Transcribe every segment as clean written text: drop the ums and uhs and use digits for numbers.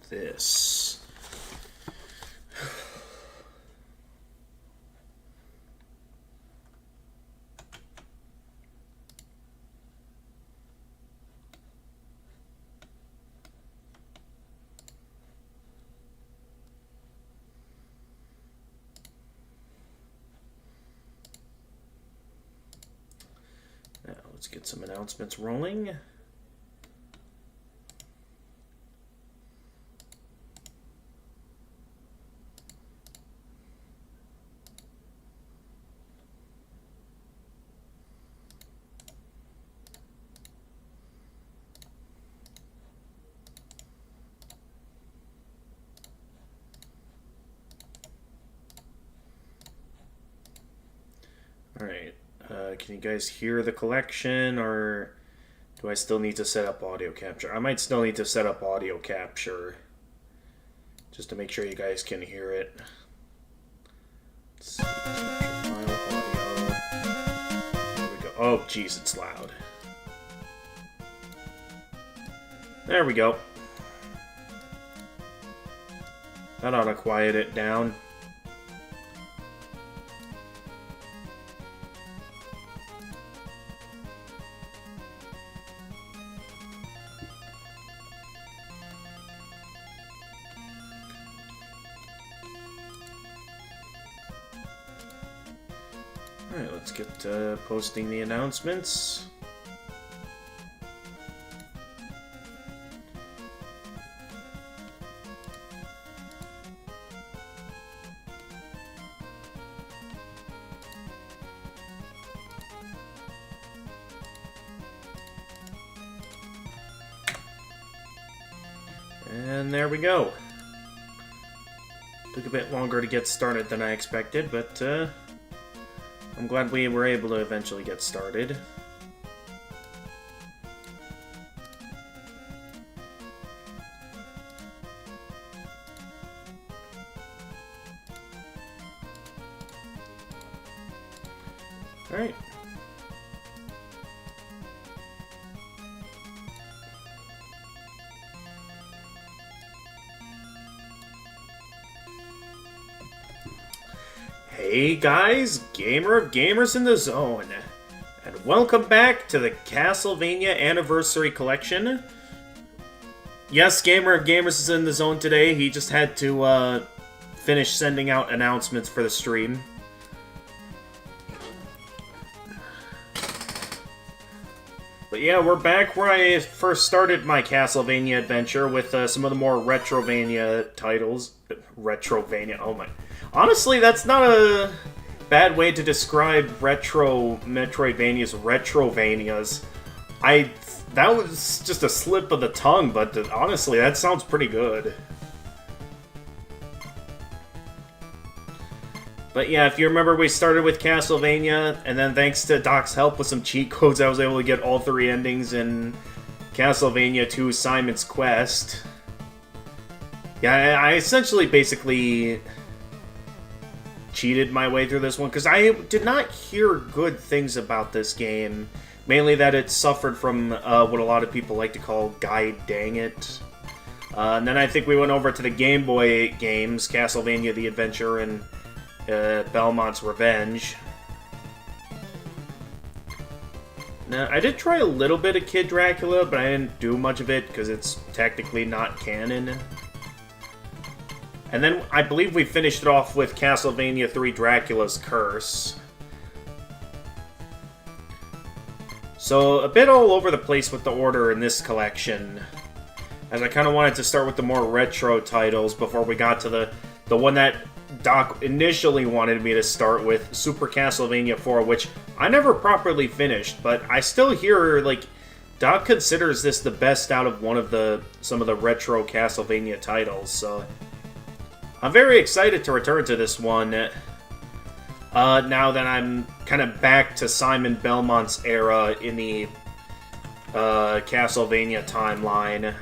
this. Now, let's get some announcements rolling. Alright, can you guys hear the collection, or do I still need to set up audio capture? I might still need to set up audio capture, just to make sure you guys can hear it. Let's see, file audio. There we go. Oh, jeez, it's loud. There we go. That ought to quiet it down. Alright, let's get posting the announcements. And there we go. Took a bit longer to get started than I expected, but I'm glad we were able to eventually get started. All right. Hey guys, Gamer of Gamers in the Zone, and welcome back to the Castlevania Anniversary Collection. Yes, Gamer of Gamers is in the zone today. He just had to finish sending out announcements for the stream. But yeah, we're back where I first started my Castlevania adventure with some of the more Retrovania titles. Retrovania, oh my... Honestly, that's not a bad way to describe retro Metroidvanias, Retrovanias. That was just a slip of the tongue, but honestly, that sounds pretty good. But yeah, if you remember, we started with Castlevania, and then thanks to Doc's help with some cheat codes, I was able to get all 3 endings in Castlevania 2 Simon's Quest. Yeah, I essentially basically cheated my way through this one, because I did not hear good things about this game. Mainly that it suffered from what a lot of people like to call guide dang it. And then I think we went over to the Game Boy games, Castlevania The Adventure and Belmont's Revenge. Now, I did try a little bit of Kid Dracula, but I didn't do much of it because it's technically not canon. And then I believe we finished it off with Castlevania 3 Dracula's Curse. So, a bit all over the place with the order in this collection, as I kind of wanted to start with the more retro titles before we got to the one that Doc initially wanted me to start with, Super Castlevania 4, which I never properly finished, but I still hear, like, Doc considers this the best out of some of the retro Castlevania titles, so I'm very excited to return to this one, now that I'm kind of back to Simon Belmont's era in the Castlevania timeline.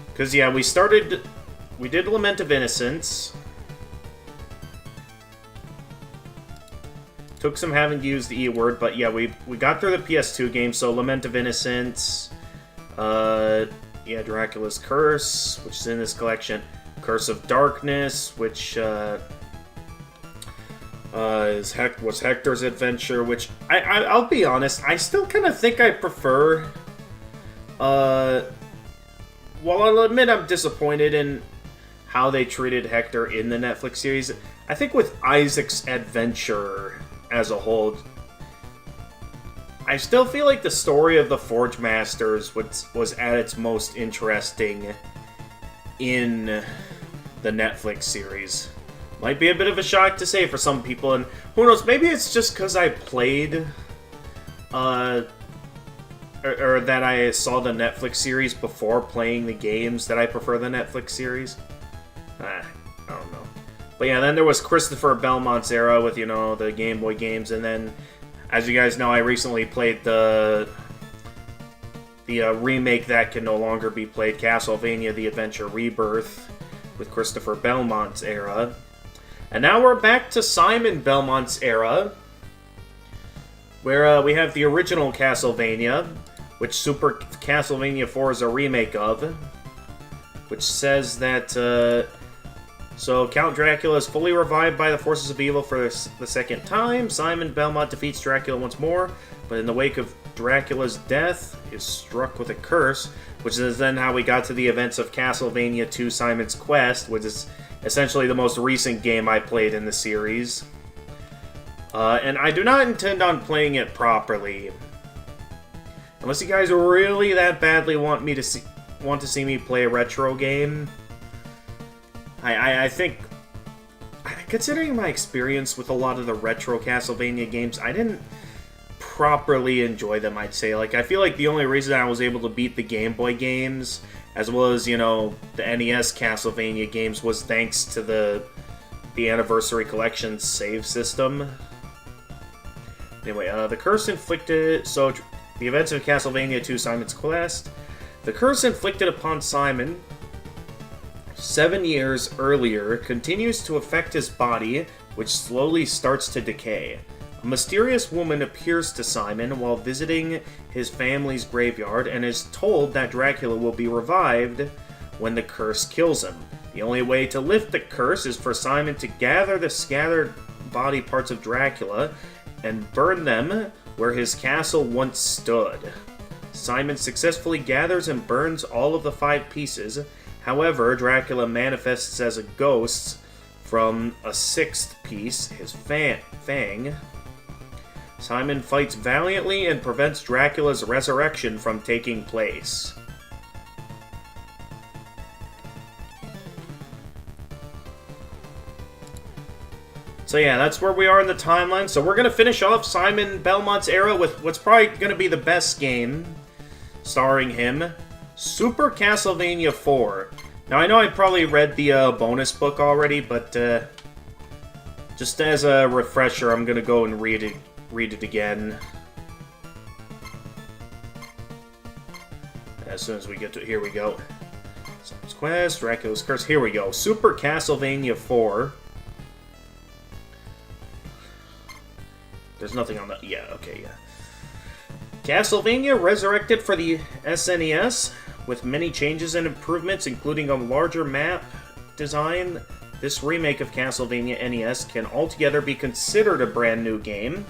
Because, yeah, we did Lament of Innocence. Took some having to use the E word, but yeah, we got through the PS2 game, so Lament of Innocence, yeah, Dracula's Curse, which is in this collection. Curse of Darkness, which was Hector's adventure, which I'll be honest, I still kind of think I prefer. While I'll admit I'm disappointed in how they treated Hector in the Netflix series, I think with Isaac's adventure as a whole, I still feel like the story of the Forge Masters was at its most interesting in the Netflix series. Might be a bit of a shock to say for some people, and who knows, maybe it's just because I played, or that I saw the Netflix series before playing the games that I prefer the Netflix series. I don't know. But yeah, then there was Christopher Belmont's era with, you know, the Game Boy games, and then, as you guys know, I recently played the remake that can no longer be played, Castlevania The Adventure Rebirth, with Christopher Belmont's era. And now we're back to Simon Belmont's era, where we have the original Castlevania, which Super Castlevania 4 is a remake of, which says that, so Count Dracula is fully revived by the forces of evil for the second time. Simon Belmont defeats Dracula once more, but in the wake of Dracula's death, is struck with a curse, which is then how we got to the events of Castlevania 2 Simon's Quest, which is essentially the most recent game I played in the series. And I do not intend on playing it properly. Unless you guys really that badly want to see me play a retro game. I think, considering my experience with a lot of the retro Castlevania games, I didn't properly enjoy them, I'd say. Like, I feel like the only reason I was able to beat the Game Boy games, as well as, you know, the NES Castlevania games, was thanks to the Anniversary Collection save system. Anyway, the curse inflicted... So, the events of Castlevania 2 Simon's Quest. The curse inflicted upon Simon 7 years earlier continues to affect his body, which slowly starts to decay. A mysterious woman appears to Simon while visiting his family's graveyard and is told that Dracula will be revived when the curse kills him. The only way to lift the curse is for Simon to gather the scattered body parts of Dracula and burn them where his castle once stood. Simon successfully gathers and burns all of the 5 pieces. However, Dracula manifests as a ghost from a 6th piece, his fang. Simon fights valiantly and prevents Dracula's resurrection from taking place. So yeah, that's where we are in the timeline. So we're going to finish off Simon Belmont's era with what's probably going to be the best game starring him, Super Castlevania 4. Now, I know I probably read the bonus book already, but just as a refresher, I'm going to go and read it again. As soon as we get to it, here we go. Simon's Quest, Dracula's Curse, here we go. Super Castlevania 4. There's nothing on the... Yeah, okay, yeah. Castlevania resurrected for the SNES with many changes and improvements, including a larger map design. This remake of Castlevania NES can altogether be considered a brand new game.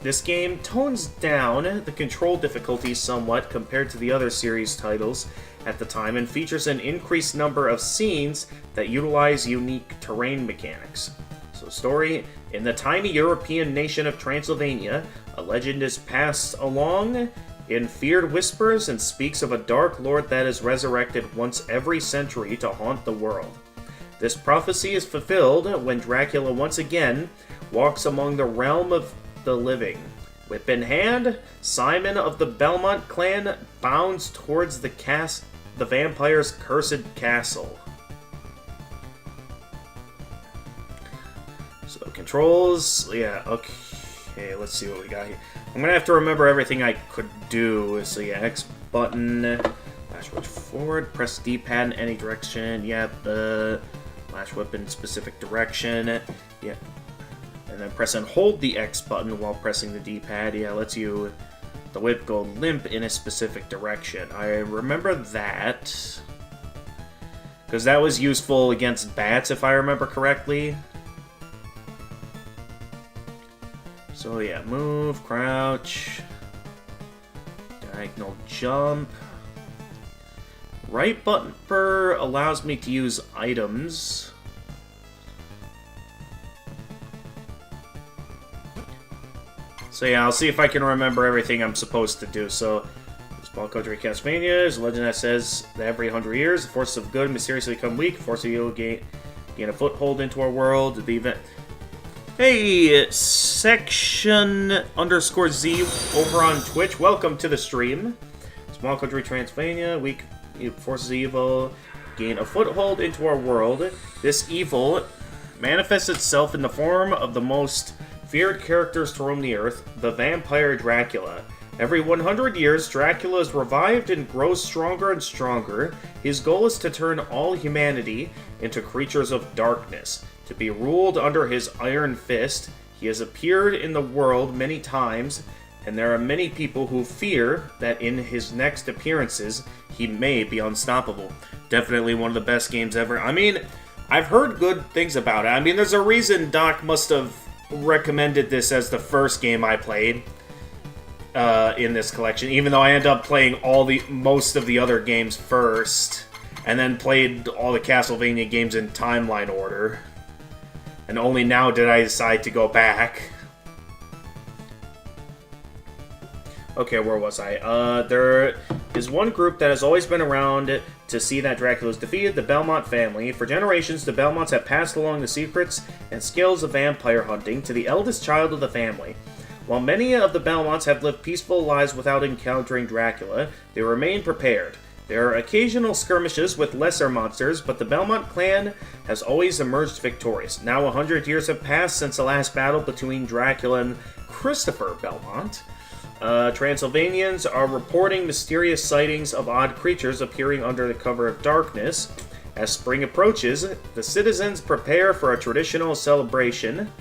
This game tones down the control difficulty somewhat compared to the other series titles at the time and features an increased number of scenes that utilize unique terrain mechanics. So, story: in the tiny European nation of Transylvania, a legend is passed along in feared whispers and speaks of a dark lord that is resurrected once every century to haunt the world. This prophecy is fulfilled when Dracula once again walks among the realm of the living. Whip in hand, Simon of the Belmont clan bounds towards the vampire's cursed castle. So, controls, yeah, okay, let's see what we got here. I'm gonna have to remember everything I could do. So yeah, X button, flash switch forward, press D-pad in any direction, yep, flash whip in specific direction, yeah. And then press and hold the X button while pressing the D-pad, yeah, lets you The whip go limp in a specific direction. I remember that. Because that was useful against bats, if I remember correctly. So yeah, move, crouch, diagonal jump. Right bumper allows me to use items. So yeah, I'll see if I can remember everything I'm supposed to do. So, small country Castlevania is a legend that says that every 100 years, the forces of good mysteriously become weak, forces of evil gain a foothold into our world. The event. Hey, section_Z over on Twitch. Welcome to the stream. Small country Transylvania, weak forces of evil gain a foothold into our world. This evil manifests itself in the form of the most feared characters to roam the earth, the vampire Dracula. Every 100 years, Dracula is revived and grows stronger and stronger. His goal is to turn all humanity into creatures of darkness, to be ruled under his iron fist. He has appeared in the world many times, and there are many people who fear that in his next appearances, he may be unstoppable. Definitely one of the best games ever. I mean, I've heard good things about it. I mean, there's a reason Doc must have recommended this as the first game I played in this collection, even though I ended up playing most of the other games first, and then played all the Castlevania games in timeline order. And only now did I decide to go back. Okay, where was I? There is one group that has always been around to see that Dracula is defeated, the Belmont family. For generations, the Belmonts have passed along the secrets and skills of vampire hunting to the eldest child of the family. While many of the Belmonts have lived peaceful lives without encountering Dracula, they remain prepared. There are occasional skirmishes with lesser monsters, but the Belmont clan has always emerged victorious. Now 100 years have passed since the last battle between Dracula and Christopher Belmont. Transylvanians are reporting mysterious sightings of odd creatures appearing under the cover of darkness. As spring approaches, the citizens prepare for a traditional celebration.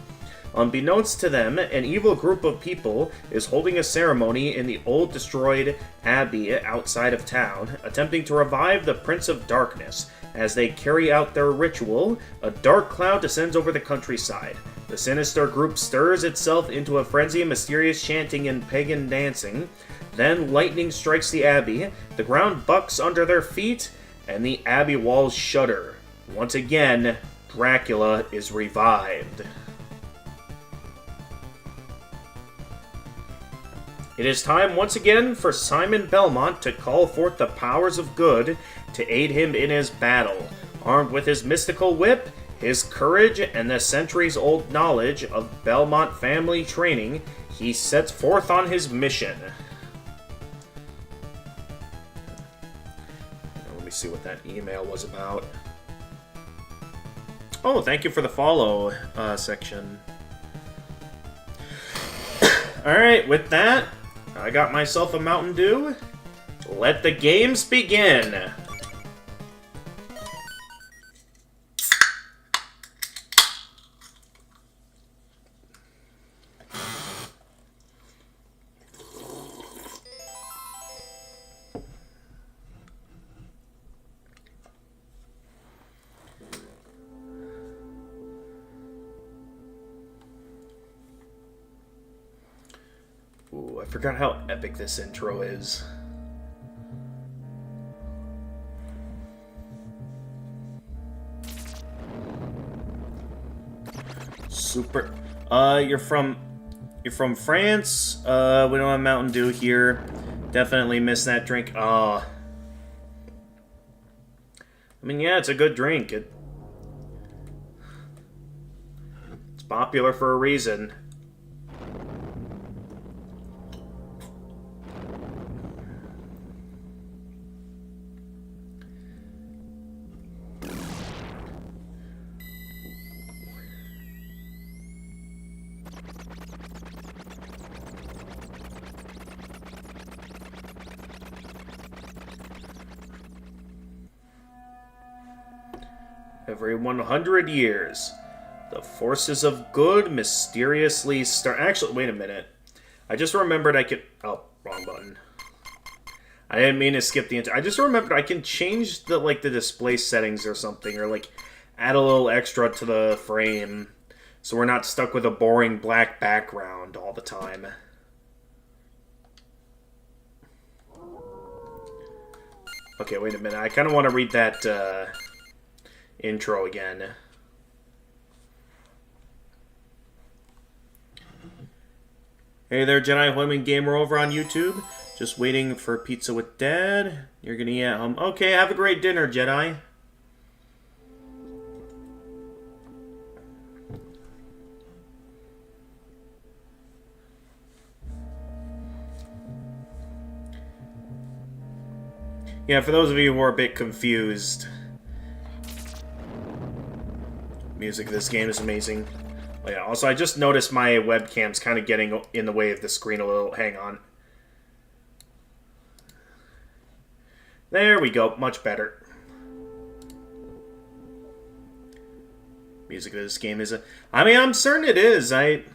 Unbeknownst to them, an evil group of people is holding a ceremony in the old destroyed abbey outside of town, attempting to revive the Prince of Darkness. As they carry out their ritual, a dark cloud descends over the countryside. The sinister group stirs itself into a frenzy of mysterious chanting and pagan dancing. Then lightning strikes the abbey, the ground bucks under their feet, and the abbey walls shudder. Once again, Dracula is revived. It is time once again for Simon Belmont to call forth the powers of good to aid him in his battle. Armed with his mystical whip, his courage, and the centuries-old knowledge of Belmont family training, he sets forth on his mission. Let me see what that email was about. Oh, thank you for the follow section. Alright, with that, I got myself a Mountain Dew. Let the games begin! Ooh, I forgot how epic this intro is. Super. You're from France. We don't have Mountain Dew here. Definitely miss that drink. I mean, yeah, it's a good drink. It's popular for a reason. Every 100 years, the forces of good mysteriously start... Actually, wait a minute. I just remembered I could... Oh, Wrong button. I didn't mean to skip the entire... I just remembered I can change the, like, the display settings or something, or, like, add a little extra to the frame, so we're not stuck with a boring black background all the time. Okay, wait a minute. I kind of want to read that, intro again. Hey there, Jedi Women Gamer over on YouTube. Just waiting for pizza with Dad. You're gonna eat at home. Okay, have a great dinner, Jedi. Yeah, for those of you who are a bit confused, music of this game is amazing. Oh, yeah, also, I just noticed my webcam's kind of getting in the way of the screen a little. Hang on. There we go. Much better. Music of this game is I mean, I'm certain it is. The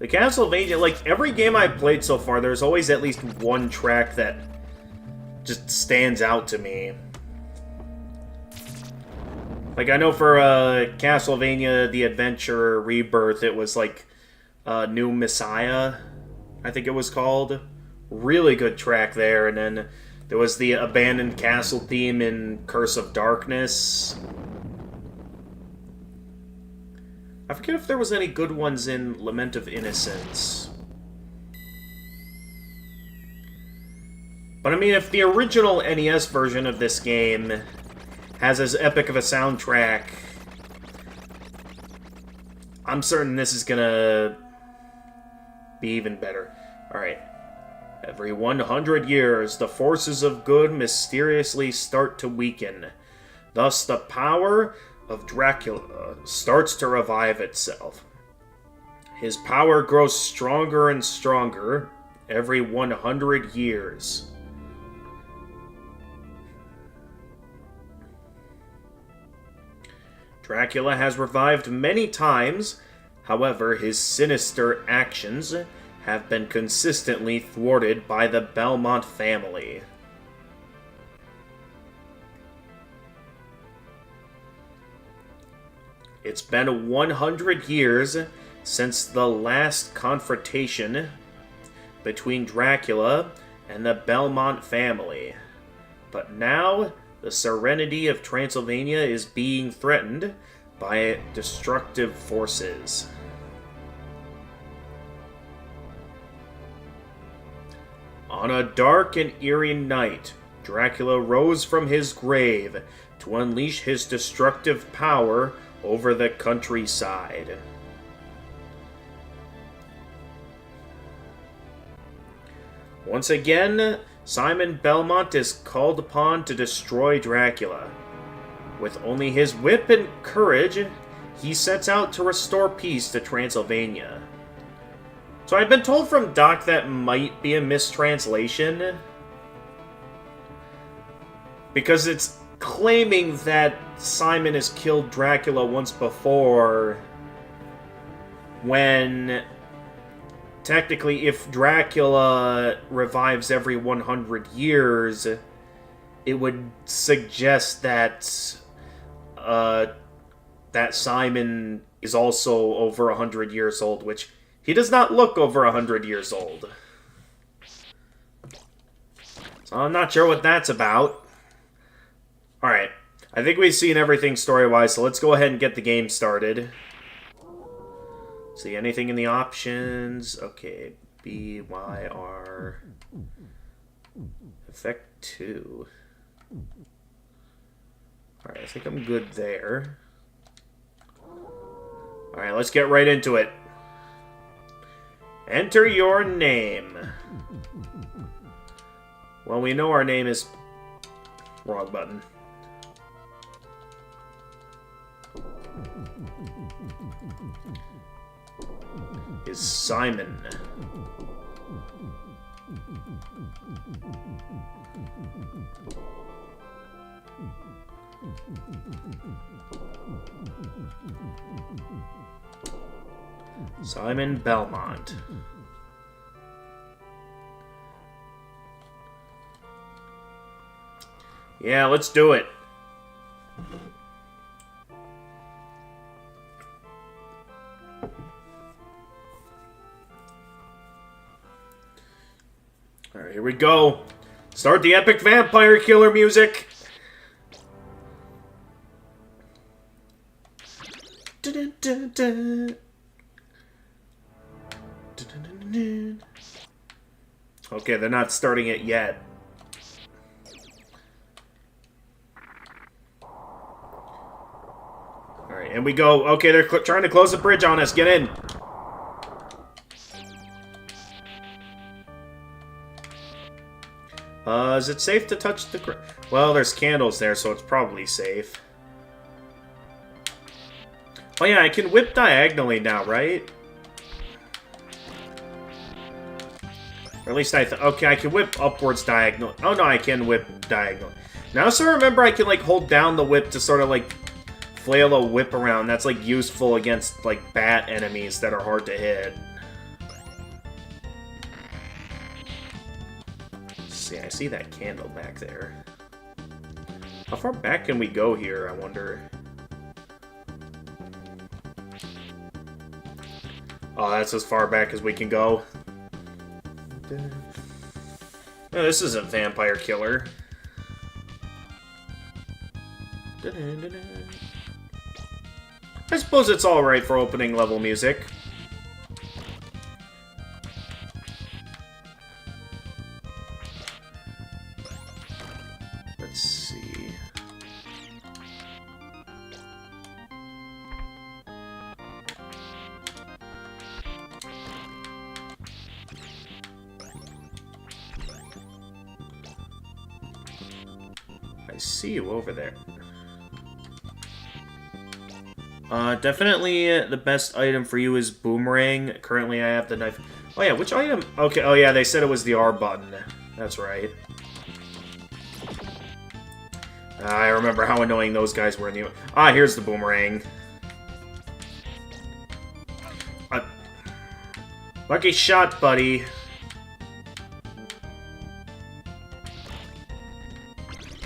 Castlevania, like, every game I've played so far, there's always at least one track that just stands out to me. Like, I know for Castlevania The Adventure Rebirth, it was like New Messiah, I think it was called. Really good track there. And then there was the Abandoned Castle theme in Curse of Darkness. I forget if there was any good ones in Lament of Innocence. But I mean, if the original NES version of this game has as epic of a soundtrack, I'm certain this is gonna be even better. Alright. Every 100 years, the forces of good mysteriously start to weaken. Thus, the power of Dracula starts to revive itself. His power grows stronger and stronger every 100 years. Dracula has revived many times, however, his sinister actions have been consistently thwarted by the Belmont family. It's been 100 years since the last confrontation between Dracula and the Belmont family, but now the serenity of Transylvania is being threatened by destructive forces. On a dark and eerie night, Dracula rose from his grave to unleash his destructive power over the countryside. Once again, Simon Belmont is called upon to destroy Dracula. With only his wit and courage, he sets out to restore peace to Transylvania. So I've been told from Doc that might be a mistranslation, because it's claiming that Simon has killed Dracula once before, when technically if Dracula revives every 100 years, it would suggest that that Simon is also over 100 years old, which he does not look over 100 years old. So I'm not sure what that's about. Alright, I think we've seen everything story-wise, so let's go ahead and get the game started. See, anything in the options? Okay, B, Y, R. Effect 2. Alright, I think I'm good there. Alright, let's get right into it. Enter your name. Well, we know our name is... Wrong button. Is Simon. Simon Belmont. Yeah, let's do it. Alright, here we go. Start the epic vampire killer music. Okay, they're not starting it yet. Alright, and we go. Okay, they're trying to close the bridge on us. Get in. Is it safe to touch the... Well, there's candles there, so it's probably safe. Oh yeah, I can whip diagonally now, right? Or at least okay, I can whip upwards diagonal. Oh no, I can whip diagonal. Now, so I remember I can, like, hold down the whip to sort of, like, flail a whip around. That's, like, useful against, like, bat enemies that are hard to hit. See, I see that candle back there. How far back can we go here, I wonder? Oh, that's as far back as we can go. Oh, this isn't Vampire Killer. I suppose it's alright for opening level music. Let's see. I see you over there. Definitely the best item for you is Boomerang. Currently I have the knife. Oh yeah, which item? Okay, oh yeah, they said it was the R button. That's right. I remember how annoying those guys were in the... Ah, here's the Boomerang. Lucky shot, buddy.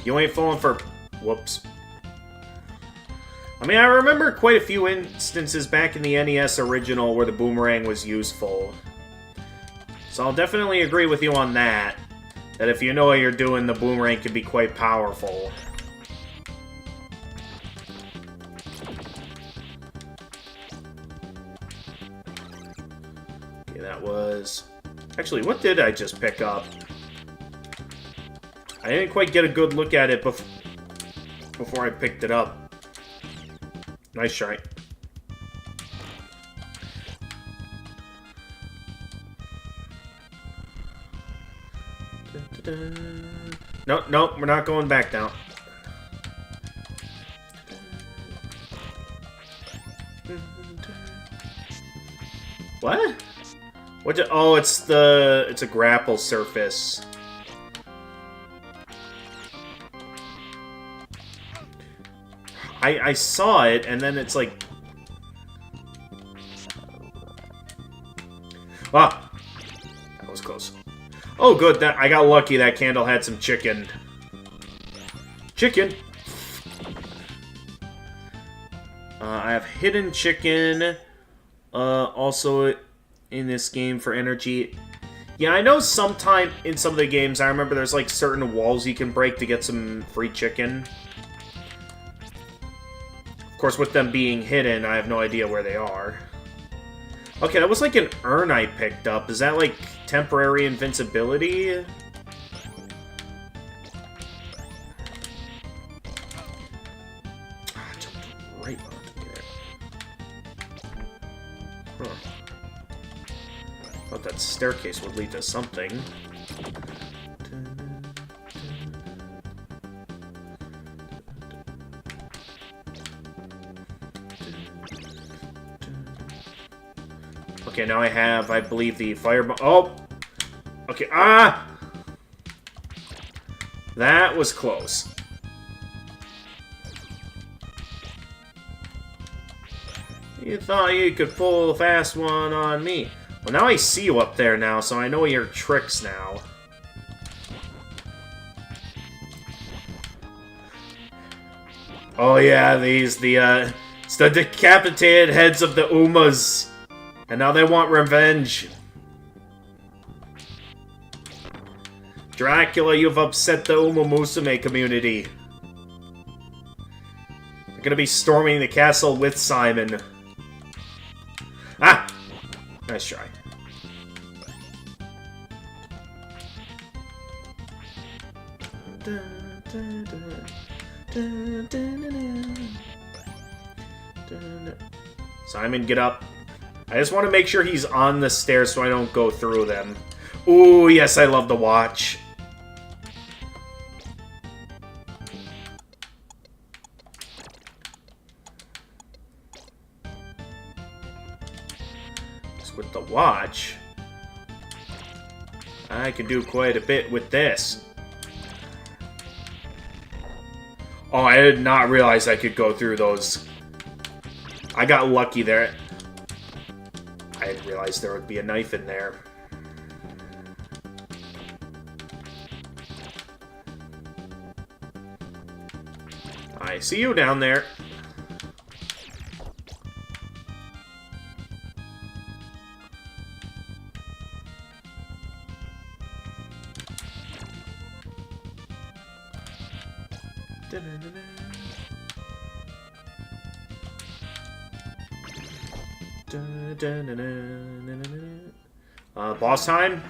You ain't falling for... Whoops. I mean, I remember quite a few instances back in the NES original where the Boomerang was useful. So I'll definitely agree with you on that. That if you know what you're doing, the Boomerang can be quite powerful. Okay, that was... Actually, what did I just pick up? I didn't quite get a good look at it before I picked it up. Nice try. Nope, nope, we're not going back now. What? Oh, it's a grapple surface. I saw it, and then it's like... Ah! That was close. Oh, good. I got lucky that candle had some chicken. Chicken! I have hidden chicken. Also in this game for energy. Yeah, I know sometime in some of the games, I remember there's like certain walls you can break to get some free chicken. Of course, with them being hidden, I have no idea where they are. Okay, that was like an urn I picked up. Is that like temporary invincibility? I jumped right onto me there. Huh. Thought that staircase would lead to something. Okay, now I have, I believe, the fireball. Oh! Okay, ah! That was close. You thought you could pull a fast one on me. Well, now I see you up there now, so I know your tricks now. Oh yeah, it's the decapitated heads of the Umas. And now they want revenge. Dracula, you've upset the Uma Musume community. You're gonna be storming the castle with Simon. Ah! Nice try. Simon, get up. I just want to make sure he's on the stairs so I don't go through them. Ooh, yes, I love the watch. Just with the watch, I can do quite a bit with this. Oh, I did not realize I could go through those. I got lucky there. I didn't realize there would be a knife in there. I see you down there. Boss time?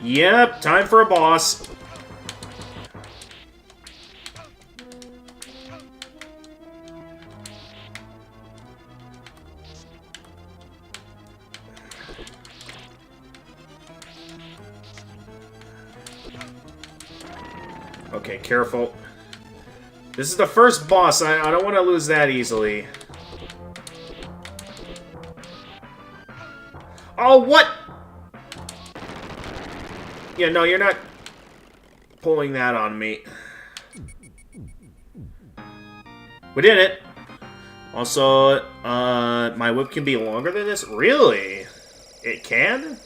Yep, time for a boss. Okay, careful. This is the first boss. I don't want to lose that easily. Oh, what? Yeah, no, you're not pulling that on me. We did it. Also, my whip can be longer than this? Really? It can?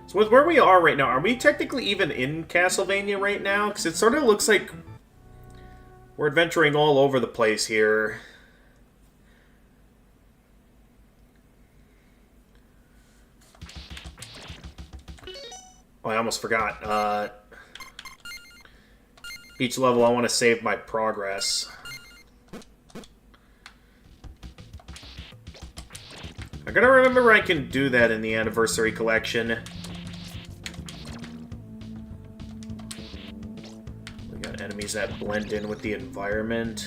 So with where we are right now, are we technically even in Castlevania right now? Because it sort of looks like we're adventuring all over the place here. Oh, I almost forgot. Each level I want to save my progress. I gotta remember I can do that in the Anniversary Collection. We got enemies that blend in with the environment.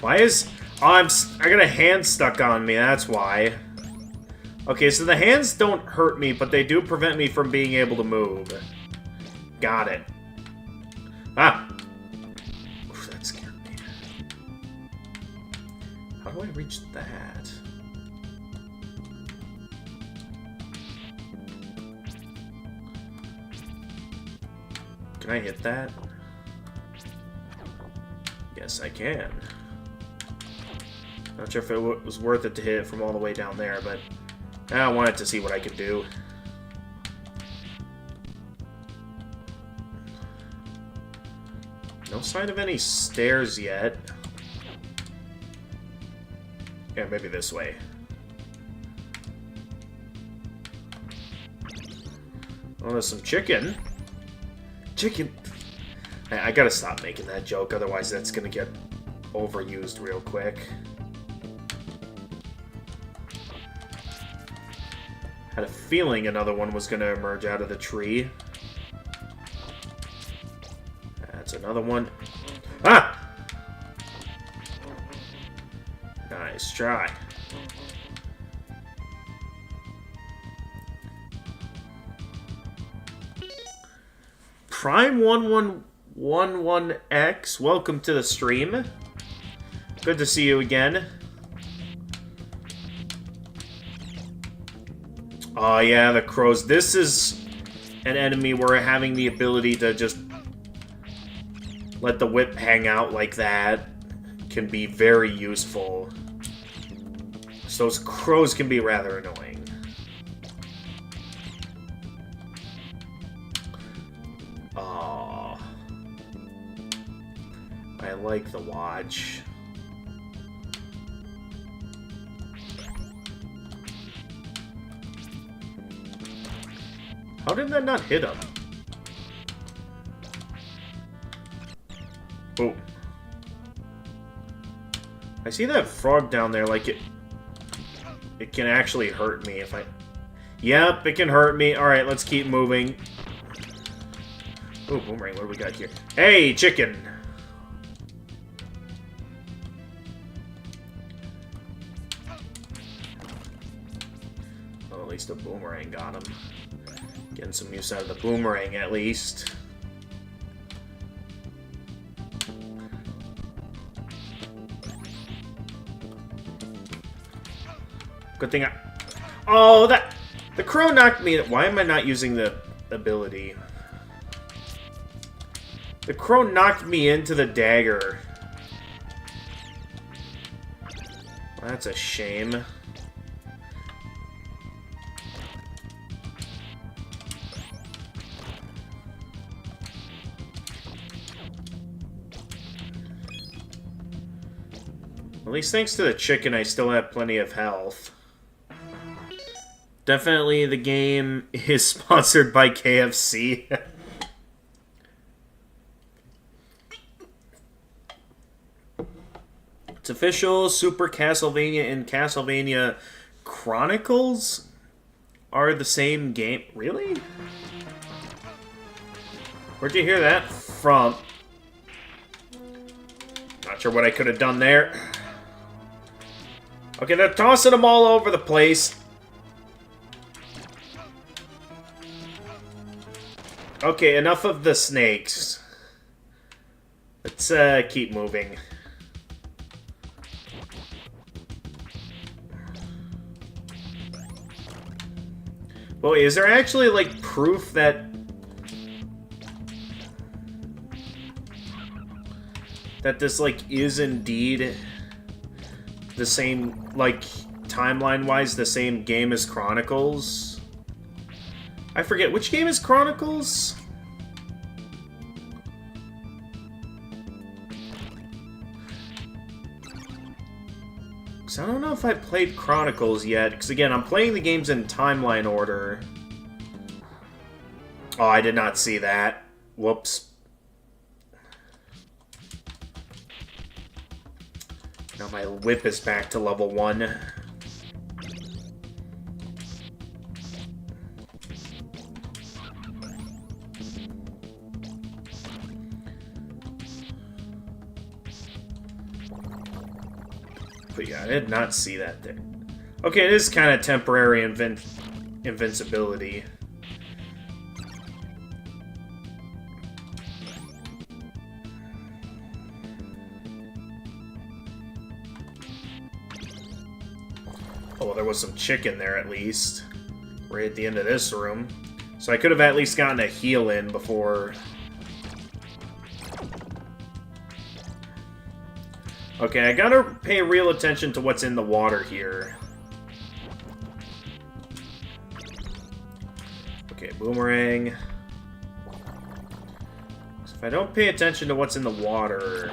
Why is... Oh, I got a hand stuck on me, that's why. Okay, so the hands don't hurt me, but they do prevent me from being able to move. Got it. Ah! Oof, that scared me. How do I reach that? Can I hit that? Yes, I can. Not sure if it was worth it to hit it from all the way down there, but I wanted to see what I could do. No sign of any stairs yet. Yeah, maybe this way. Oh, there's some chicken. Chicken! I gotta stop making that joke, otherwise that's gonna get overused real quick. Had a feeling another one was gonna emerge out of the tree. That's another one. Ah! Nice try. Prime1111X, welcome to the stream. Good to see you again. Oh yeah, the crows. This is an enemy where having the ability to just let the whip hang out like that can be very useful. So those crows can be rather annoying. Oh, I like the watch. How did that not hit him? Oh. I see that frog down there, like it can actually hurt me if I... Yep, it can hurt me. Alright, let's keep moving. Oh, boomerang, what do we got here? Hey, chicken! Well, at least a boomerang got him. Getting some use out of the boomerang, at least. Good thing I... Oh, that... The crow knocked me... Why am I not using the ability? The crow knocked me into the dagger. Well, that's a shame. At least thanks to the chicken, I still have plenty of health. Definitely the game is sponsored by KFC. It's official. Super Castlevania and Castlevania Chronicles are the same game. Really? Where'd you hear that from? Not sure what I could have done there. Okay, they're tossing them all over the place. Okay, enough of the snakes. Let's keep moving. But wait, is there actually, like, proof that... that this, like, is indeed the same, like, timeline-wise, the same game as Chronicles? I forget, which game is Chronicles? Because I don't know if I played Chronicles yet, because again, I'm playing the games in timeline order. Oh, I did not see that. Whoops. Now my whip is back to level 1. But yeah, I did not see that there. Okay, it is kind of temporary invincibility. Oh, well, there was some chicken there at least. Right at the end of this room. So I could have at least gotten a heal in before... Okay, I gotta pay real attention to what's in the water here. Okay, boomerang. So if I don't pay attention to what's in the water...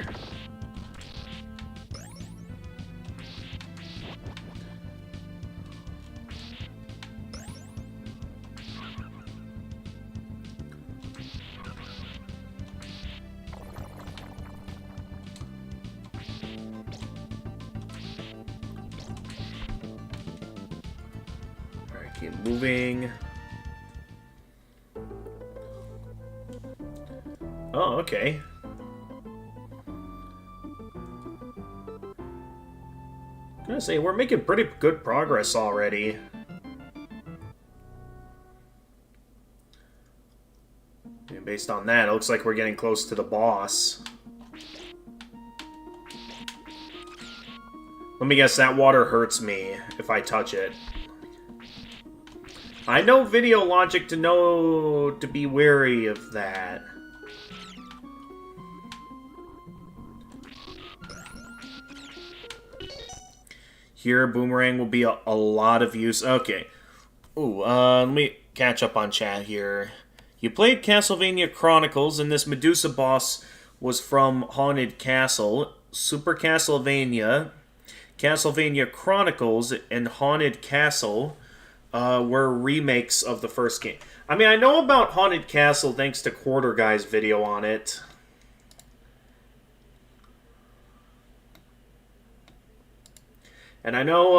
Keep moving. Oh, okay. I'm gonna say, we're making pretty good progress already. And based on that, it looks like we're getting close to the boss. Let me guess, that water hurts me if I touch it. I know video logic to be wary of that. Here, Boomerang will be a lot of use. Okay. Ooh, let me catch up on chat here. You played Castlevania Chronicles, and this Medusa boss was from Haunted Castle. Super Castlevania, Castlevania Chronicles, and Haunted Castle were remakes of the first game. I mean, I know about Haunted Castle thanks to Quarter Guy's video on it. And I know,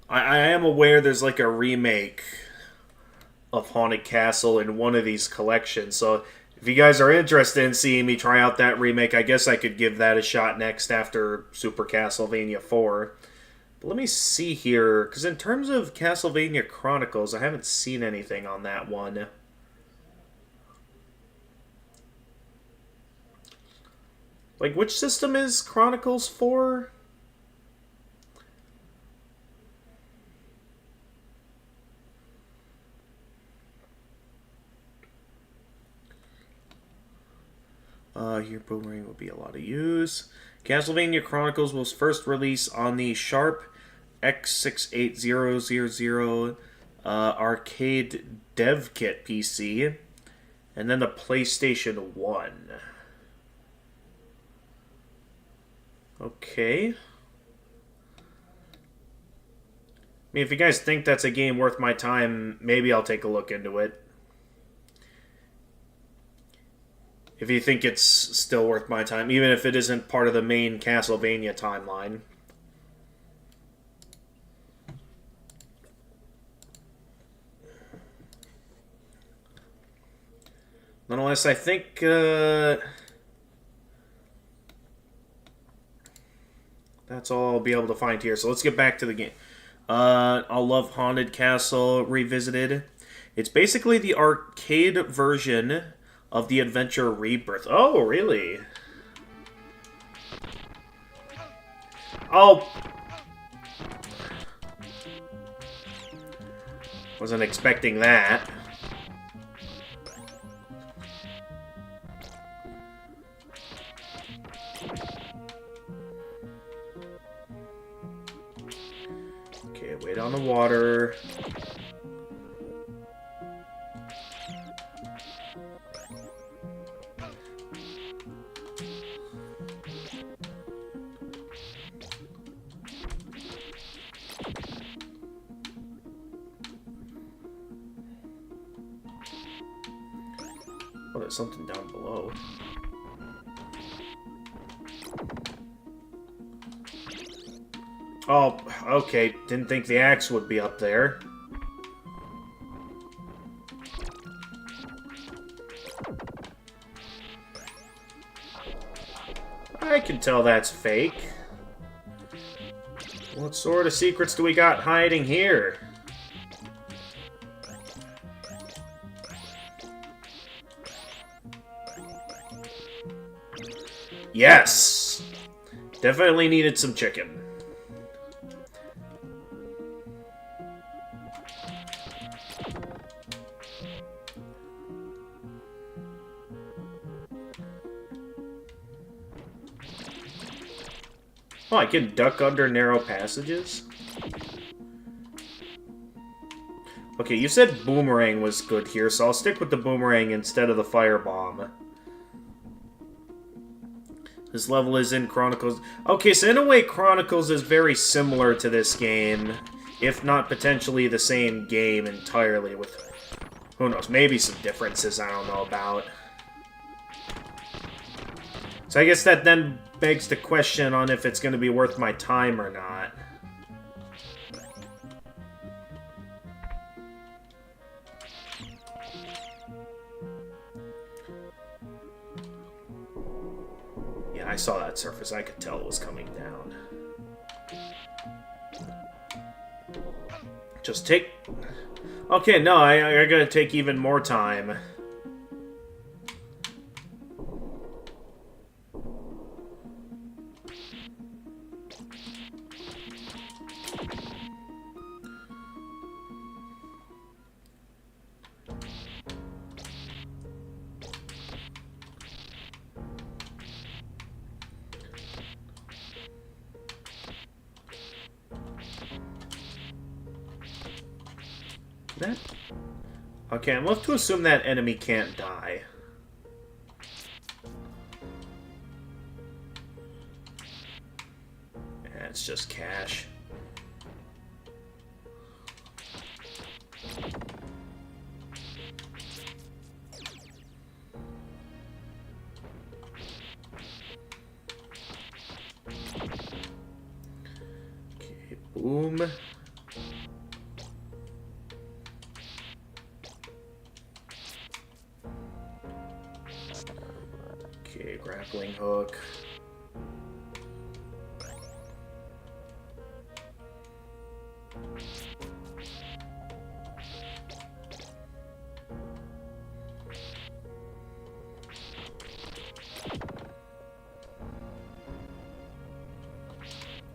I am aware there's like a remake of Haunted Castle in one of these collections, so if you guys are interested in seeing me try out that remake, I guess I could give that a shot next after Super Castlevania 4. But let me see here, because in terms of Castlevania Chronicles, I haven't seen anything on that one. Like, which system is Chronicles for? Here, Boomerang will be a lot of use. Castlevania Chronicles was first released on the Sharp X68000 arcade dev kit PC, and then the PlayStation 1. Okay. I mean, if you guys think that's a game worth my time, maybe I'll take a look into it. If you think it's still worth my time, even if it isn't part of the main Castlevania timeline. Nonetheless, I think that's all I'll be able to find here. So let's get back to the game. I'll love Haunted Castle Revisited. It's basically the arcade version of the Adventure Rebirth. Oh, really? Oh! Wasn't expecting that. Okay, wait on the water. Oh, there's something down below. Oh, okay. Didn't think the axe would be up there. I can tell that's fake. What sort of secrets do we got hiding here? Yes! Definitely needed some chicken. Oh, I can duck under narrow passages? Okay, you said Boomerang was good here, so I'll stick with the Boomerang instead of the Firebomb. This level is in Chronicles. Okay, so in a way, Chronicles is very similar to this game, if not potentially the same game entirely, with, who knows, maybe some differences I don't know about. So I guess that then begs the question on if it's going to be worth my time or not. Yeah, I saw that surface. I could tell it was coming down. Just take... Okay, no, I gotta take even more time. That... Okay, I'm left to assume that enemy can't die. Yeah, it's just cash. Okay, boom. Okay, grappling hook.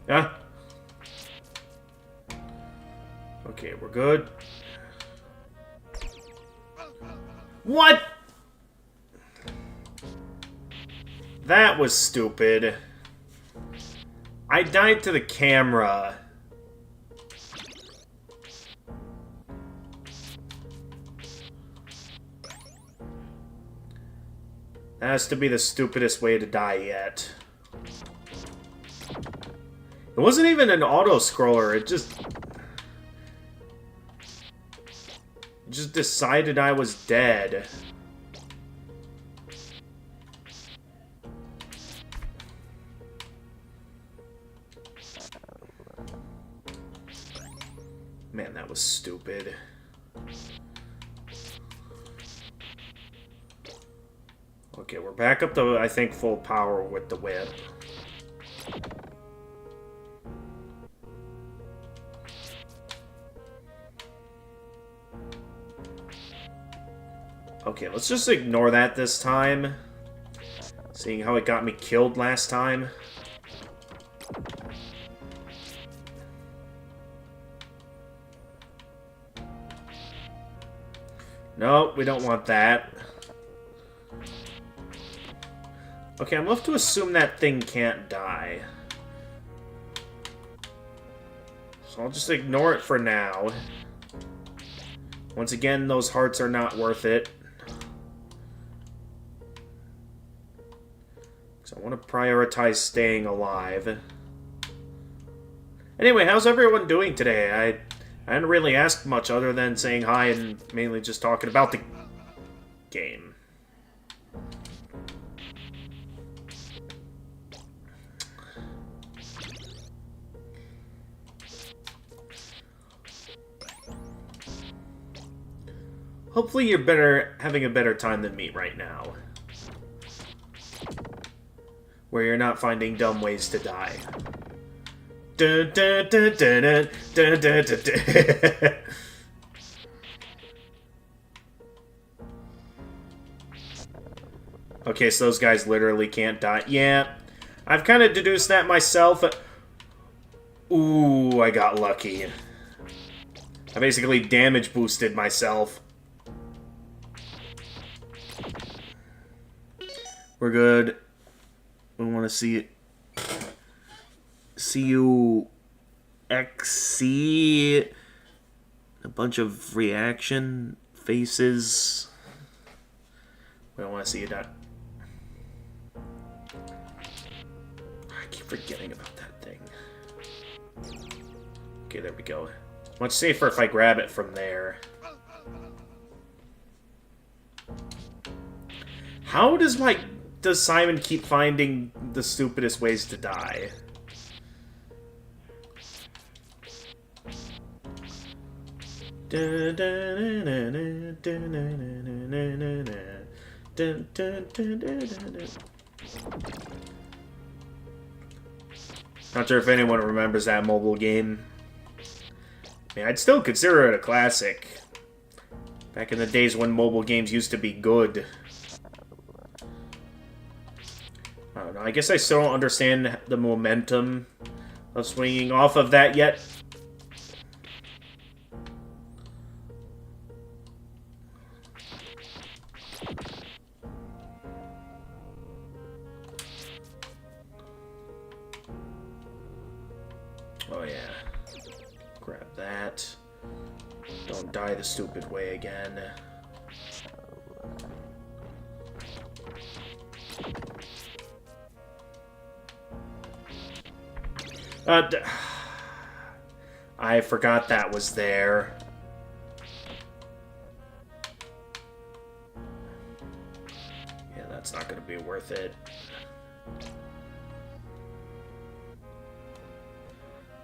Yeah. Okay, we're good. What? That was stupid. I died to the camera. That has to be the stupidest way to die yet. It wasn't even an auto-scroller, it just decided I was dead. Man, that was stupid. Okay, we're back up to, I think, full power with the whip. Okay, let's just ignore that this time. Seeing how it got me killed last time. No, we don't want that. Okay, I'm left to assume that thing can't die. So I'll just ignore it for now. Once again, those hearts are not worth it. So I want to prioritize staying alive. Anyway, how's everyone doing today? I didn't really ask much other than saying hi and mainly just talking about the game. Hopefully you're having a better time than me right now. Where you're not finding dumb ways to die. Dun, dun, dun, dun, dun, dun, dun, dun, dun. Okay, so those guys literally can't die. Yeah, I've kind of deduced that myself. Ooh, I got lucky. I basically damage boosted myself. We're good. We want to see it. See you XC. A bunch of reaction faces. We don't want to see you die. I keep forgetting about that thing. Okay, there we go. Much safer if I grab it from there. How does Simon keep finding the stupidest ways to die? Not sure if anyone remembers that mobile game. I mean, I'd still consider it a classic. Back in the days when mobile games used to be good. I don't know, I guess I still don't understand the momentum of swinging off of that yet. Oh yeah. Grab that. Don't die the stupid way again. I forgot that was there. Yeah, that's not going to be worth it.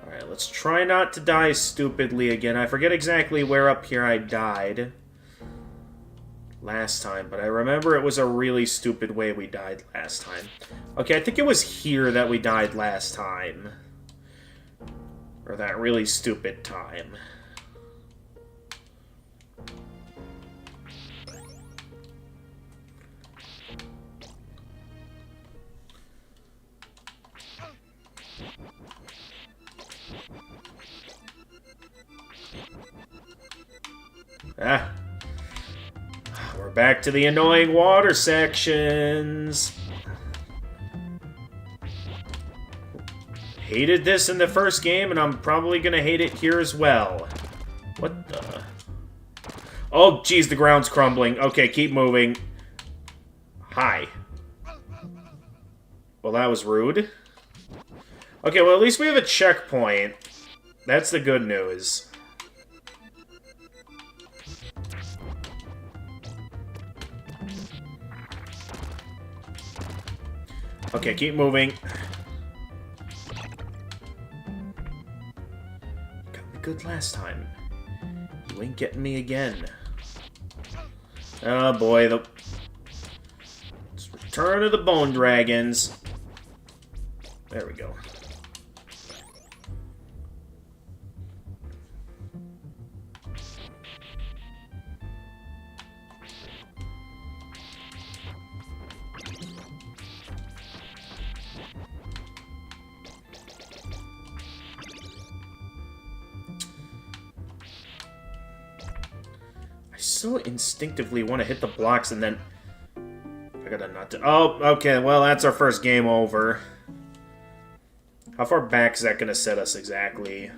Alright, let's try not to die stupidly again. I forget exactly where up here I died last time, but I remember it was a really stupid way we died last time. Okay, I think it was here that we died last time. Or that really stupid time. Ah. We're back to the annoying water sections. Hated this in the first game, and I'm probably gonna hate it here as well. What the... Oh, geez, the ground's crumbling. Okay, keep moving. Hi. Well, that was rude. Okay, well, at least we have a checkpoint. That's the good news. Okay, keep moving. Got me good last time. You ain't getting me again. Oh boy, it's Return of the Bone Dragons. There we go. So instinctively want to hit the blocks and then... I gotta not do... Oh, okay, well, that's our first game over. How far back is that gonna set us exactly?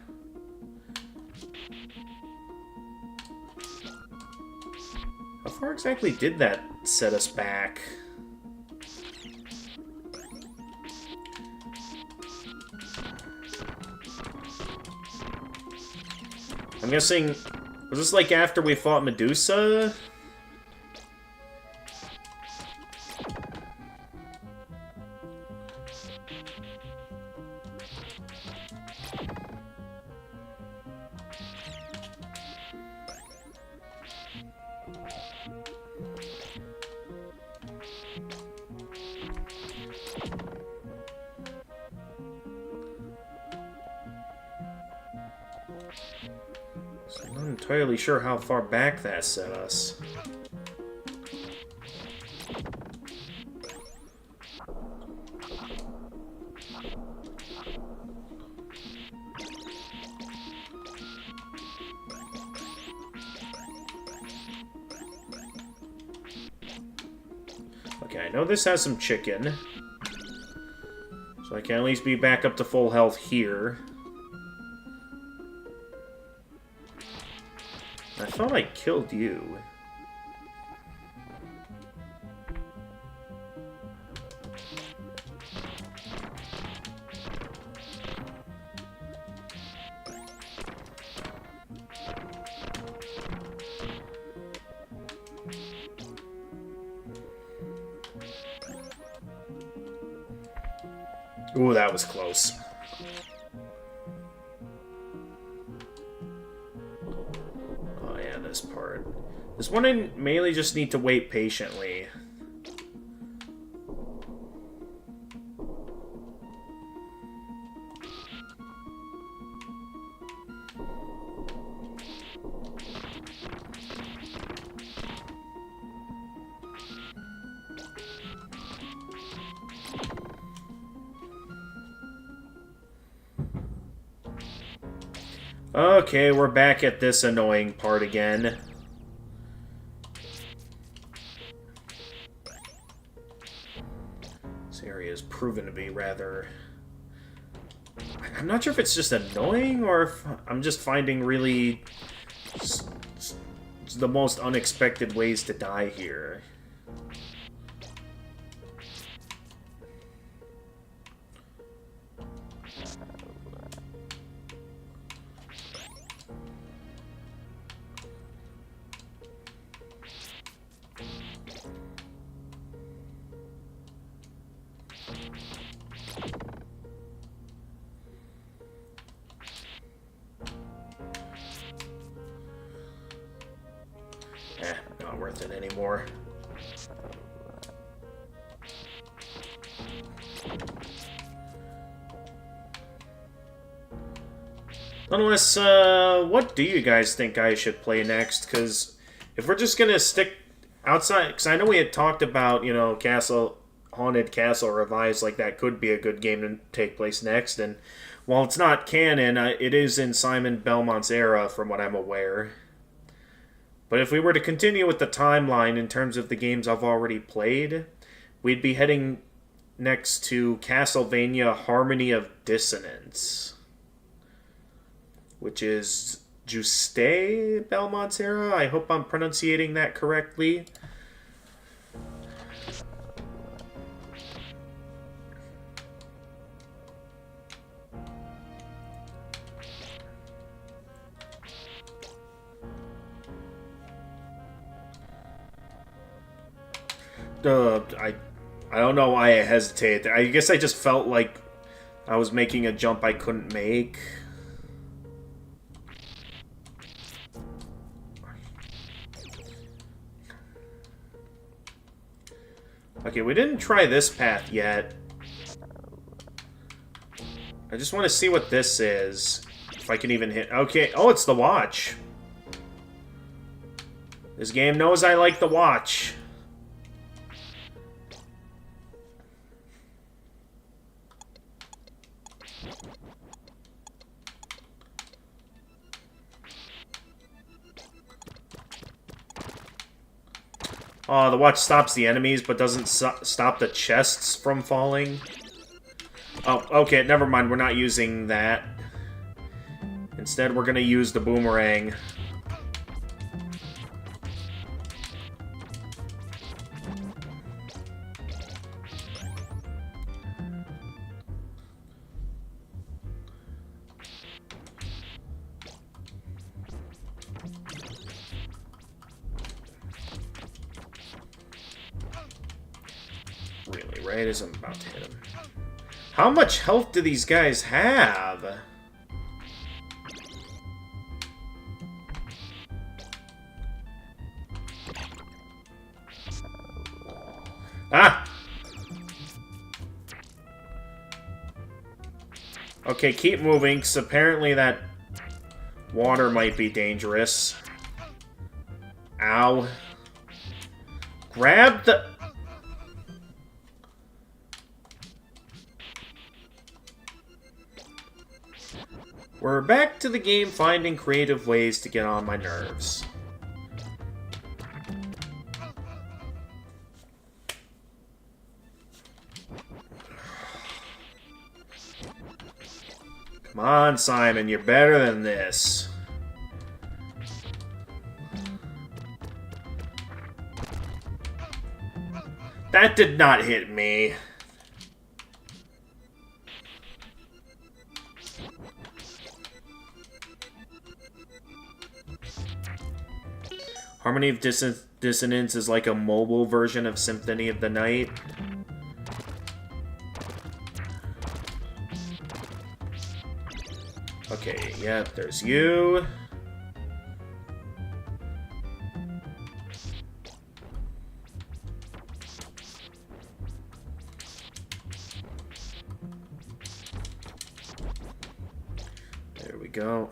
How far exactly did that set us back? I'm guessing... Was this like after we fought Medusa? I'm not entirely sure how far back that set us. Okay, I know this has some chicken. So I can at least be back up to full health here. I thought I killed you. Ooh, that was close. Part. This one I mainly just need to wait patiently. Okay, we're back at this annoying part again. This area is proven to be rather... I'm not sure if it's just annoying or if I'm just finding really the most unexpected ways to die here. Not worth it anymore. Unless, what do you guys think I should play next? Because if we're just gonna stick outside, because I know we had talked about, you know, Haunted Castle Revised, like that could be a good game to take place next, and while it's not canon, it is in Simon Belmont's era, from what I'm aware. But if we were to continue with the timeline in terms of the games I've already played, we'd be heading next to Castlevania Harmony of Dissonance, which is Juste Belmont's era. I hope I'm pronouncing that correctly. I don't know why I hesitated. I guess I just felt like I was making a jump I couldn't make. Okay, we didn't try this path yet. I just want to see what this is. If I can even hit... Okay, oh, it's the watch. This game knows I like the watch. Oh, the watch stops the enemies, but doesn't stop the chests from falling. Oh, okay, never mind. We're not using that. Instead, we're going to use the boomerang. Really, right as I'm about to hit him. How much health do these guys have? Ah! Okay, keep moving, because apparently that water might be dangerous. Ow. Grab the... We're back to the game finding creative ways to get on my nerves. Come on, Simon, you're better than this. That did not hit me. Harmony of Dissonance is like a mobile version of Symphony of the Night. Okay, yep, there's you. There we go.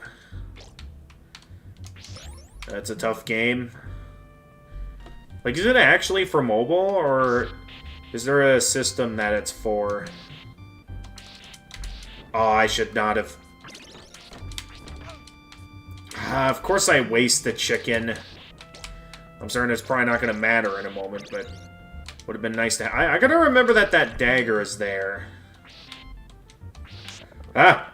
That's a tough game. Like, is it actually for mobile, or is there a system that it's for? Oh, I should not have... of course I waste the chicken. I'm certain it's probably not going to matter in a moment, but would have been nice to... I gotta remember that that dagger is there. Ah!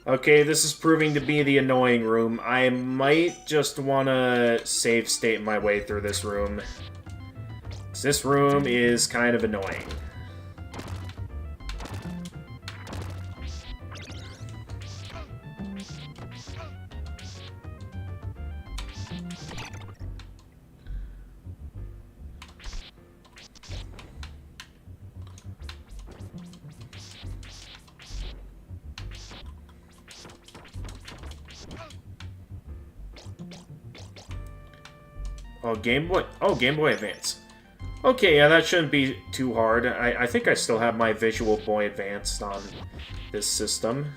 Okay, this is proving to be the annoying room. I might just want to save state my way through this room. 'Cause this room is kind of annoying. Oh, Game Boy. Oh, Game Boy Advance. Okay, yeah, that shouldn't be too hard. I think I still have my Visual Boy Advance on this system.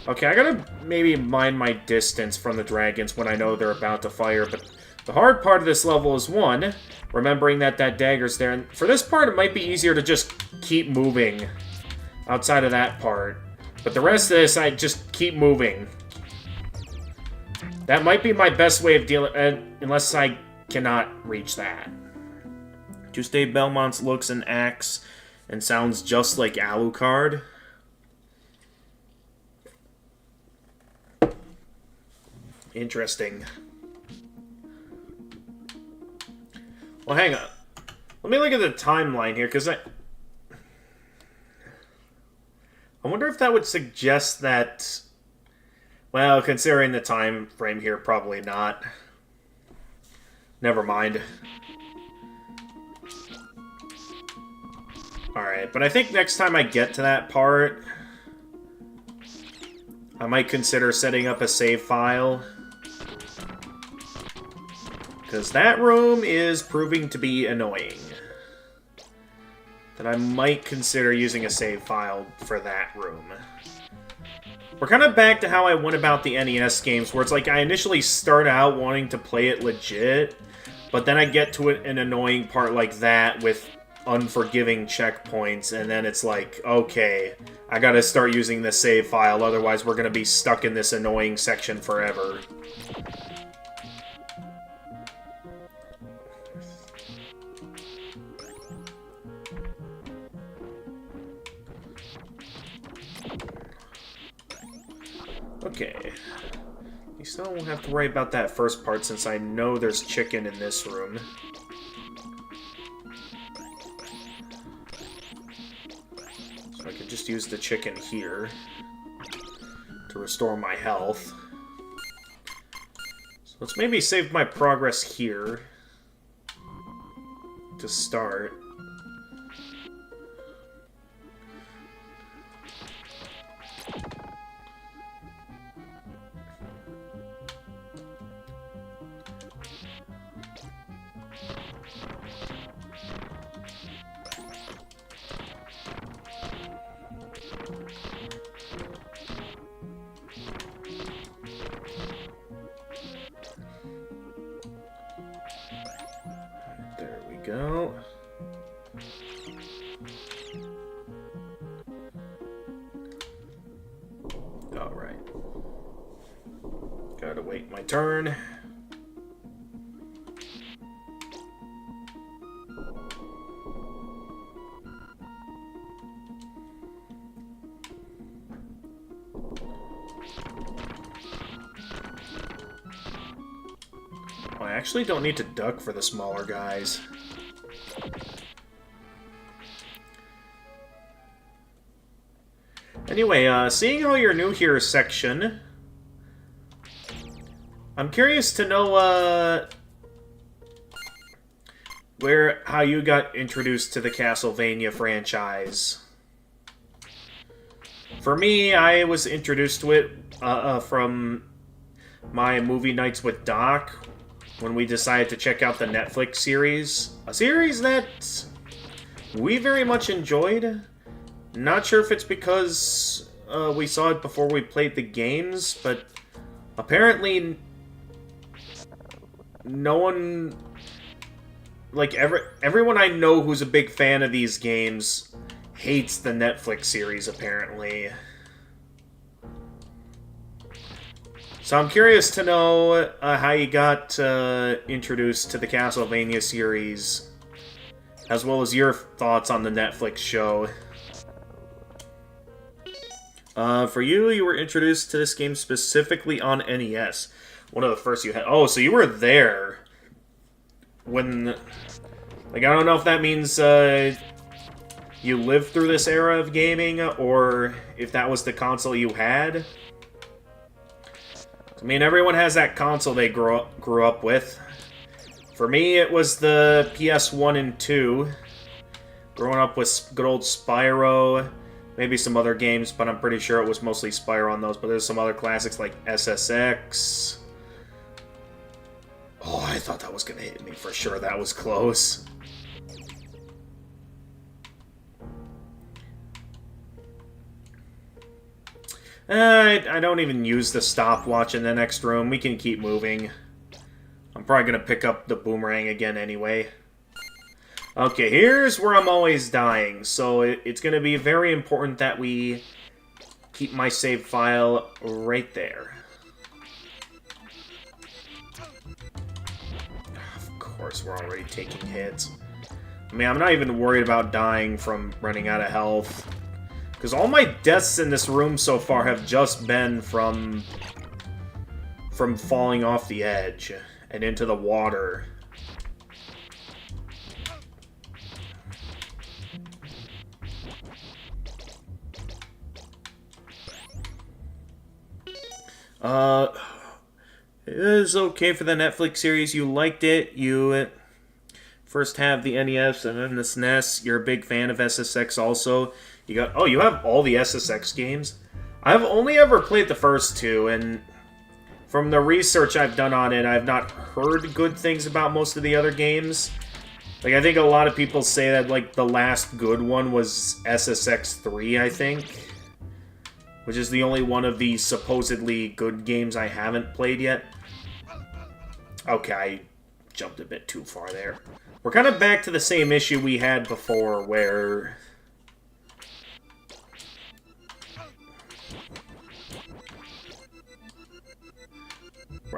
Okay, I gotta maybe mind my distance from the dragons when I know they're about to fire, but the hard part of this level is, one, remembering that that dagger's there. And for this part, it might be easier to just keep moving outside of that part. But the rest of this, I just keep moving. That might be my best way of dealing, unless I cannot reach that. Tuesday Belmont's looks and acts and sounds just like Alucard. Interesting. Well, hang on. Let me look at the timeline here, because I wonder if that would suggest that... Well, considering the time frame here, probably not. Never mind. Alright, but I think next time I get to that part, I might consider setting up a save file. Because that room is proving to be annoying. That I might consider using a save file for that room. We're kind of back to how I went about the NES games, where it's like I initially start out wanting to play it legit, but then I get to an annoying part like that with unforgiving checkpoints, and then it's like, okay, I gotta start using the save file, otherwise we're gonna be stuck in this annoying section forever. Okay. You still won't have to worry about that first part since I know there's chicken in this room. So I can just use the chicken here to restore my health. So let's maybe save my progress here to start. There we go. All right. Gotta wait my turn. I actually don't need to duck for the smaller guys. Anyway, seeing how you're new here section, I'm curious to know, how you got introduced to the Castlevania franchise. For me, I was introduced to it, from my movie nights with Doc, when we decided to check out the Netflix series. A series that we very much enjoyed. Not sure if it's because we saw it before we played the games, but apparently no one... Like, everyone I know who's a big fan of these games hates the Netflix series, apparently. So I'm curious to know how you got introduced to the Castlevania series, as well as your thoughts on the Netflix show. For you, you were introduced to this game specifically on NES. One of the first you had. Oh, so you were there when... Like, I don't know if that means you lived through this era of gaming, or if that was the console you had. I mean, everyone has that console they grew up with. For me, it was the PS1 and 2. Growing up with good old Spyro, maybe some other games, but I'm pretty sure it was mostly Spyro on those. But there's some other classics like SSX. Oh, I thought that was going to hit me for sure. That was close. I don't even use the stopwatch in the next room. We can keep moving. I'm probably going to pick up the boomerang again anyway. Okay, here's where I'm always dying. So it's going to be very important that we keep my save file right there. Of course, we're already taking hits. I mean, I'm not even worried about dying from running out of health. Because all my deaths in this room so far have just been from falling off the edge and into the water. It is okay for the Netflix series. You liked it. You first have the NES and then the SNES. You're a big fan of SSX also. You have all the SSX games? I've only ever played the first two, and from the research I've done on it, I've not heard good things about most of the other games. Like, I think a lot of people say that, like, the last good one was SSX 3, I think. Which is the only one of the supposedly good games I haven't played yet. Okay, I jumped a bit too far there. We're kind of back to the same issue we had before, where...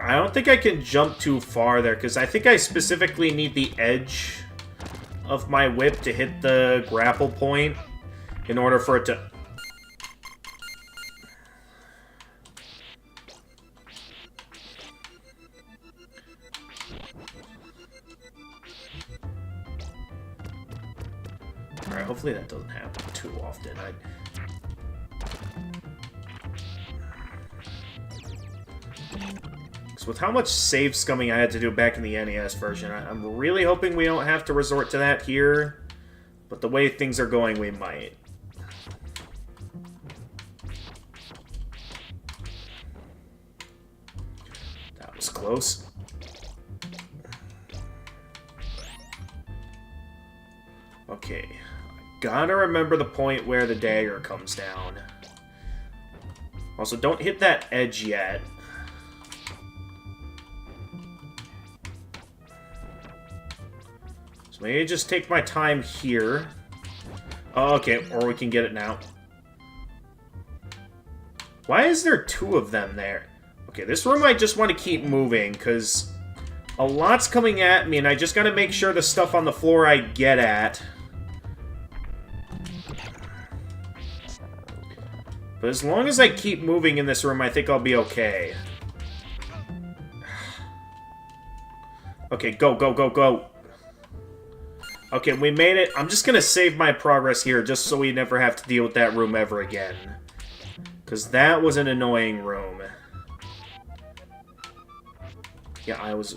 I don't think I can jump too far there, because I think I specifically need the edge of my whip to hit the grapple point in order for it to... Alright, hopefully that doesn't happen too often. With how much save scumming I had to do back in the NES version, I'm really hoping we don't have to resort to that here. But the way things are going, we might. That was close. Okay. I gotta remember the point where the dagger comes down. Also, don't hit that edge yet. Maybe just take my time here. Oh, okay, or we can get it now. Why is there two of them there? Okay, this room I just want to keep moving, because a lot's coming at me, and I just gotta make sure the stuff on the floor I get at. But as long as I keep moving in this room, I think I'll be okay. Okay, go, go, go, go. Okay, we made it. I'm just gonna save my progress here, just so we never have to deal with that room ever again. Because that was an annoying room. Yeah, I was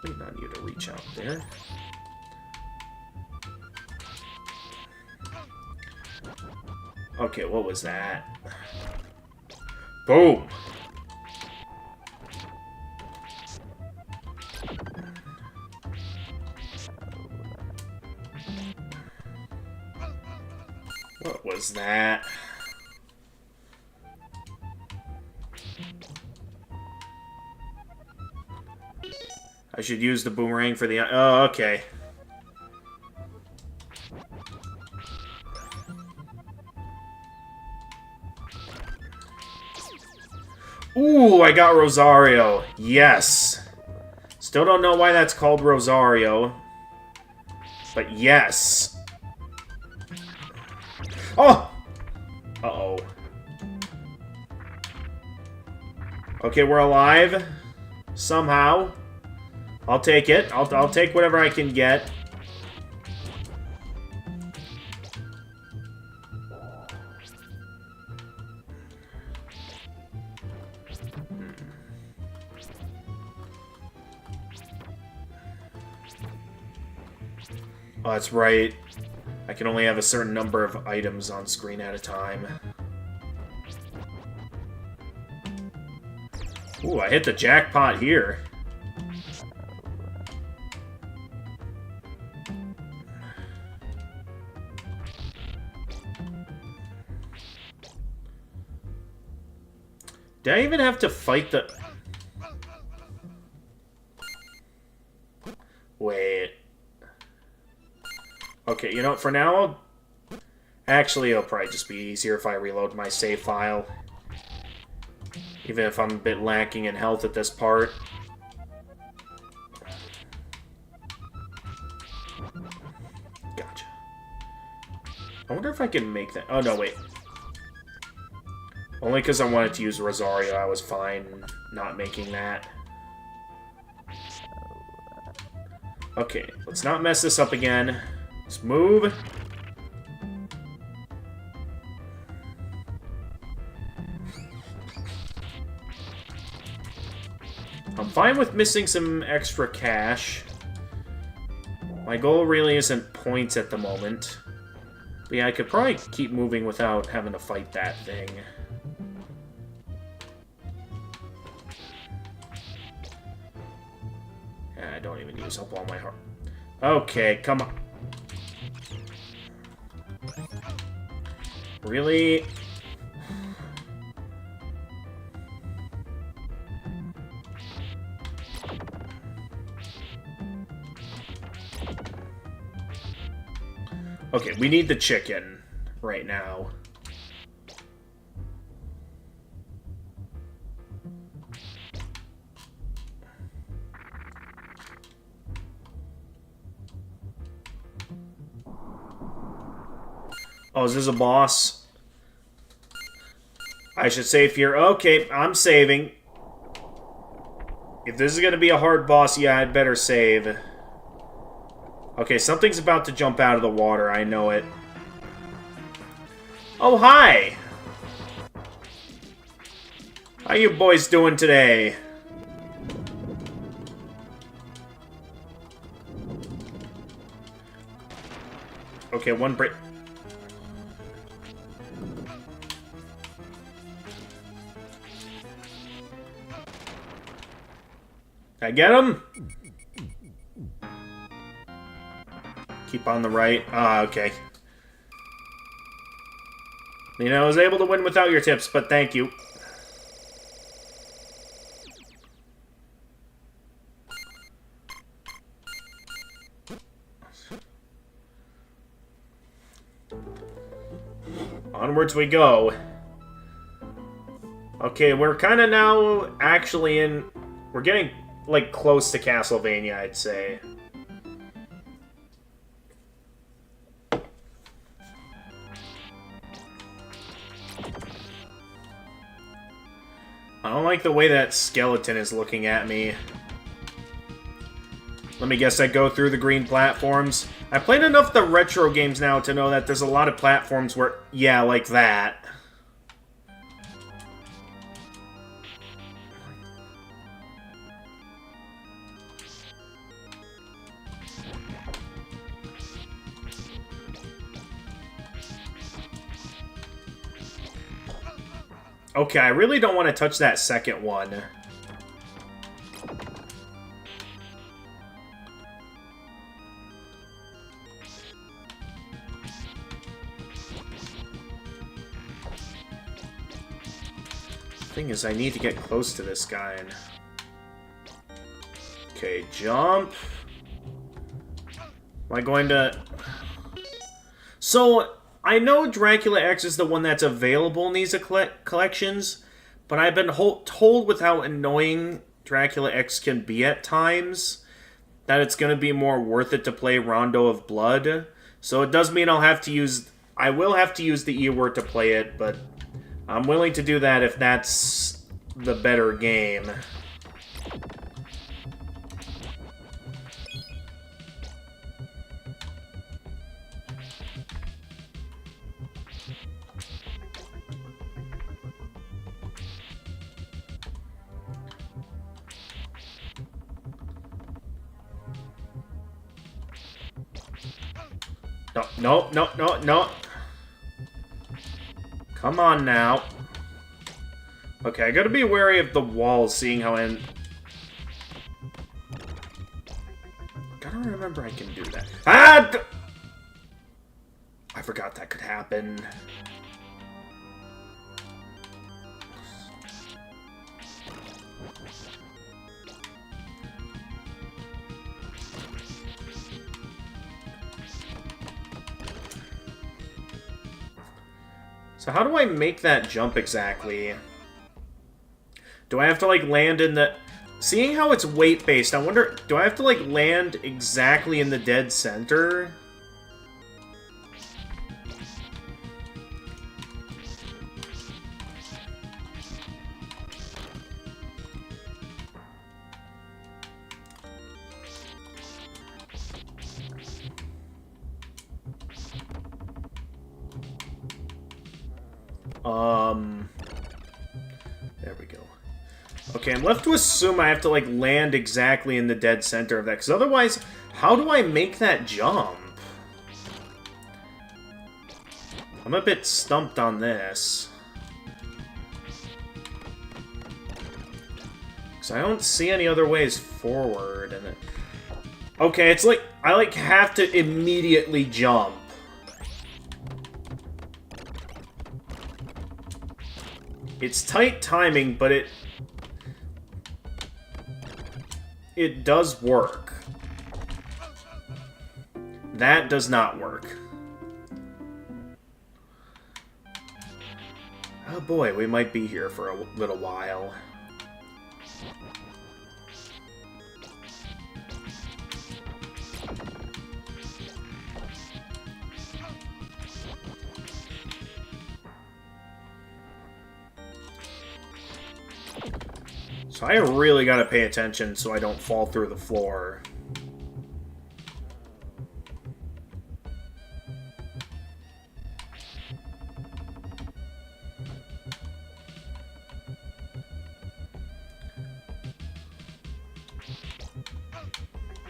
waiting on you to reach out there. Okay, what was that? Boom! What was that? I should use the boomerang for the... Oh, okay. Ooh, I got Rosario. Yes. Still don't know why that's called Rosario. But yes. Oh! Uh-oh. Okay, we're alive. Somehow. I'll take it. I'll take whatever I can get. Oh, that's right. I can only have a certain number of items on screen at a time. Ooh, I hit the jackpot here. Did I even have to fight the... Wait. Okay, you know, for now, actually, it'll probably just be easier if I reload my save file. Even if I'm a bit lacking in health at this part. Gotcha. I wonder if I can make that... Oh, no, wait. Only because I wanted to use Rosario, I was fine not making that. Okay, let's not mess this up again. Let's move. I'm fine with missing some extra cash. My goal really isn't points at the moment. But yeah, I could probably keep moving without having to fight that thing. I don't even use up all my heart. Okay, come on. Really? Okay, we need the chicken right now. Oh, is this a boss? I should save here. Okay, I'm saving. If this is going to be a hard boss, yeah, I'd better save. Okay, something's about to jump out of the water. I know it. Oh, hi! How you boys doing today? Okay, one break. Did I get him? Keep on the right. Ah, okay. You know, I was able to win without your tips, but thank you. Onwards we go. Okay, we're kind of now actually in... We're getting, like, close to Castlevania, I'd say. I don't like the way that skeleton is looking at me. Let me guess, I go through the green platforms. I played enough of the retro games now to know that there's a lot of platforms where... Yeah, like that. Okay, I really don't want to touch that second one. Thing is, I need to get close to this guy. Okay, jump. Am I going to... So... I know Dracula X is the one that's available in these collections, But I've been told with how annoying Dracula X can be at times that it's going to be more worth it to play Rondo of Blood. So it does mean I will have to use the E word to play it, but I'm willing to do that if that's the better game. No, no, no, no, no. Come on now. Okay, I gotta be wary of the walls, seeing how gotta remember I can do that. Ah! I forgot that could happen. So how do I make that jump exactly? Do I have to, like, land in the... Seeing how it's weight-based, I wonder... Do I have to, like, land exactly in the dead center? There we go. Okay, I'm left to assume I have to, like, land exactly in the dead center of that, because otherwise, how do I make that jump? I'm a bit stumped on this. Because I don't see any other ways forward, and it... Okay, it's like, I, like, have to immediately jump. It's tight timing, but it does work. That does not work. Oh boy, we might be here for a little while. So I really gotta pay attention so I don't fall through the floor.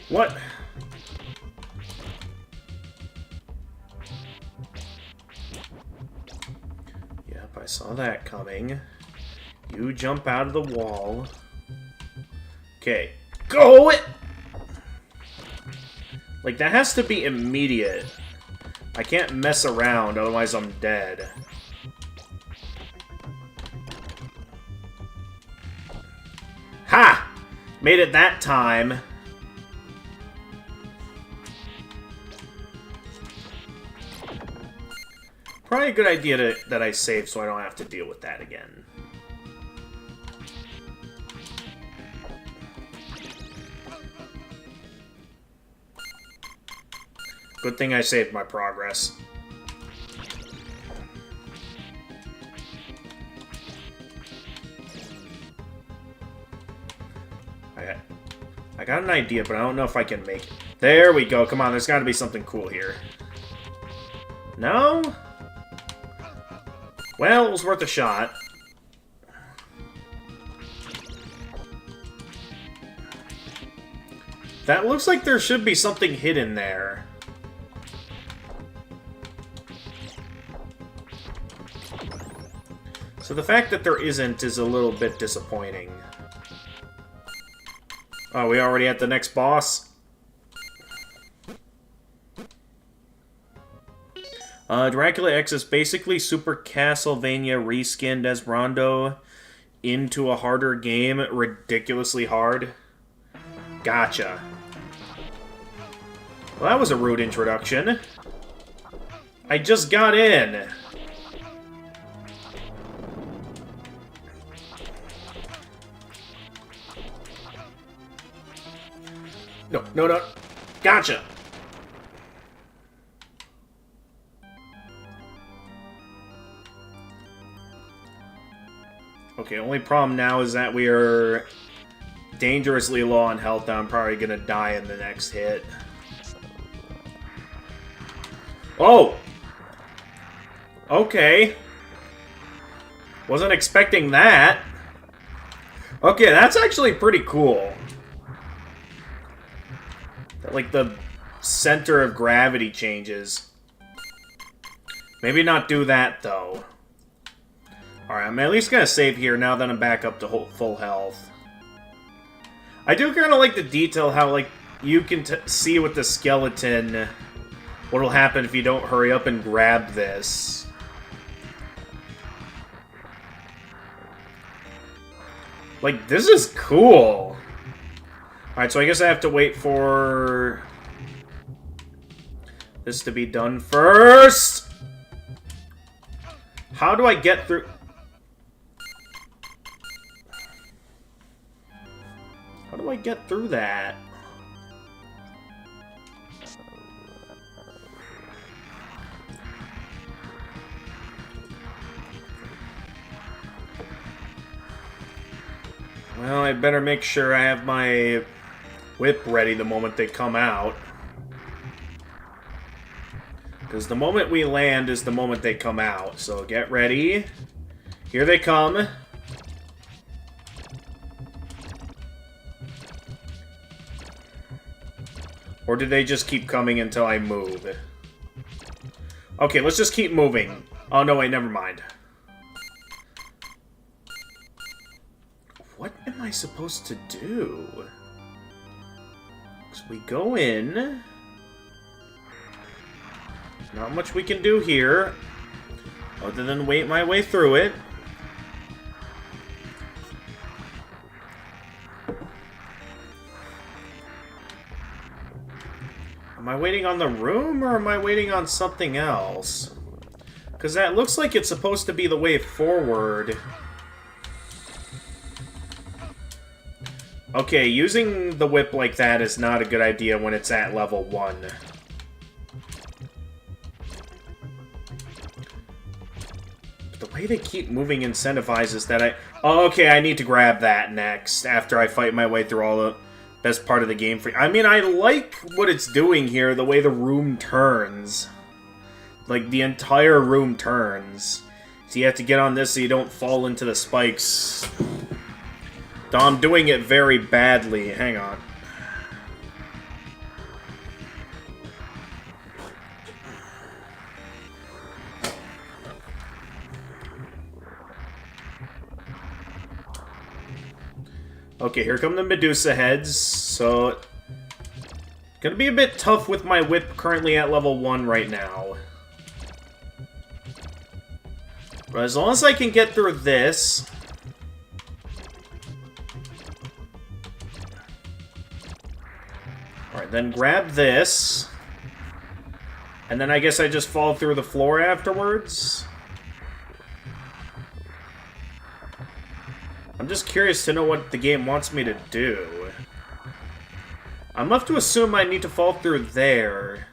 What? Yep, I saw that coming. You jump out of the wall. Okay. Go it! Like, that has to be immediate. I can't mess around, otherwise I'm dead. Ha! Made it that time. Probably a good idea that I save so I don't have to deal with that again. Good thing I saved my progress. I got an idea, but I don't know if I can make it. There we go. Come on, there's got to be something cool here. No? Well, it was worth a shot. That looks like there should be something hidden there. So the fact that there isn't is a little bit disappointing. Oh, we already at the next boss? Dracula X is basically Super Castlevania reskinned as Rondo into a harder game, ridiculously hard. Gotcha. Well, that was a rude introduction. I just got in. No, no, no. Gotcha. Okay, only problem now is that we are dangerously low on health. I'm probably gonna die in the next hit. Oh! Okay. Wasn't expecting that. Okay, that's actually pretty cool. Like, the center of gravity changes. Maybe not do that, though. Alright, I'm at least gonna save here now that I'm back up to full health. I do kind of like the detail how, like, you can see with the skeleton what'll happen if you don't hurry up and grab this. Like, this is cool. Alright, so I guess I have to wait for this to be done first. How do I get through? How do I get through that? Well, I better make sure I have my whip ready the moment they come out. Because the moment we land is the moment they come out. So get ready. Here they come. Or did they just keep coming until I move? Okay, let's just keep moving. Oh, no, wait, never mind. What am I supposed to do? So we go in. Not much we can do here, other than wait my way through it. Am I waiting on the room, or am I waiting on something else? Because that looks like it's supposed to be the way forward. Okay, using the whip like that is not a good idea when it's at level 1. But the way they keep moving incentivizes that I... Oh, okay, I need to grab that next, after I fight my way through all the best part of the game. I mean, I like what it's doing here, the way the room turns. Like, the entire room turns. So you have to get on this so you don't fall into the spikes. Though I'm doing it very badly. Hang on. Okay, here come the Medusa heads. So, gonna be a bit tough with my whip currently at level 1 right now. But as long as I can get through this... Alright, then grab this. And then I guess I just fall through the floor afterwards. I'm just curious to know what the game wants me to do. I'm left to assume I need to fall through there.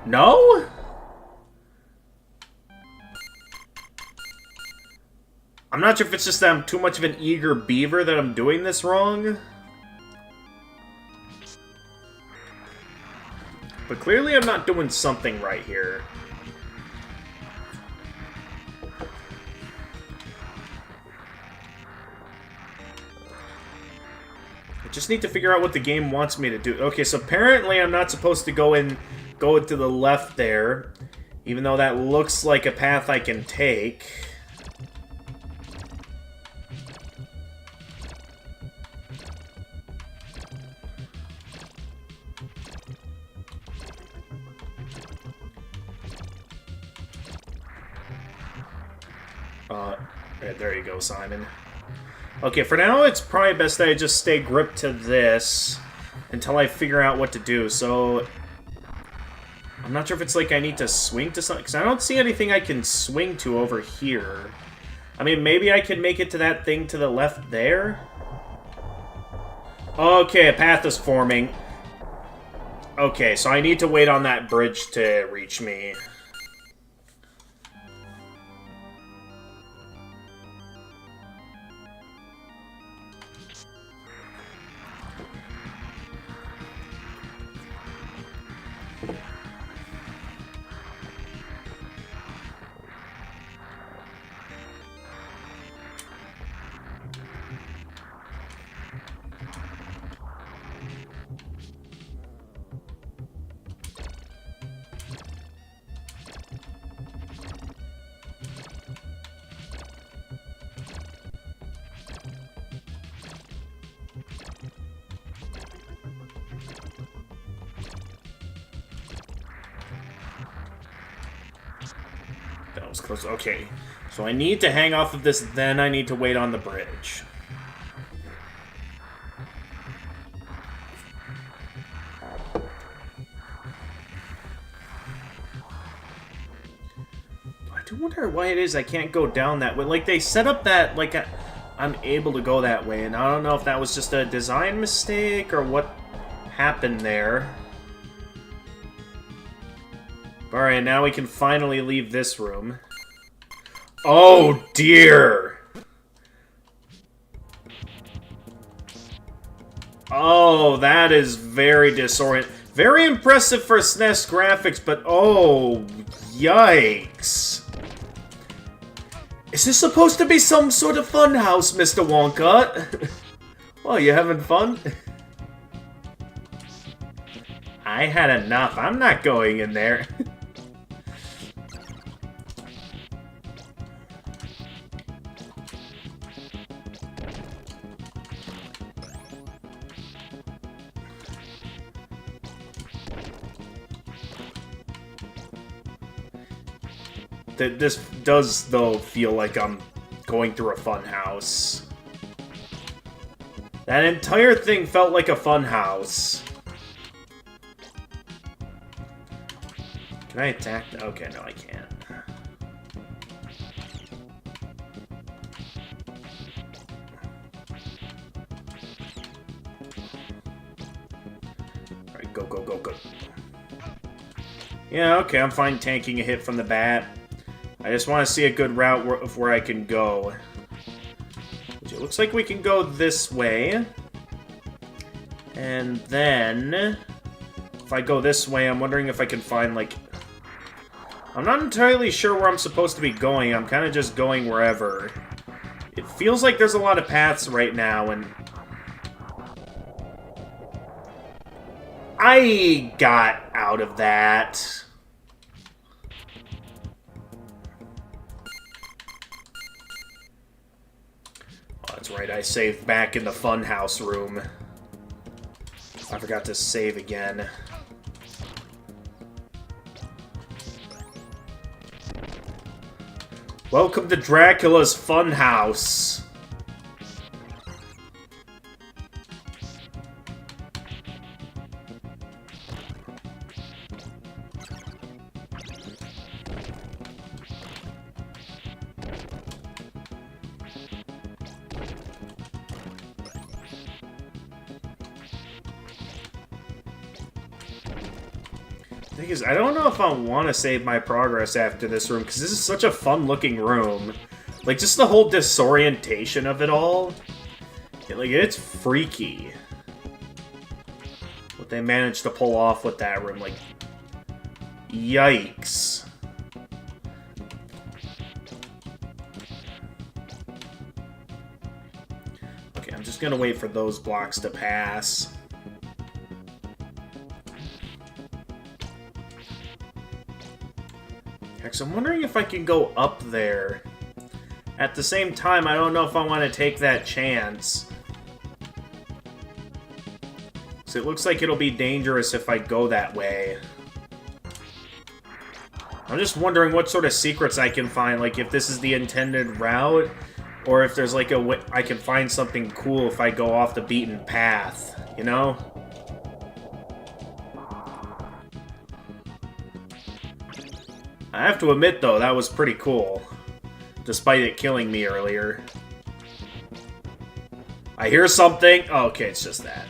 No? I'm not sure if it's just that I'm too much of an eager beaver that I'm doing this wrong. But clearly I'm not doing something right here. I just need to figure out what the game wants me to do. Okay, so apparently I'm not supposed to go to the left there, even though that looks like a path I can take. There you go, Simon. Okay, for now, it's probably best that I just stay gripped to this until I figure out what to do. So, I'm not sure if it's like I need to swing to something, because I don't see anything I can swing to over here. I mean, maybe I can make it to that thing to the left there? Okay, a path is forming. Okay, so I need to wait on that bridge to reach me. That was close. Okay, so I need to hang off of this, then I need to wait on the bridge. I do wonder why it is I can't go down that way. Like, they set up that, like, I'm able to go that way, and I don't know if that was just a design mistake or what happened there. Alright, now we can finally leave this room. Oh, dear! Oh, that is very disorienting. Very impressive for SNES graphics, but oh, yikes. Is this supposed to be some sort of fun house, Mr. Wonka? Well, you having fun? I had enough. I'm not going in there. This does, though, feel like I'm going through a fun house. That entire thing felt like a fun house. Can I attack? Okay, no, I can't. Alright, go, go, go, go. Yeah, okay, I'm fine tanking a hit from the bat. I just want to see a good route of where I can go. It looks like we can go this way. And then... if I go this way, I'm wondering if I can find, like... I'm not entirely sure where I'm supposed to be going. I'm kind of just going wherever. It feels like there's a lot of paths right now, and... I got out of that. Oh, that's right, I saved back in the funhouse room. I forgot to save again. Welcome to Dracula's Funhouse. Thing is, I don't know if I want to save my progress after this room, because this is such a fun-looking room. Like, just the whole disorientation of it all. Like, it's freaky. What they managed to pull off with that room, like... yikes. Okay, I'm just gonna wait for those blocks to pass. So I'm wondering if I can go up there. At the same time, I don't know if I want to take that chance. So it looks like it'll be dangerous if I go that way. I'm just wondering what sort of secrets I can find, like if this is the intended route, or if there's like a way I can find something cool if I go off the beaten path, you know? I have to admit, though, that was pretty cool. Despite it killing me earlier. I hear something. Oh, okay, it's just that.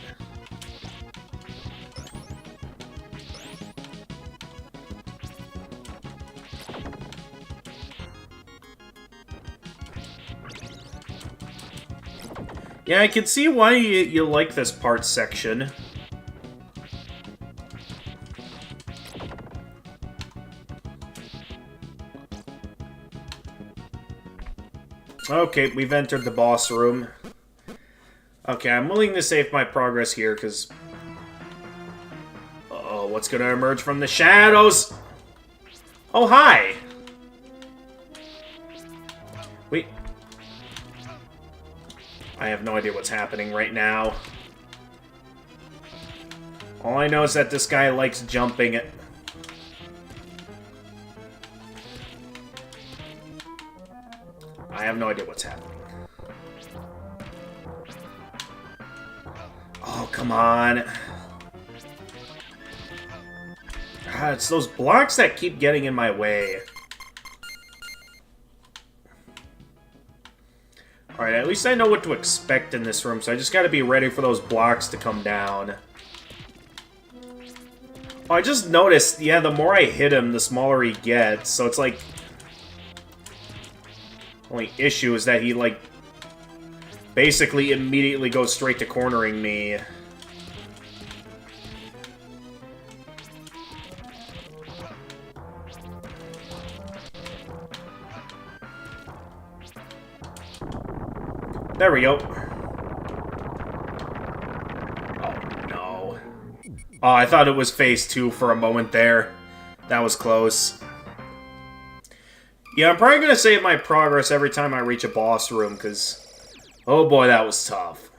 Yeah, I can see why you like this part section. Okay, we've entered the boss room. Okay, I'm willing to save my progress here, because... Uh-oh, what's gonna emerge from the shadows? Oh, hi! Wait. I have no idea what's happening right now. All I know is that this guy likes jumping it. I have no idea what's happening. Oh, come on. God, it's those blocks that keep getting in my way. Alright, at least I know what to expect in this room, so I just gotta be ready for those blocks to come down. Oh, I just noticed, yeah, the more I hit him, the smaller he gets, so it's like... Only issue is that he, like, basically immediately goes straight to cornering me. There we go. Oh, no. Oh, I thought it was phase 2 for a moment there. That was close. Yeah, I'm probably going to save my progress every time I reach a boss room, because... Oh boy, that was tough.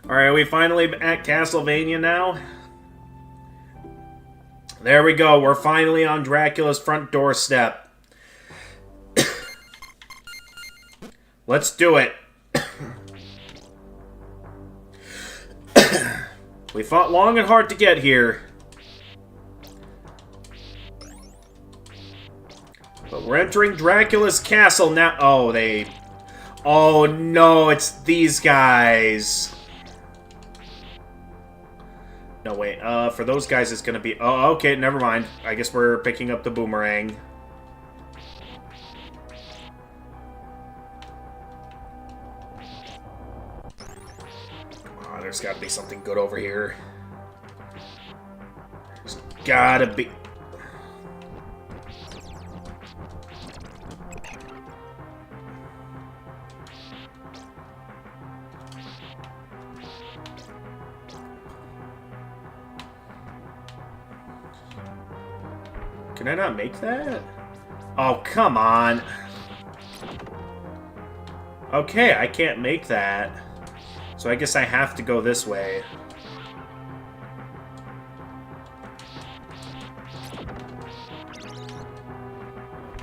Alright, are we finally at Castlevania now? There we go, we're finally on Dracula's front doorstep. Let's do it. We fought long and hard to get here. But we're entering Dracula's castle now. Oh, they... Oh, no, it's these guys. No, wait. For those guys, it's gonna be... Oh, okay, never mind. I guess we're picking up the boomerang. Oh, there's gotta be something good over here. There's gotta be... Can I not make that? Oh, come on. Okay, I can't make that. So I guess I have to go this way.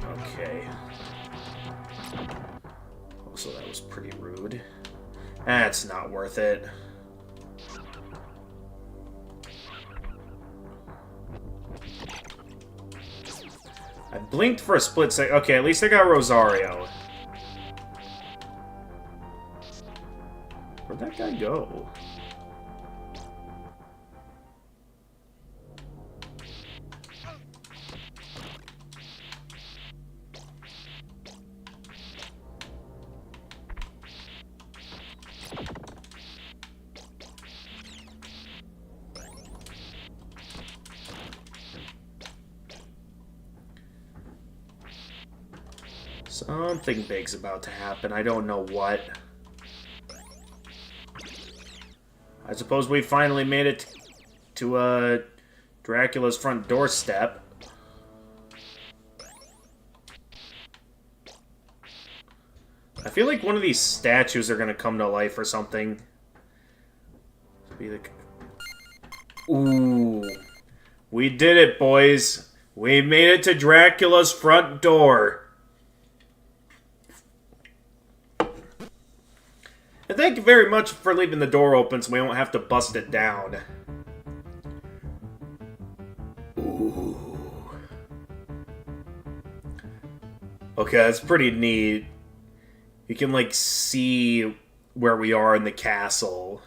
Okay. Also, that was pretty rude. That's not worth it. I blinked for a split second. Okay, at least I got Rosario. Where'd that guy go? Something big's about to happen. I don't know what. I suppose we finally made it to Dracula's front doorstep. I feel like one of these statues are gonna come to life or something. Be like, ooh, we did it, boys. We made it to Dracula's front door. And thank you very much for leaving the door open so we won't have to bust it down. Ooh. Okay, that's pretty neat. You can, like, see where we are in the castle.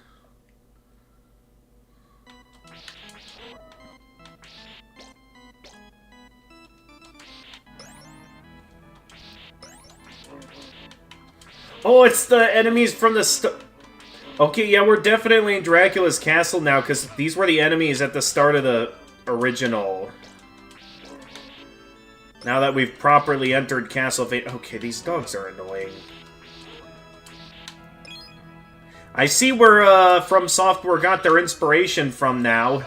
Oh, it's the enemies from the Okay, yeah, we're definitely in Dracula's castle now, because these were the enemies at the start of the original. Now that we've properly entered Castlevania... Okay, these dogs are annoying. I see where From Software got their inspiration from now.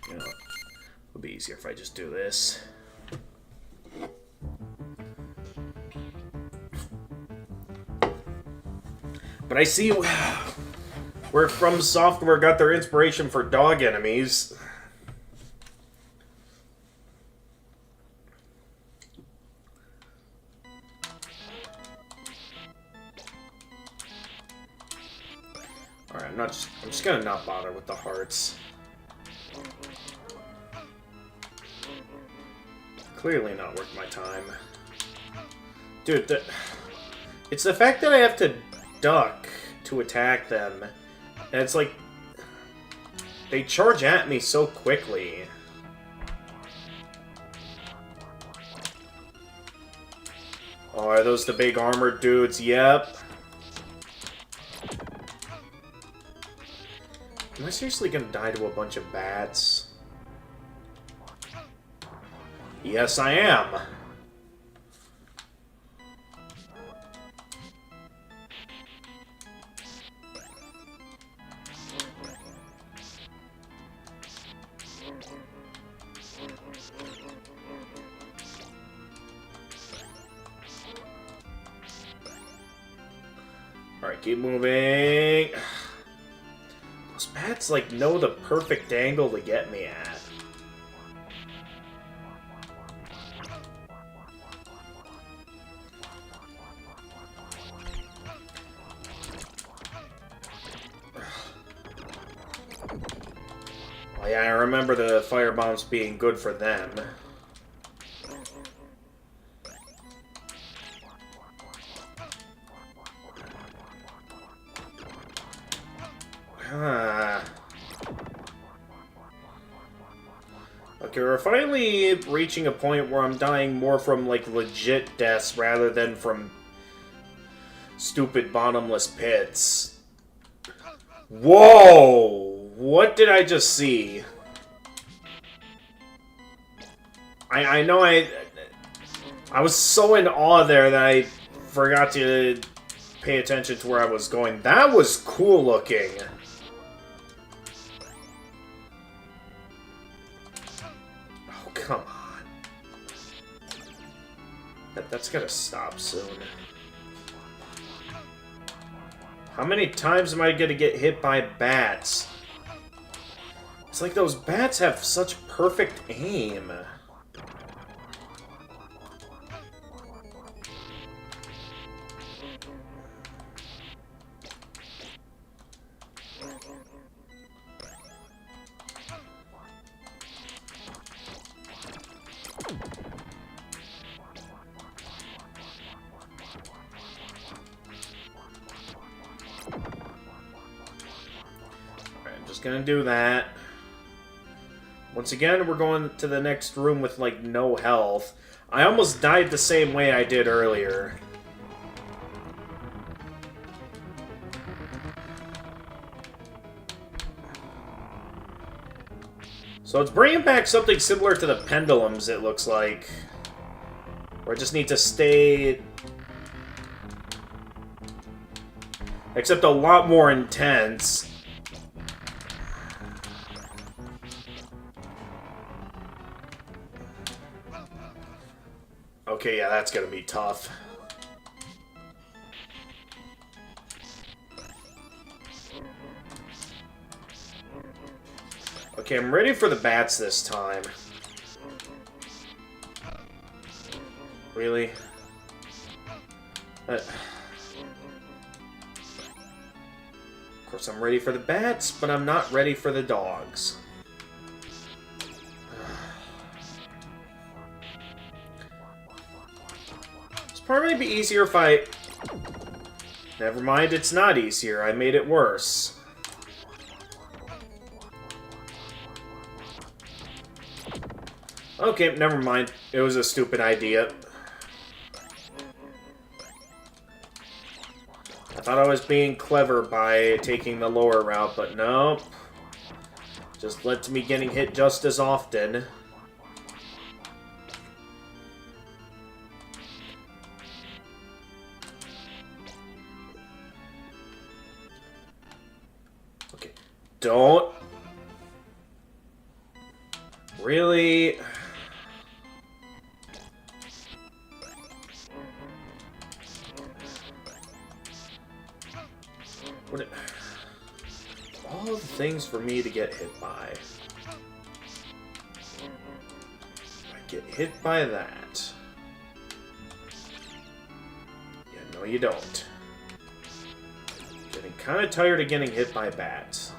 You know, it'll be easier if I just do this. But I see where From Software got their inspiration for dog enemies. Alright, I'm just gonna not bother with the hearts. Clearly not worth my time. Dude, it's the fact that I have to duck to attack them. And it's like... They charge at me so quickly. Oh, are those the big armored dudes? Yep. Am I seriously gonna die to a bunch of bats? Yes, I am. Alright, keep moving. Those bats, like, know the perfect angle to get me at. Oh, yeah, I remember the fire bombs being good for them. Okay, we're finally reaching a point where I'm dying more from, like, legit deaths rather than from stupid bottomless pits. Whoa! What did I just see? I know I was so in awe there that I forgot to pay attention to where I was going. That was cool looking. Come on. That's gotta stop soon. How many times am I gonna get hit by bats? It's like those bats have such perfect aim. Gonna do that. Once again, we're going to the next room with, like, no health. I almost died the same way I did earlier. So it's bringing back something similar to the pendulums, it looks like. Where I just need to stay... Except a lot more intense. Okay, yeah, that's gonna be tough. Okay, I'm ready for the bats this time. Really? course, I'm ready for the bats, but I'm not ready for the dogs. This part might be easier if I... Never mind, it's not easier. I made it worse. Okay, never mind. It was a stupid idea. I thought I was being clever by taking the lower route, but nope. Just led to me getting hit just as often. Okay. Don't... Really... What all the things for me to get hit by. I get hit by that. Yeah, no you don't. Getting kind of tired of getting hit by bats.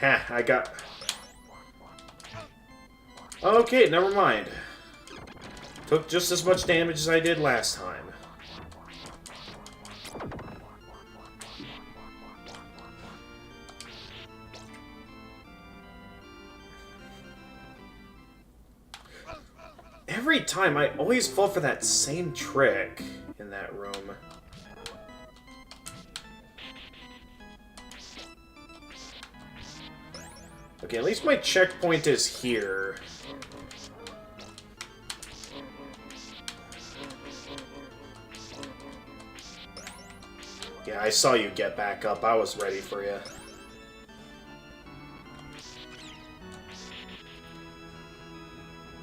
Ha, I got... Okay, never mind. Took just as much damage as I did last time. Every time, I always fall for that same trick in that room. Okay, at least my checkpoint is here. Yeah, I saw you get back up. I was ready for you.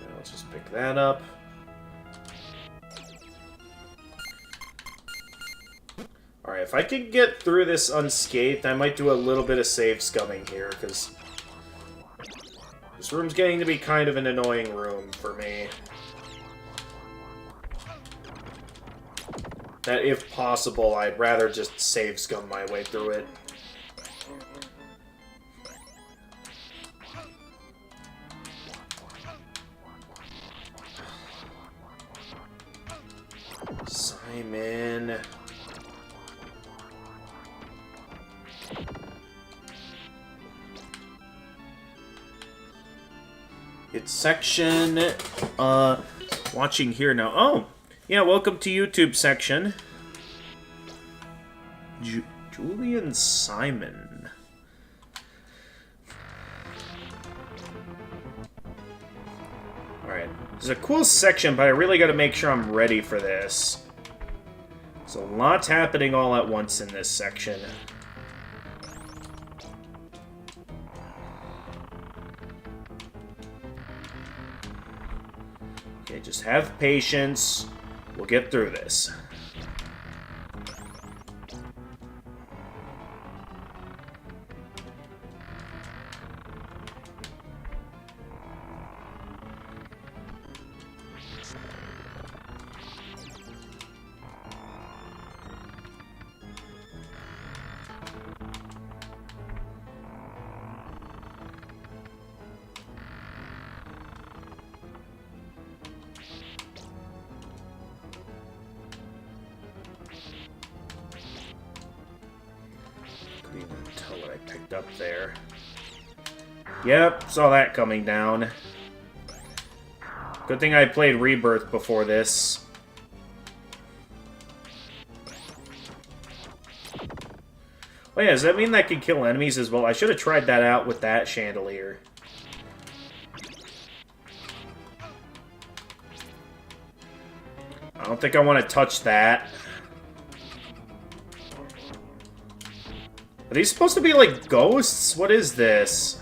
Yeah, let's just pick that up. Alright, if I can get through this unscathed, I might do a little bit of save scumming here, because... this room's getting to be kind of an annoying room for me. That, if possible, I'd rather just save scum my way through it. Simon... It's section, watching here now. Oh, yeah, welcome to YouTube section. Julian Simon. Alright, this is a cool section, but I really gotta make sure I'm ready for this. There's a lot happening all at once in this section. Okay, just have patience. We'll get through this. Up there. Yep, saw that coming down. Good thing I played Rebirth before this. Oh yeah, does that mean that can kill enemies as well? I should have tried that out with that chandelier. I don't think I want to touch that. Are these supposed to be, like, ghosts? What is this?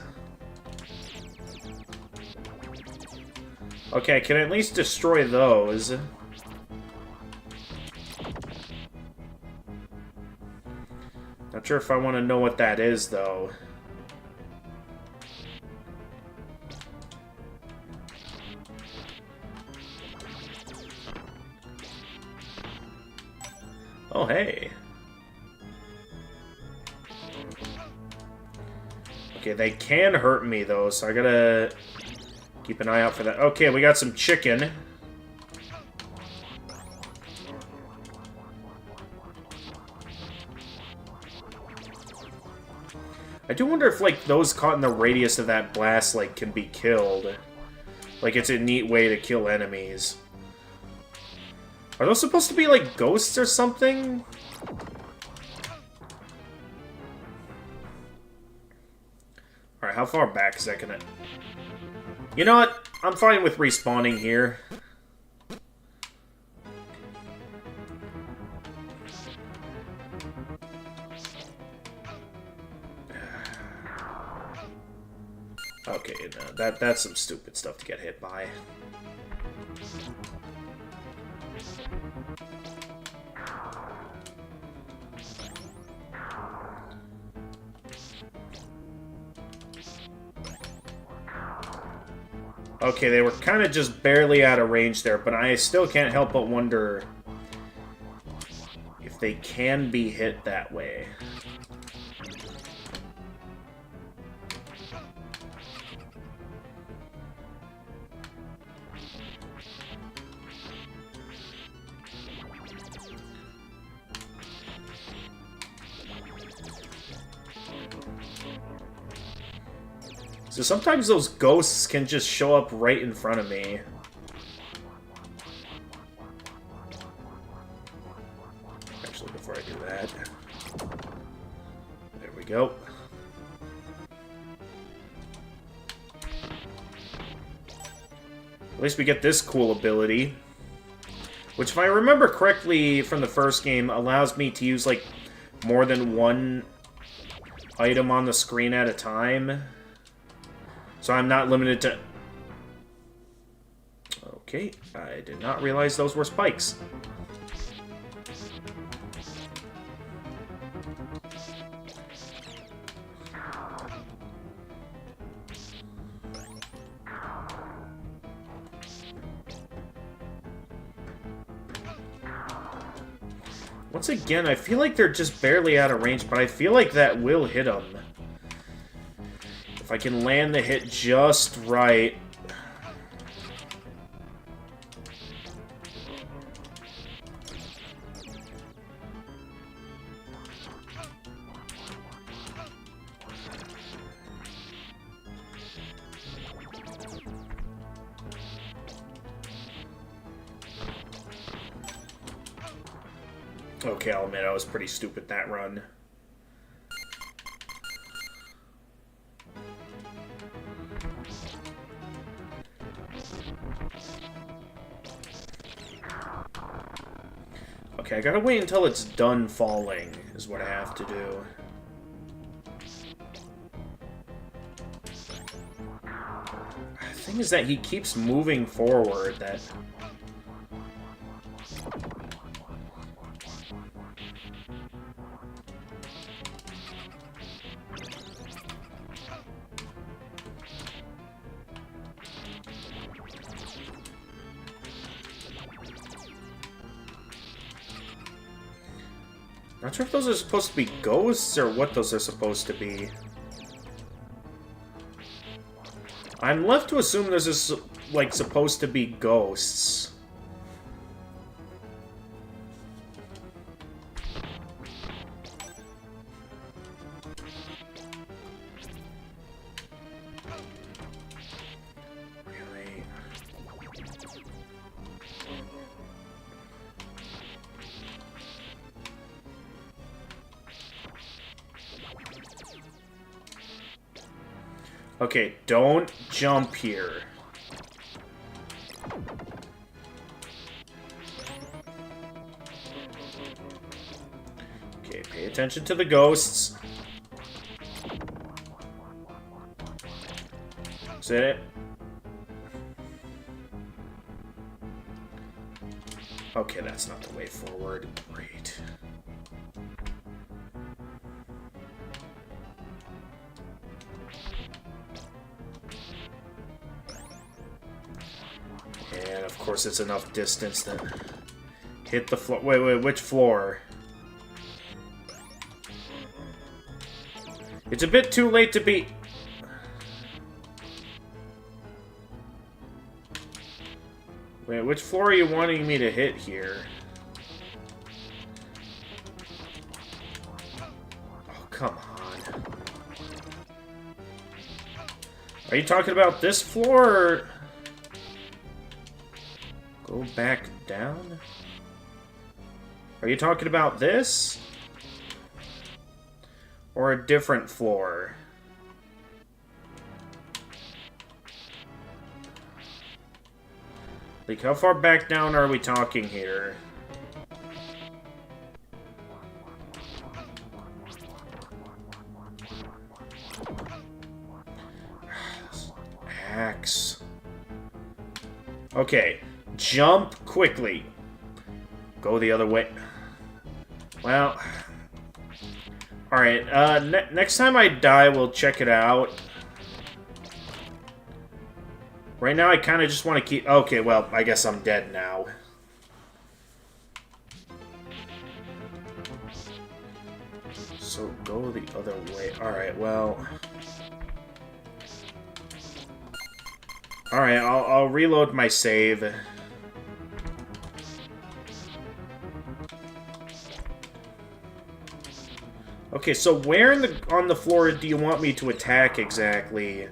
Okay, I can at least destroy those. Now sure if I want to know what that is, though. Oh, hey. Okay, they can hurt me, though, so I gotta keep an eye out for that. Okay, we got some chicken. I do wonder if, like, those caught in the radius of that blast, like, can be killed. Like, it's a neat way to kill enemies. Are those supposed to be, like, ghosts or something? Alright, how far back is that gonna... You know what? I'm fine with respawning here. Okay, no, that's some stupid stuff to get hit by. Okay, they were kind of just barely out of range there, but I still can't help but wonder if they can be hit that way. So sometimes those ghosts can just show up right in front of me. Actually, before I do that... There we go. At least we get this cool ability. Which, if I remember correctly from the first game, allows me to use, like, more than one item on the screen at a time. So I'm not limited to... Okay, I did not realize those were spikes. Once again, I feel like they're just barely out of range, but I feel like that will hit them. If I can land the hit just right. Okay, I'll admit I was pretty stupid that run. Okay, I gotta wait until it's done falling, is what I have to do. The thing is that he keeps moving forward, that... Not sure if those are supposed to be ghosts or what those are supposed to be. I'm left to assume this is, like, supposed to be ghosts. Really? Okay, don't jump here. Okay, pay attention to the ghosts. Is that it? Okay, that's not the way forward. Great. course it's enough distance then. Hit the floor. Wait, which floor? It's a bit too late to be... Wait, which floor are you wanting me to hit here? Oh, come on. Are you talking about this floor, or... Go back down? Are you talking about this? Or a different floor? Like, how far back down are we talking here? Axe. Okay. Jump quickly. Go the other way. Well... Alright, next time I die, we'll check it out. Right now, I kind of just want to keep... Okay, well, I guess I'm dead now. So, go the other way. Alright, well... Alright, I'll reload my save. Okay, so where on the floor do you want me to attack exactly?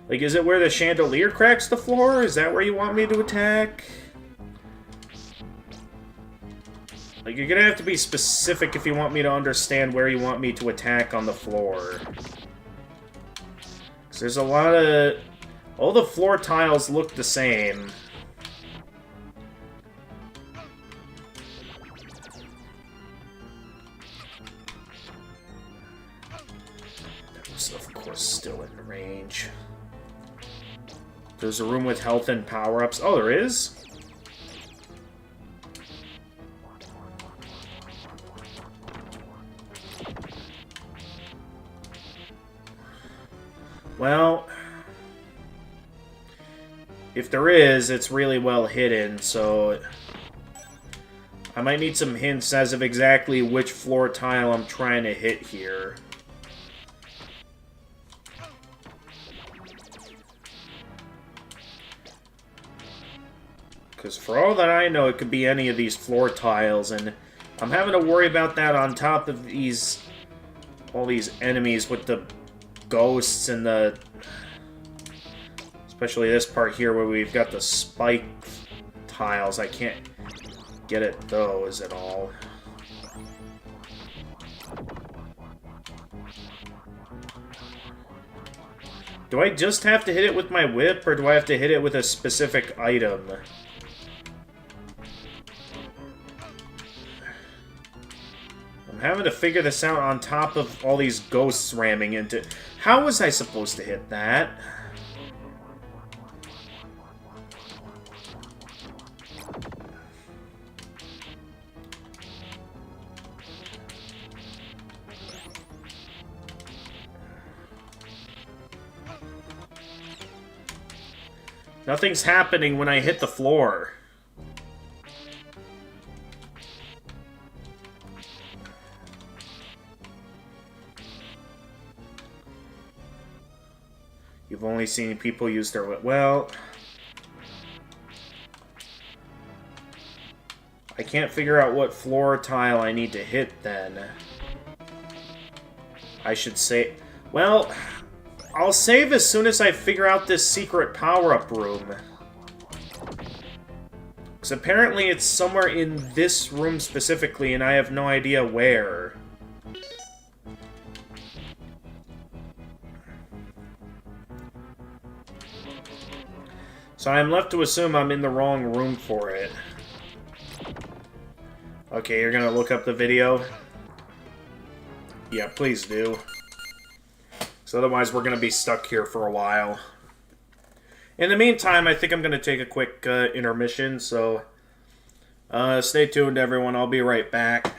Like, is it where the chandelier cracks the floor? Is that where you want me to attack? Like, you're gonna have to be specific if you want me to understand where you want me to attack on the floor. 'Cause there's a lot of... All the floor tiles look the same. That was, of course, still in range. There's a room with health and power-ups. Oh, there is? Well... If there is, it's really well hidden, so... I might need some hints as of exactly which floor tile I'm trying to hit here. Because for all that I know, it could be any of these floor tiles, and I'm having to worry about that on top of these... all these enemies with the ghosts and the... Especially this part here where we've got the spike tiles. I can't get at those at all. Do I just have to hit it with my whip, or do I have to hit it with a specific item? I'm having to figure this out on top of all these ghosts ramming into... How was I supposed to hit that? Nothing's happening when I hit the floor. You've only seen people use their... Well... I can't figure out what floor tile I need to hit, then. I should say... Well... I'll save as soon as I figure out this secret power-up room. Because apparently it's somewhere in this room specifically, and I have no idea where. So I'm left to assume I'm in the wrong room for it. Okay, you're gonna look up the video? Yeah, please do. So otherwise we're going to be stuck here for a while. In the meantime, I think I'm going to take a quick intermission, so stay tuned, everyone. I'll be right back.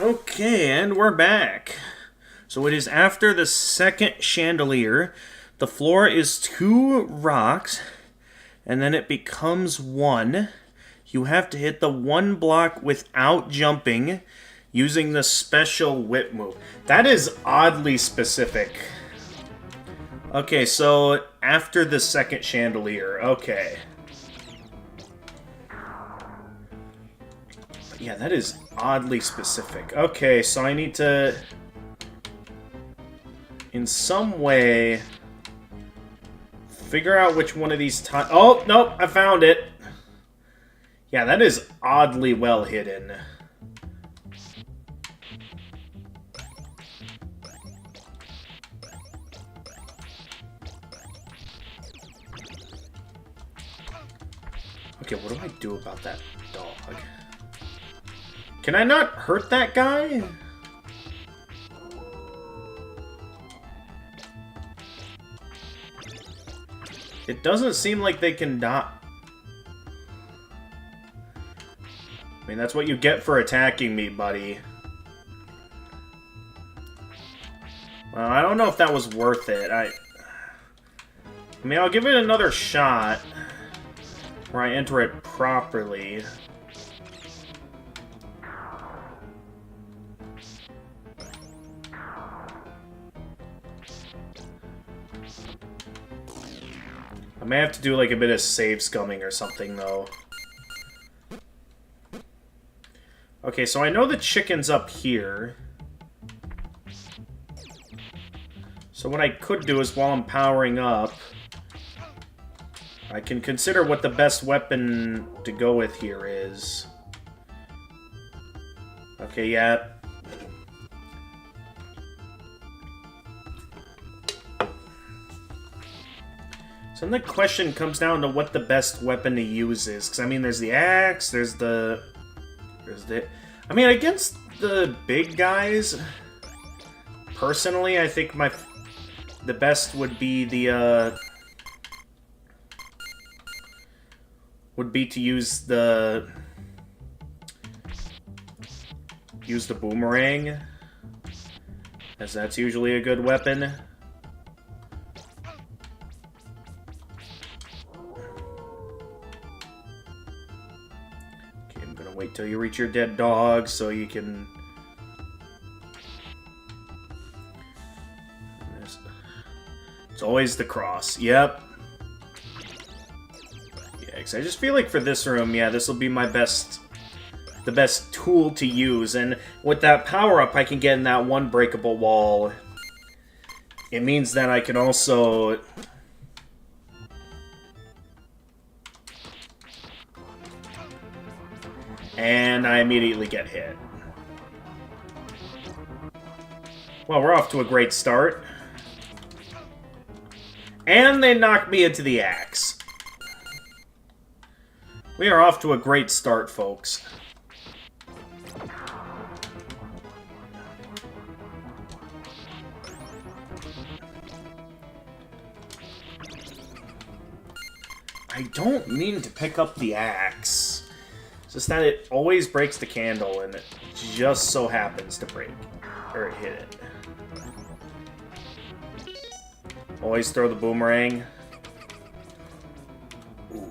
Okay, and we're back. So it is after the second chandelier. The floor is 2 rocks, and then it becomes 1. You have to hit the 1 block without jumping, using the special whip move. That is oddly specific. Okay, so after the second chandelier. Okay. Yeah, that is oddly specific. Okay, so I need to, in some way, figure out which one of these tiles... Oh, nope, I found it. Yeah, that is oddly well hidden. Okay, what do I do about that dog? Can I not hurt that guy? It doesn't seem like they can not... I mean, that's what you get for attacking me, buddy. Well, I don't know if that was worth it. I mean, I'll give it another shot where I enter it properly. I may have to do like a bit of save scumming or something, though. Okay, so I know the chicken's up here. So what I could do is, while I'm powering up, I can consider what the best weapon to go with here is. Okay, yeah. So then the question comes down to what the best weapon to use is. Because, I mean, there's the axe, there's the... I mean, against the big guys, personally, I think the best would be the, would be to use the boomerang, as that's usually a good weapon. Wait till you reach your dead dog so you can... It's always the cross. Yep. Yeah, because I just feel like for this room, yeah, this will be my best... the best tool to use. And with that power-up, I can get in that one breakable wall. It means that I can also... And I immediately get hit. Well, we're off to a great start. And they knocked me into the axe. We are off to a great start, folks. I don't mean to pick up the axe. It's just that it always breaks the candle, and it just so happens to break. Or hit it. Always throw the boomerang. Ooh.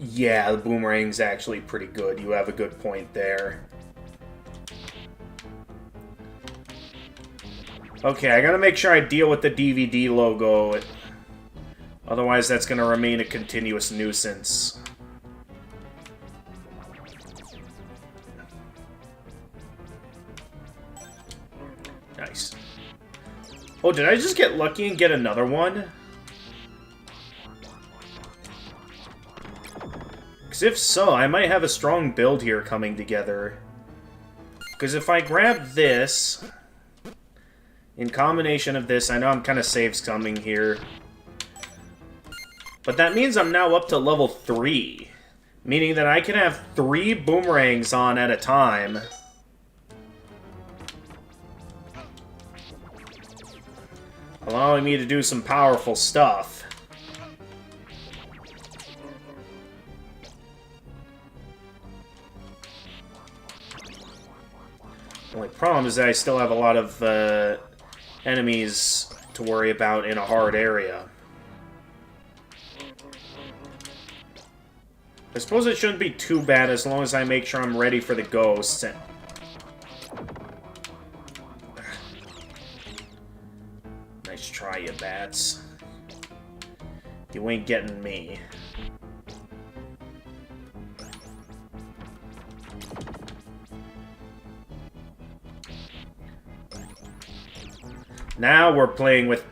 Yeah, the boomerang's actually pretty good. You have a good point there. Okay, I gotta make sure I deal with the DVD logo. Otherwise, that's gonna remain a continuous nuisance. Nice. Oh, did I just get lucky and get another one? Because if so, I might have a strong build here coming together. Because if I grab this, in combination of this, I know I'm kind of save scumming here. But that means I'm now up to level 3. Meaning that I can have 3 boomerangs on at a time. Allowing me to do some powerful stuff. Only problem is that I still have a lot of enemies to worry about in a hard area. I suppose it shouldn't be too bad as long as I make sure I'm ready for the ghosts. Nice try, you bats. You ain't getting me. Now we're playing with...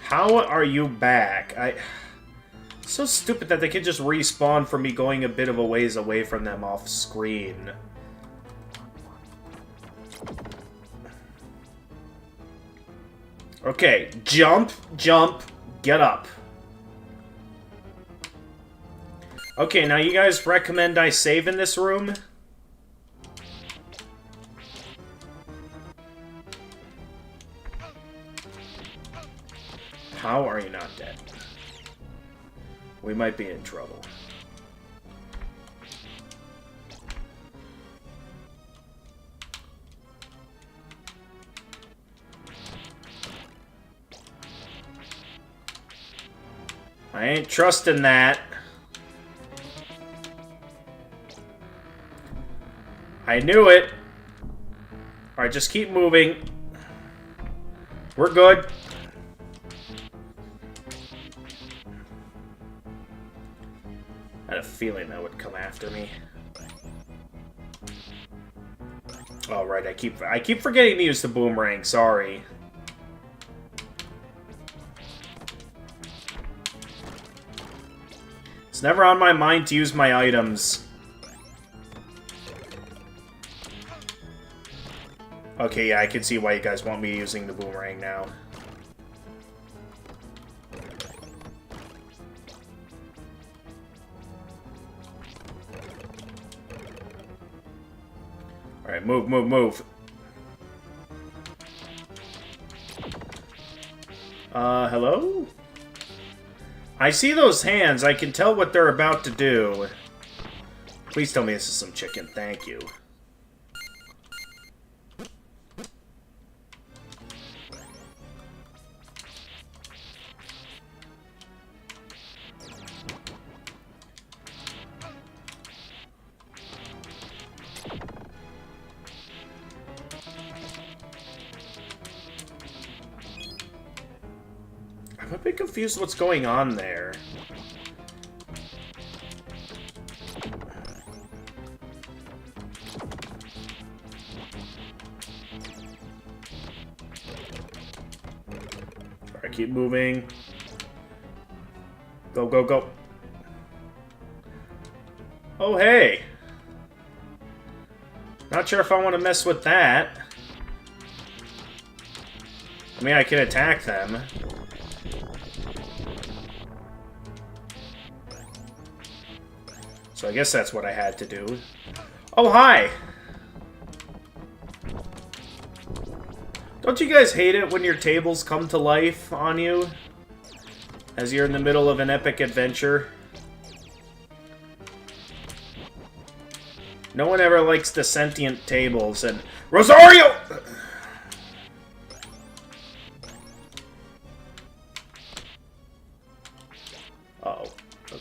How are you back? It's so stupid that they can just respawn from me going a bit of a ways away from them off screen. Okay, jump, jump, get up. Okay, now you guys recommend I save in this room? How are you not dead? We might be in trouble. I ain't trusting that. I knew it. Alright, just keep moving. We're good. I had a feeling that would come after me. Oh, right, I keep forgetting to use the boomerang, sorry. It's never on my mind to use my items. Okay, yeah, I can see why you guys want me using the boomerang now. Alright, move, move, move. Hello? I see those hands. I can tell what they're about to do. Please tell me this is some chicken. Thank you. I'm a bit confused what's going on there. Alright, keep moving. Go, go, go. Oh, hey! Not sure if I want to mess with that. I mean, I can attack them. So I guess that's what I had to do. Oh, hi! Don't you guys hate it when your tables come to life on you? As you're in the middle of an epic adventure? No one ever likes the sentient tables and... Rosario! Uh-oh. Okay.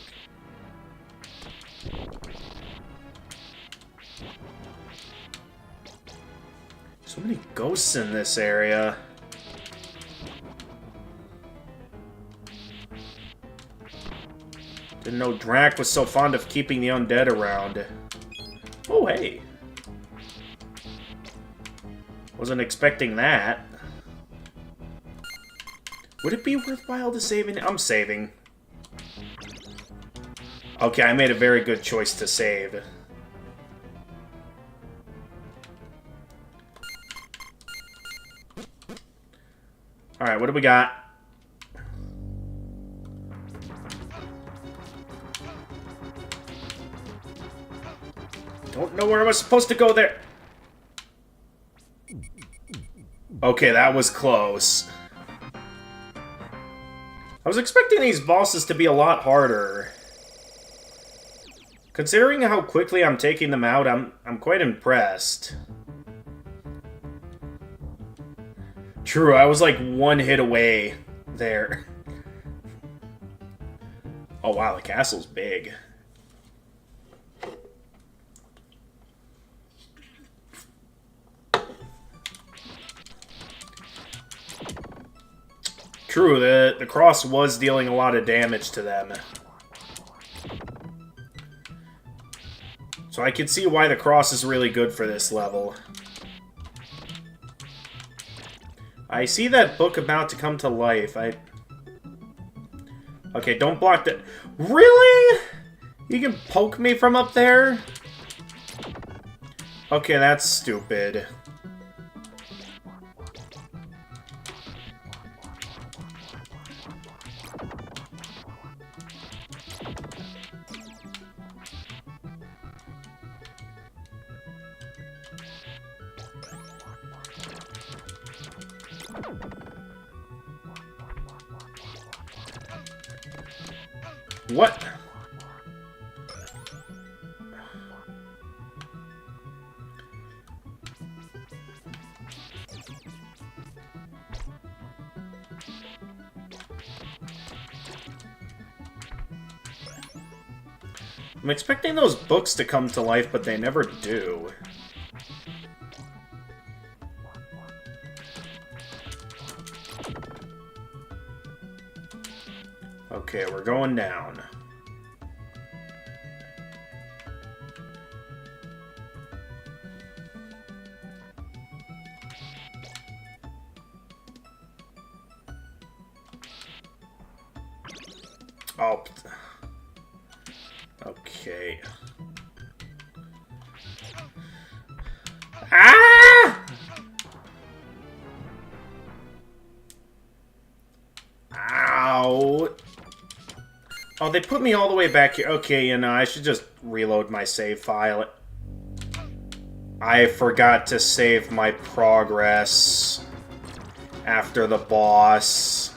So many ghosts in this area. Didn't know Drac was so fond of keeping the undead around. Oh, hey. Wasn't expecting that. Would it be worthwhile to save it? I'm saving. Okay, I made a very good choice to save. Alright, what do we got? Don't know where I was supposed to go there. Okay, that was close. I was expecting these bosses to be a lot harder. Considering how quickly I'm taking them out, I'm quite impressed. True, I was like one hit away there. Oh wow, the castle's big. True, the cross was dealing a lot of damage to them. So I can see why the cross is really good for this level. I see that book about to come to life. Okay, don't block that. Really? You can poke me from up there? Okay, that's stupid. What? I'm expecting those books to come to life, but they never do. Okay, we're going down. Oh. Okay. Ah! Ow. Oh, they put me all the way back here. Okay, you know, I should just reload my save file. I forgot to save my progress after the boss.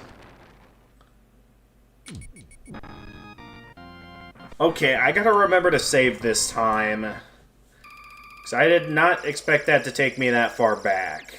Okay, I gotta remember to save this time. Because I did not expect that to take me that far back.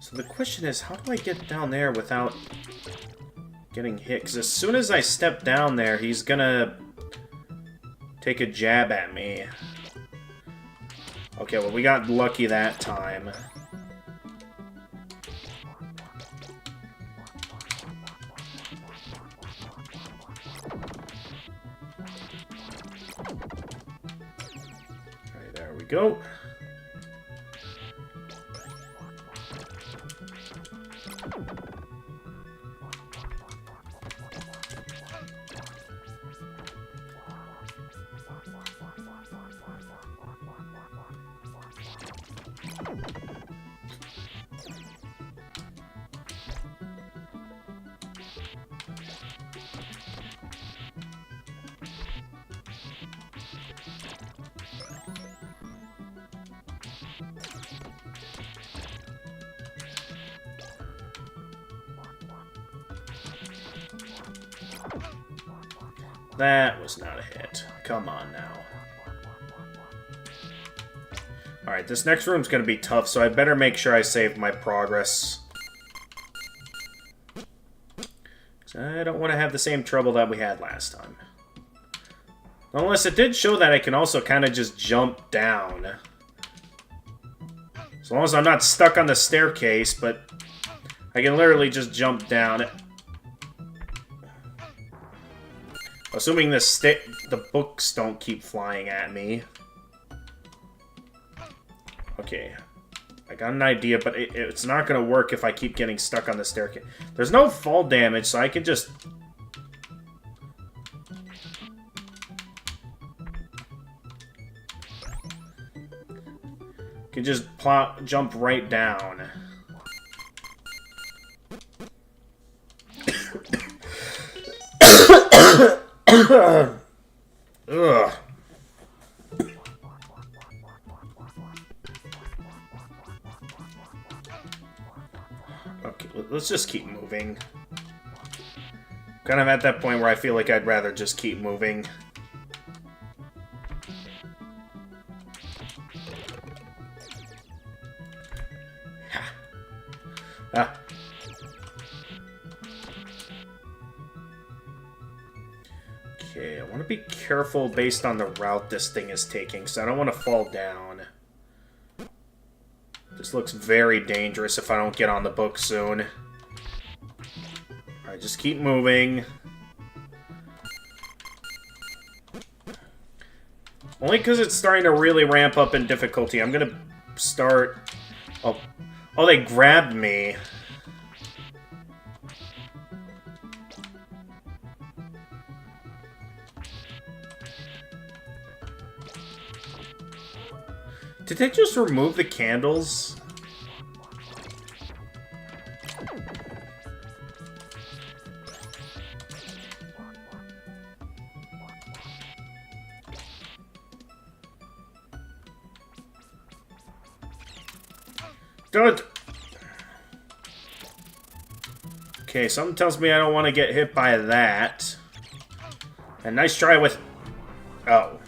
So the question is, how do I get down there without getting hit? Because as soon as I step down there, he's gonna take a jab at me. Okay, well, we got lucky that time. Alright, there we go. That was not a hit. Come on now. Alright, this next room's gonna be tough, so I better make sure I save my progress. I don't want to have the same trouble that we had last time. Unless it did show that I can also kind of just jump down. As long as I'm not stuck on the staircase, but I can literally just jump down. Assuming the books don't keep flying at me. Okay. I got an idea, but it's not going to work if I keep getting stuck on the staircase. There's no fall damage, so I can just... jump right down. Ugh. Okay, let's just keep moving. Kind of at that point where I feel like I'd rather just keep moving. Ah. Okay, I want to be careful based on the route this thing is taking, so I don't want to fall down. This looks very dangerous if I don't get on the book soon. Alright, just keep moving. Only because it's starting to really ramp up in difficulty. I'm gonna start... Oh, they grabbed me. Did they just remove the candles? Good. Okay, something tells me I don't want to get hit by that. And nice try with... Oh.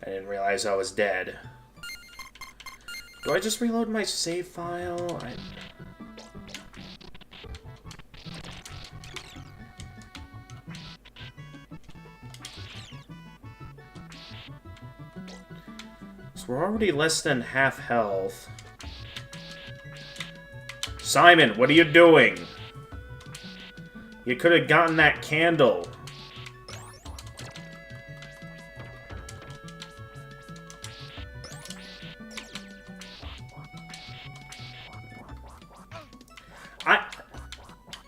I didn't realize I was dead. Do I just reload my save file? So we're already less than half health. Simon, what are you doing? You could have gotten that candle.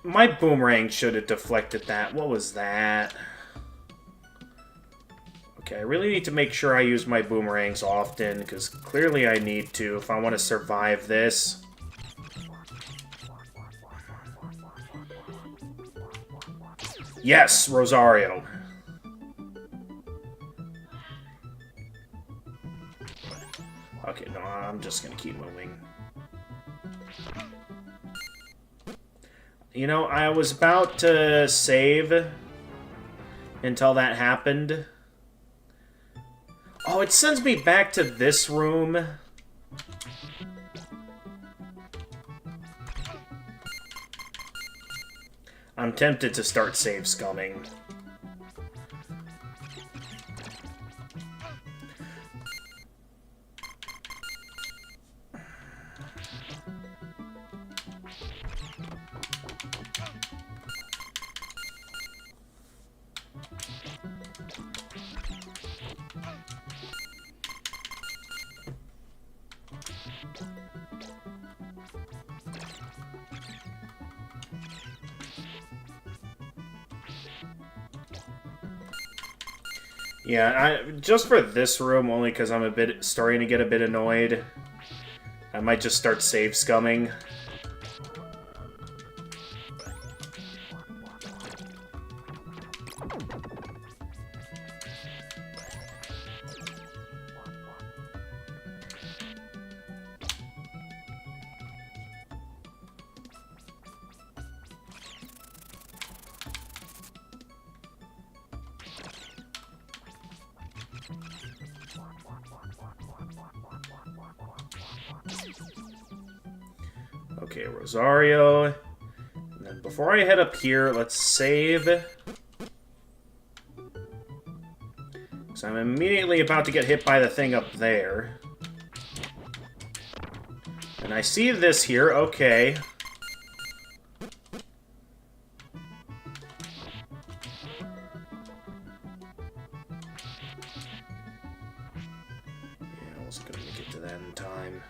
My boomerang should have deflected that. What was that? Okay, I really need to make sure I use my boomerangs often, because clearly I need to if I want to survive this. Yes, Rosario. Okay, no, I'm just gonna keep moving. You know, I was about to save until that happened. Oh, it sends me back to this room. I'm tempted to start save scumming. Yeah, just for this room, only because I'm starting to get a bit annoyed. I might just start save scumming. Okay, Rosario. And then before I head up here, let's save. So I'm immediately about to get hit by the thing up there. And I see this here, okay. Yeah, I was gonna make it then time.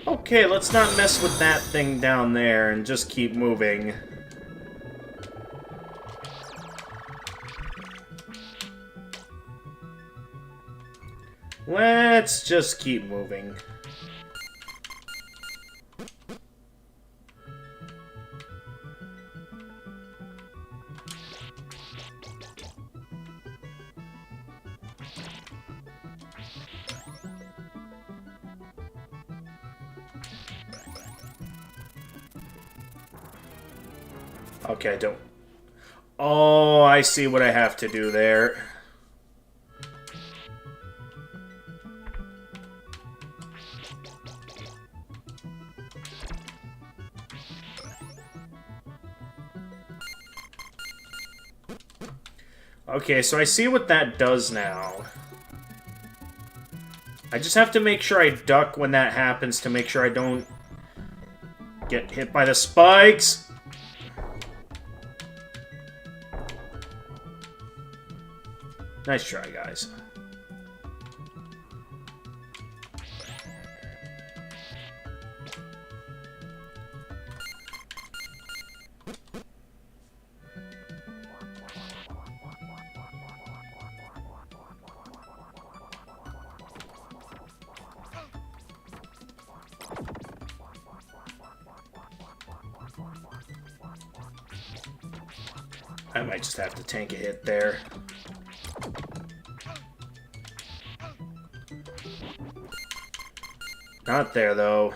Okay, let's not mess with that thing down there and just keep moving. Let's just keep moving. Okay, don't... Oh, I see what I have to do there. Okay, so I see what that does now. I just have to make sure I duck when that happens to make sure I don't get hit by the spikes. Nice try, guys. I might just have to tank a hit there. Not there, though.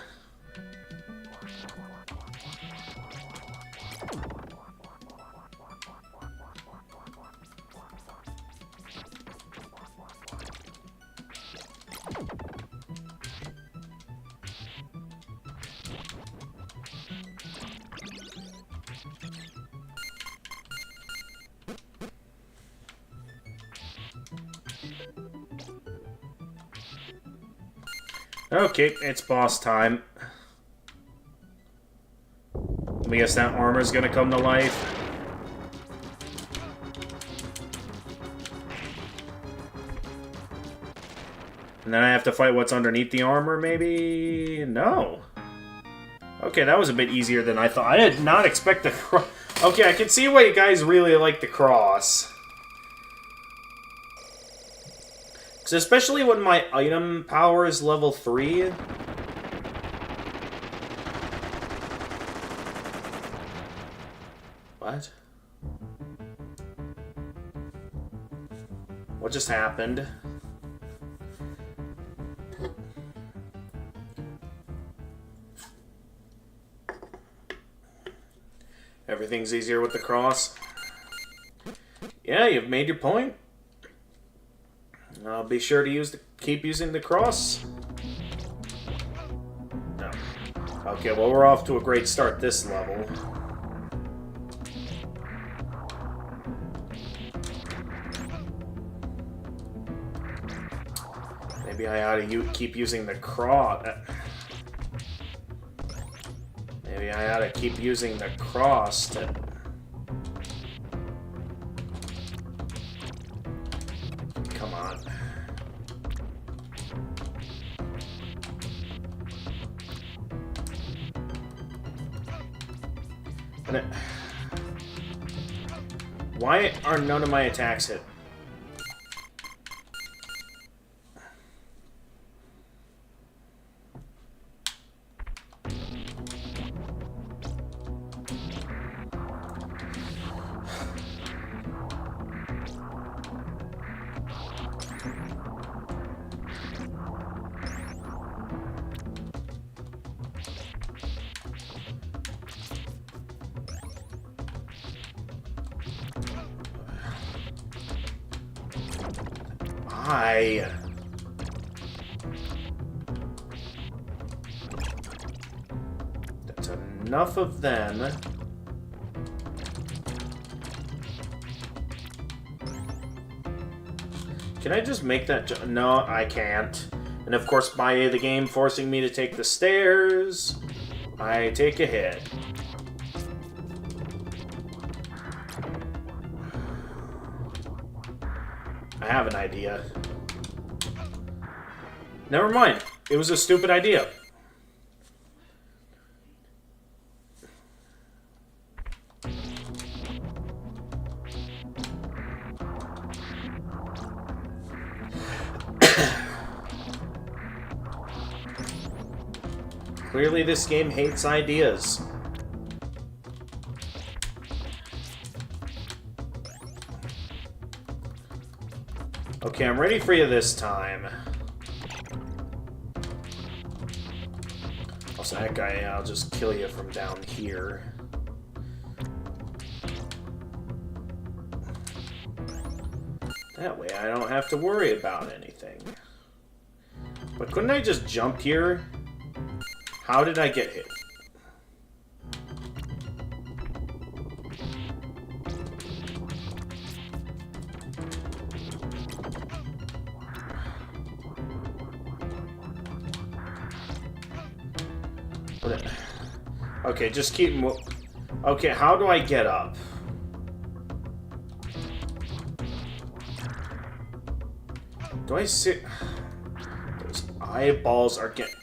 Okay, it's boss time. I guess that armor's gonna come to life. And then I have to fight what's underneath the armor, maybe? No. Okay, that was a bit easier than I thought. I did not expect the cross. Okay, I can see why you guys really like the cross. Especially when my item power is level 3. What? What just happened? Everything's easier with the cross. Yeah, you've made your point. I'll be sure to keep using the cross. No. Okay, well, we're off to a great start this level. Maybe I ought to keep using the cross. Maybe I ought to keep using the cross to... Come on. Why are none of my attacks hit? That's enough of them. Can I just make that no, I can't. And of course, by the game forcing me to take the stairs, I take a hit. I have an idea. Never mind. It was a stupid idea. Clearly this game hates ideas. Okay, I'm ready for you this time. Also, that guy, I'll just kill you from down here. That way I don't have to worry about anything. But couldn't I just jump here? How did I get hit? Okay, just keep okay, how do I get up? Do I see... Those eyeballs are getting...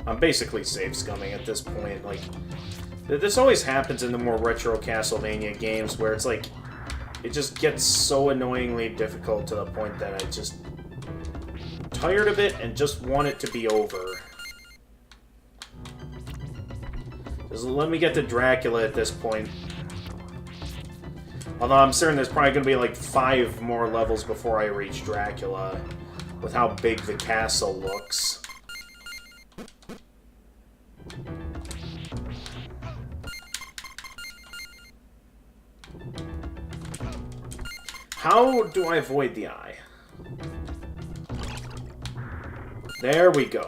I'm basically save scumming at this point. Like, this always happens in the more retro Castlevania games where it's like, it just gets so annoyingly difficult to the point that I just I'm tired of it and just want it to be over. Just let me get to Dracula at this point. Although I'm certain there's probably going to be like 5 more levels before I reach Dracula, with how big the castle looks. How do I avoid the eye? There we go.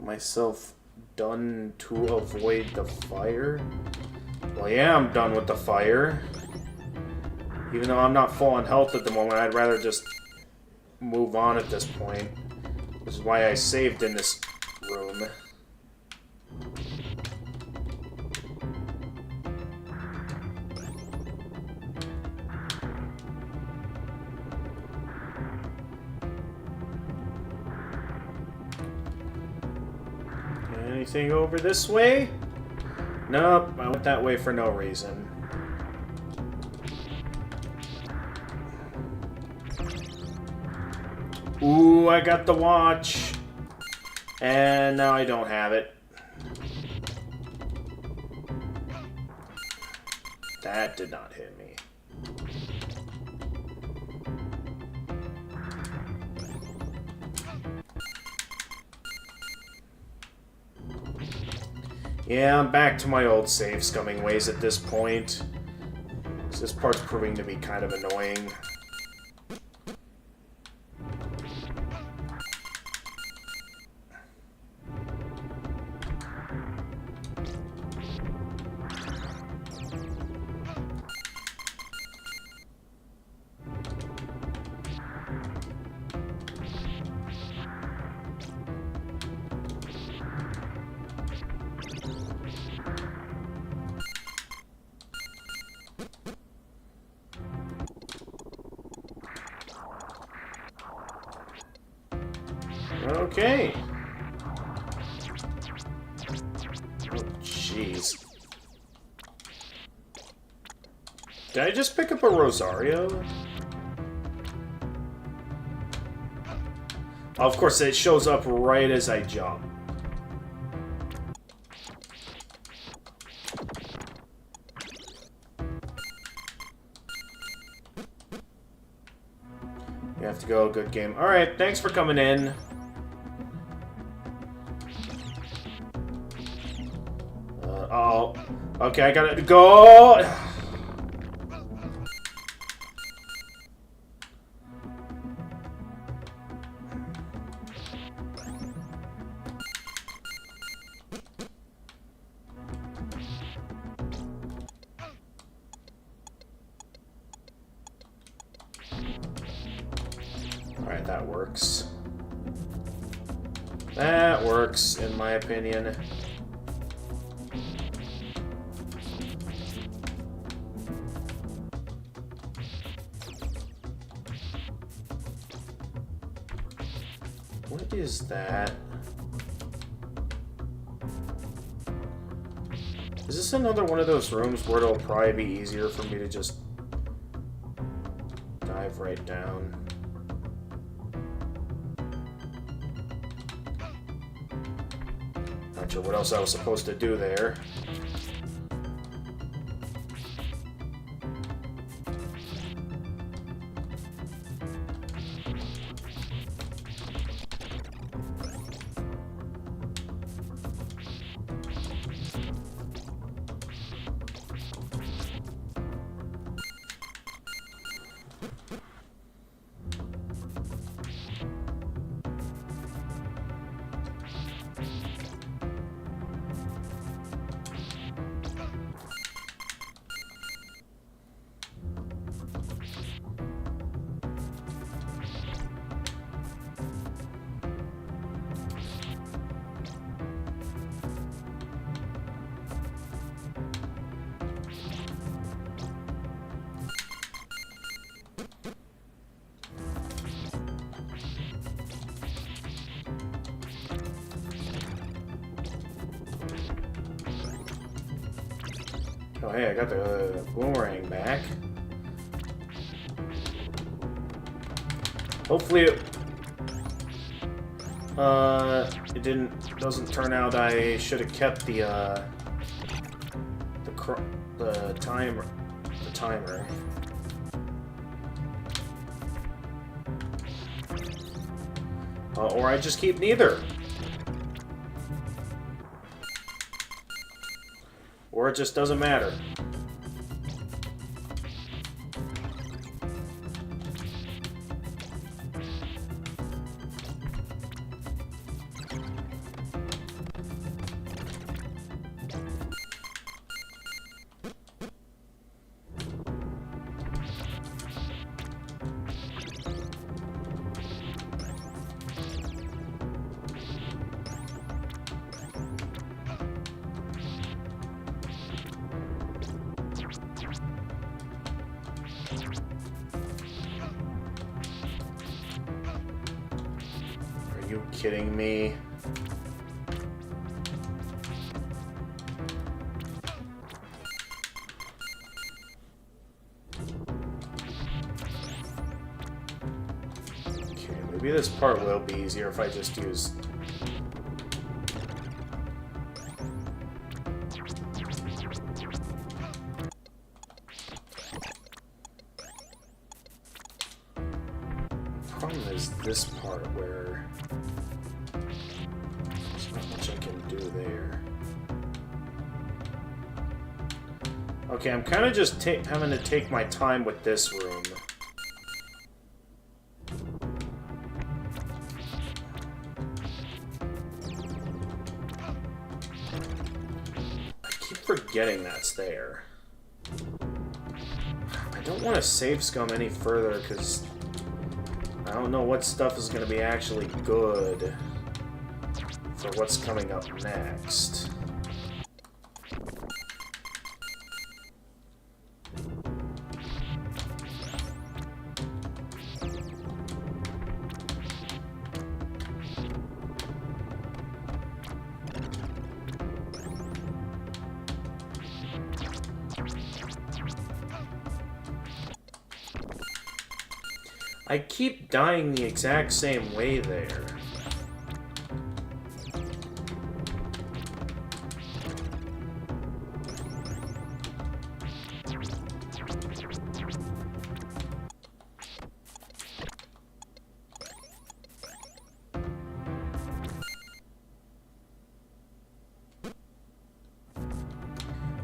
myself done to avoid the fire? Well, yeah, I'm done with the fire. Even though I'm not full on health at the moment, I'd rather just move on at this point. Which is why I saved in this room. Anything over this way? Nope, I went that way for no reason. Ooh, I got the watch. And now I don't have it. That did not hit me. Yeah, I'm back to my old save-scumming ways at this point. So this part's proving to be kind of annoying. Okay. Oh, jeez. Did I just pick up a Rosario? Oh, of course, it shows up right as I jump. You have to go. Good game. Alright, thanks for coming in. Uh-oh. Okay, I gotta go! Alright, that works. That works, in my opinion. What is that? Is this another one of those rooms where it'll probably be easier for me to just dive right down? Not sure what else I was supposed to do there. Oh, hey, I got the boomerang back. Hopefully it doesn't turn out I should have kept the timer. Or I just keep neither. Or it just doesn't matter. Are you kidding me? Okay, maybe this part will be easier if I just use... The problem is this part where there's not much I can do there. Okay, I'm kind of just having to take my time with this room. I keep forgetting that's there. I don't want to save scum any further because I don't know what stuff is going to be actually good for what's coming up next. I keep dying the exact same way there.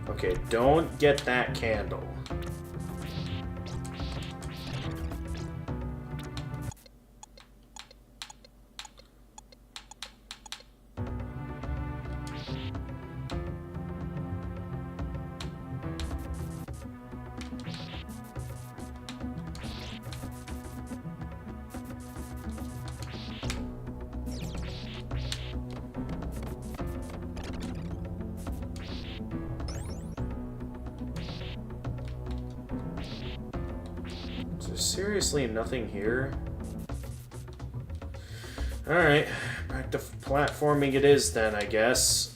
Okay, don't get that candle. Seriously, nothing here? Alright, back to platforming it is then, I guess.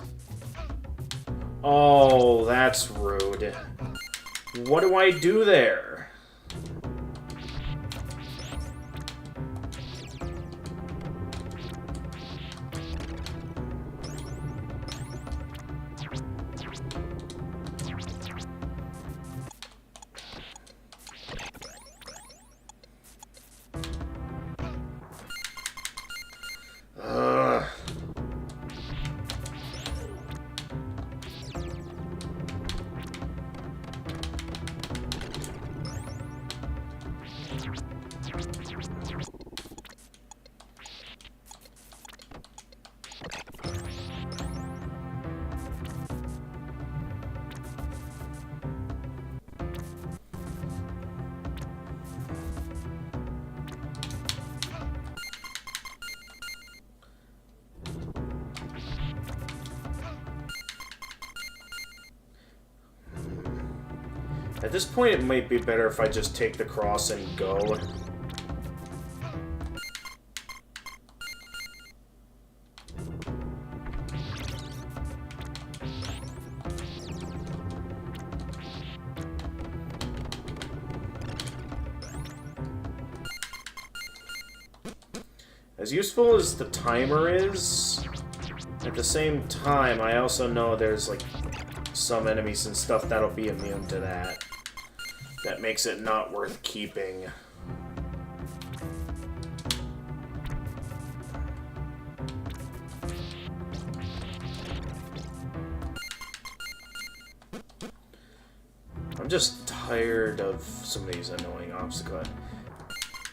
Oh, that's rude. What do I do there? At this point, it might be better if I just take the cross and go. As useful as the timer is, at the same time, I also know there's, like, some enemies and stuff that'll be immune to that. That makes it not worth keeping. I'm just tired of some of these annoying obstacles.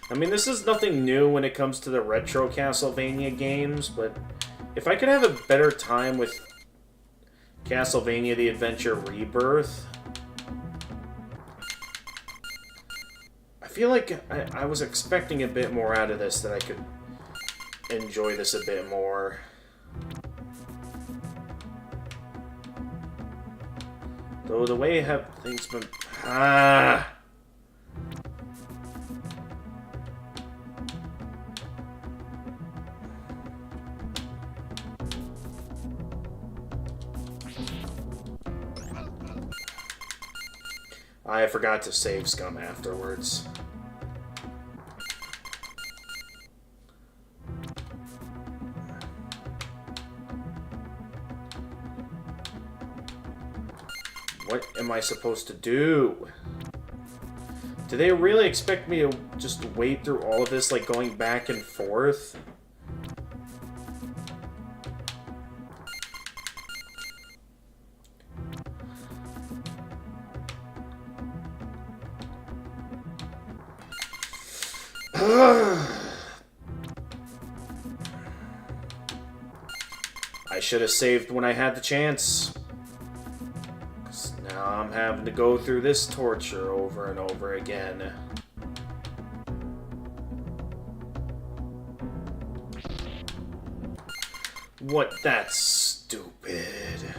I mean, this is nothing new when it comes to the retro Castlevania games, but if I could have a better time with Castlevania The Adventure Rebirth, I feel like I was expecting a bit more out of this, that I could enjoy this a bit more. Though the way have things been... I forgot to save scum afterwards. What am I supposed to do? Do they really expect me to just wade through all of this, like going back and forth? I should have saved when I had the chance. 'Cause now I'm having to go through this torture over and over again. What? That's stupid.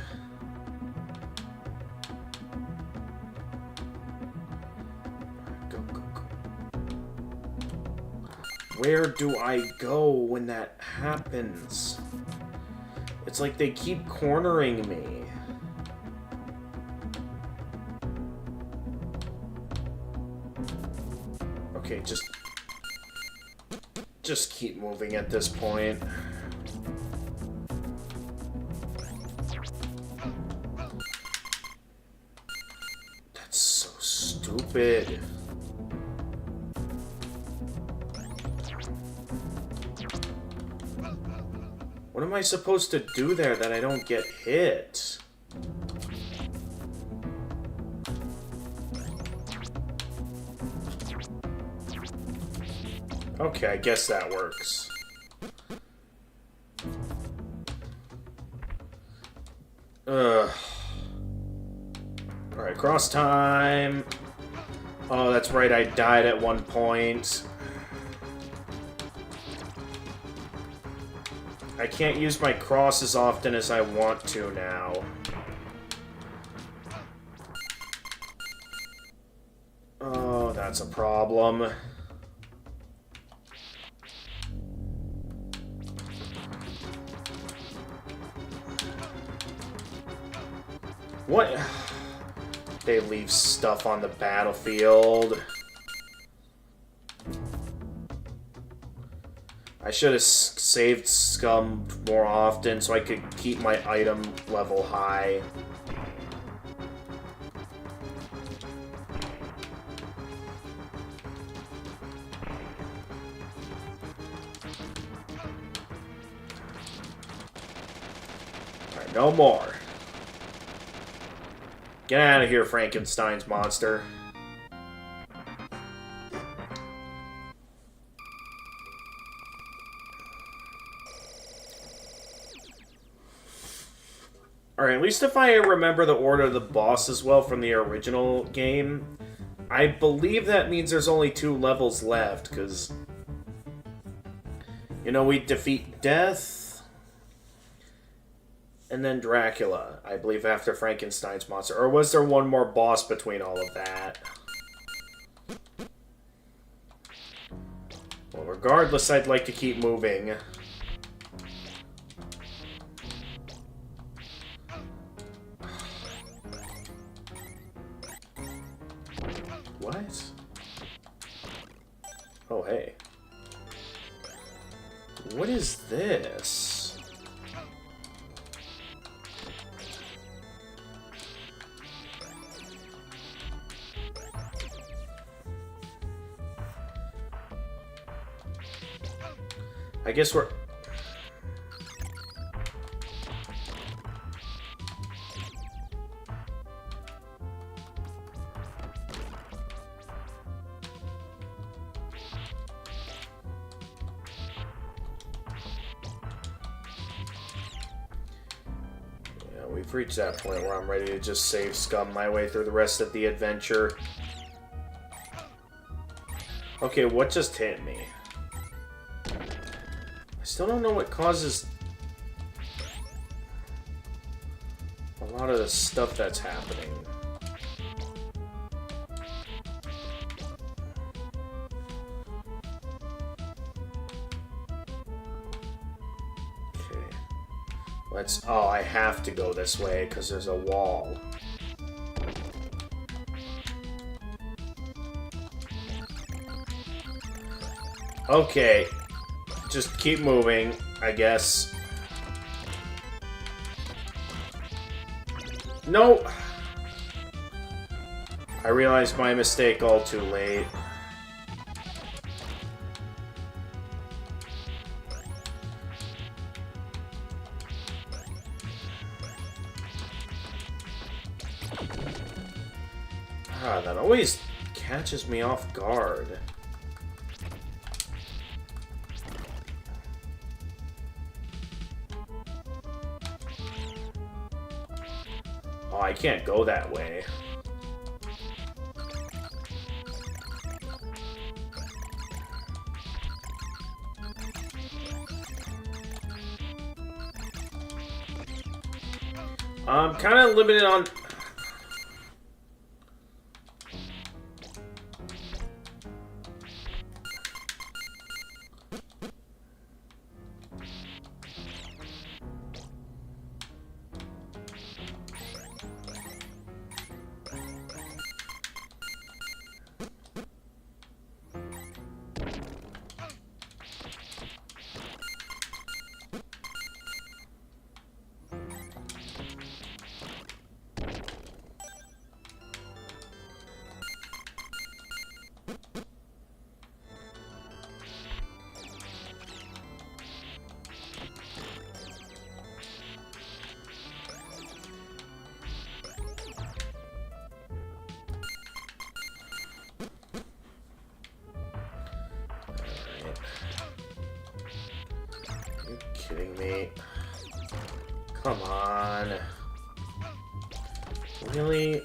Go, go, go. Where do I go when that happens? It's like they keep cornering me. Okay, just keep moving at this point. That's so stupid. What am I supposed to do there that I don't get hit? Okay, I guess that works. Ugh. Alright, cross time. Oh, that's right, I died at one point. I can't use my cross as often as I want to now. Oh, that's a problem. What? They leave stuff on the battlefield. I should have saved scum more often so I could keep my item level high. Alright, no more. Get out of here, Frankenstein's monster. Alright, at least if I remember the order of the bosses well from the original game, I believe that means there's only 2 levels left, because, you know, we defeat Death, and then Dracula, I believe, after Frankenstein's monster. Or was there one more boss between all of that? Well, regardless, I'd like to keep moving. What? Oh, hey. What is this? I guess we're... We've reached that point where I'm ready to just save scum my way through the rest of the adventure. Okay, what just hit me? I still don't know what causes a lot of the stuff that's happening. Oh, I have to go this way because there's a wall. Okay. Just keep moving, I guess. No! I realized my mistake all too late. Ah, that always catches me off guard. Oh, I can't go that way. I'm kind of limited on... Kidding me? Come on. Really?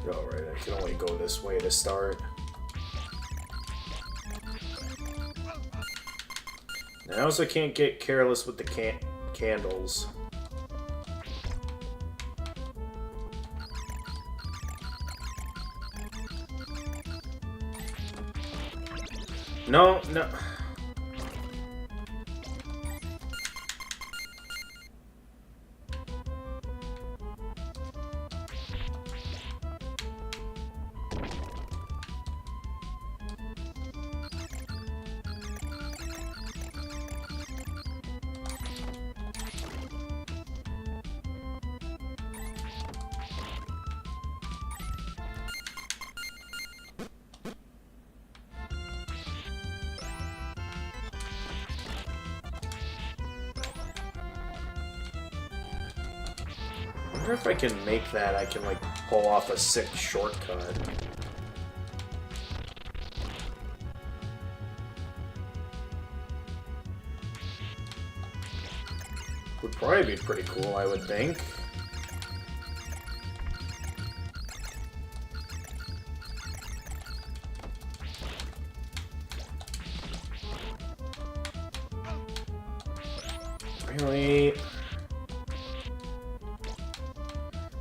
Alright, I can only go this way to start. I also can't get careless with the candles. No, no. I wonder if I can make that, I can, like, pull off a sick shortcut. Would probably be pretty cool, I would think. Really?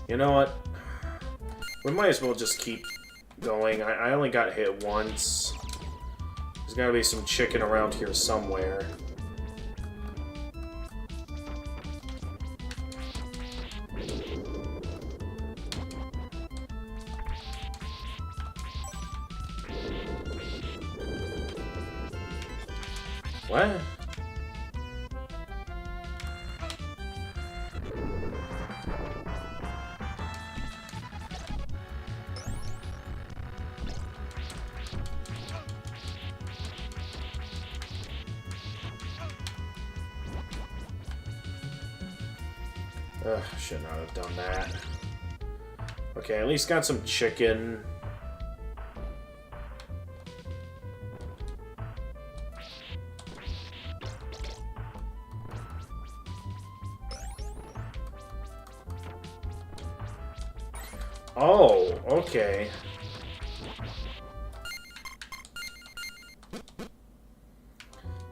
You know what? We might as well just keep going. I only got hit once. There's gotta be some chicken around here somewhere. What? Ugh, should not have done that. Okay, at least got some chicken. Oh, okay.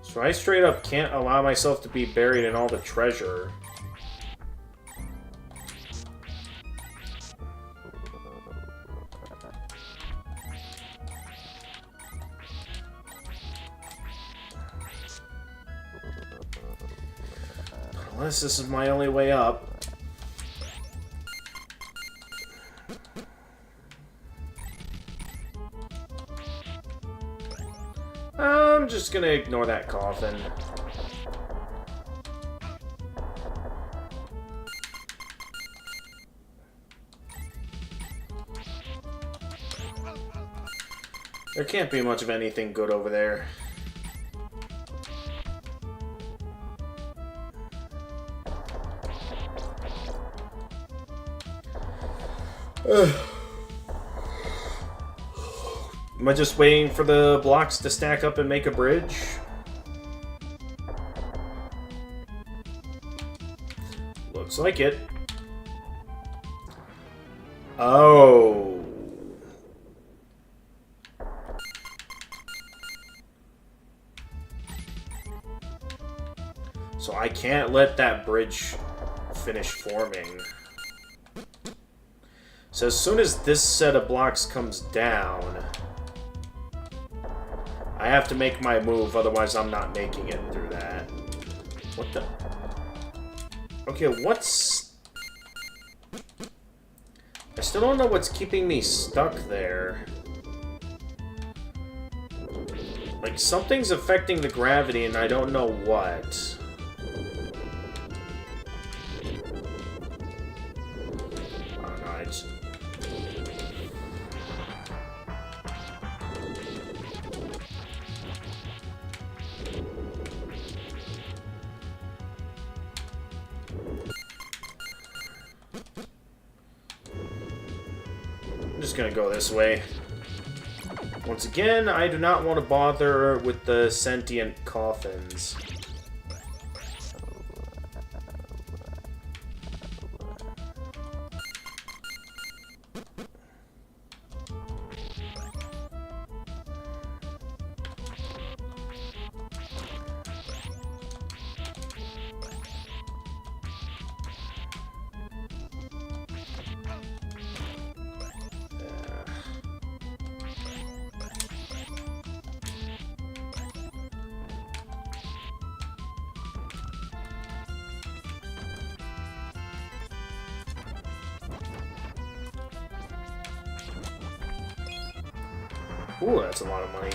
So I straight up can't allow myself to be buried in all the treasure. Unless this is my only way up. I'm just gonna ignore that coffin. There can't be much of anything good over there. Am I just waiting for the blocks to stack up and make a bridge? Looks like it. Oh. So I can't let that bridge finish forming. So as soon as this set of blocks comes down, I have to make my move, otherwise I'm not making it through that. What the? Okay, what's... I still don't know what's keeping me stuck there. Like, something's affecting the gravity and I don't know what. I don't know, I just... I'm just gonna go this way. Once again, I do not want to bother with the sentient coffins. Ooh, that's a lot of money.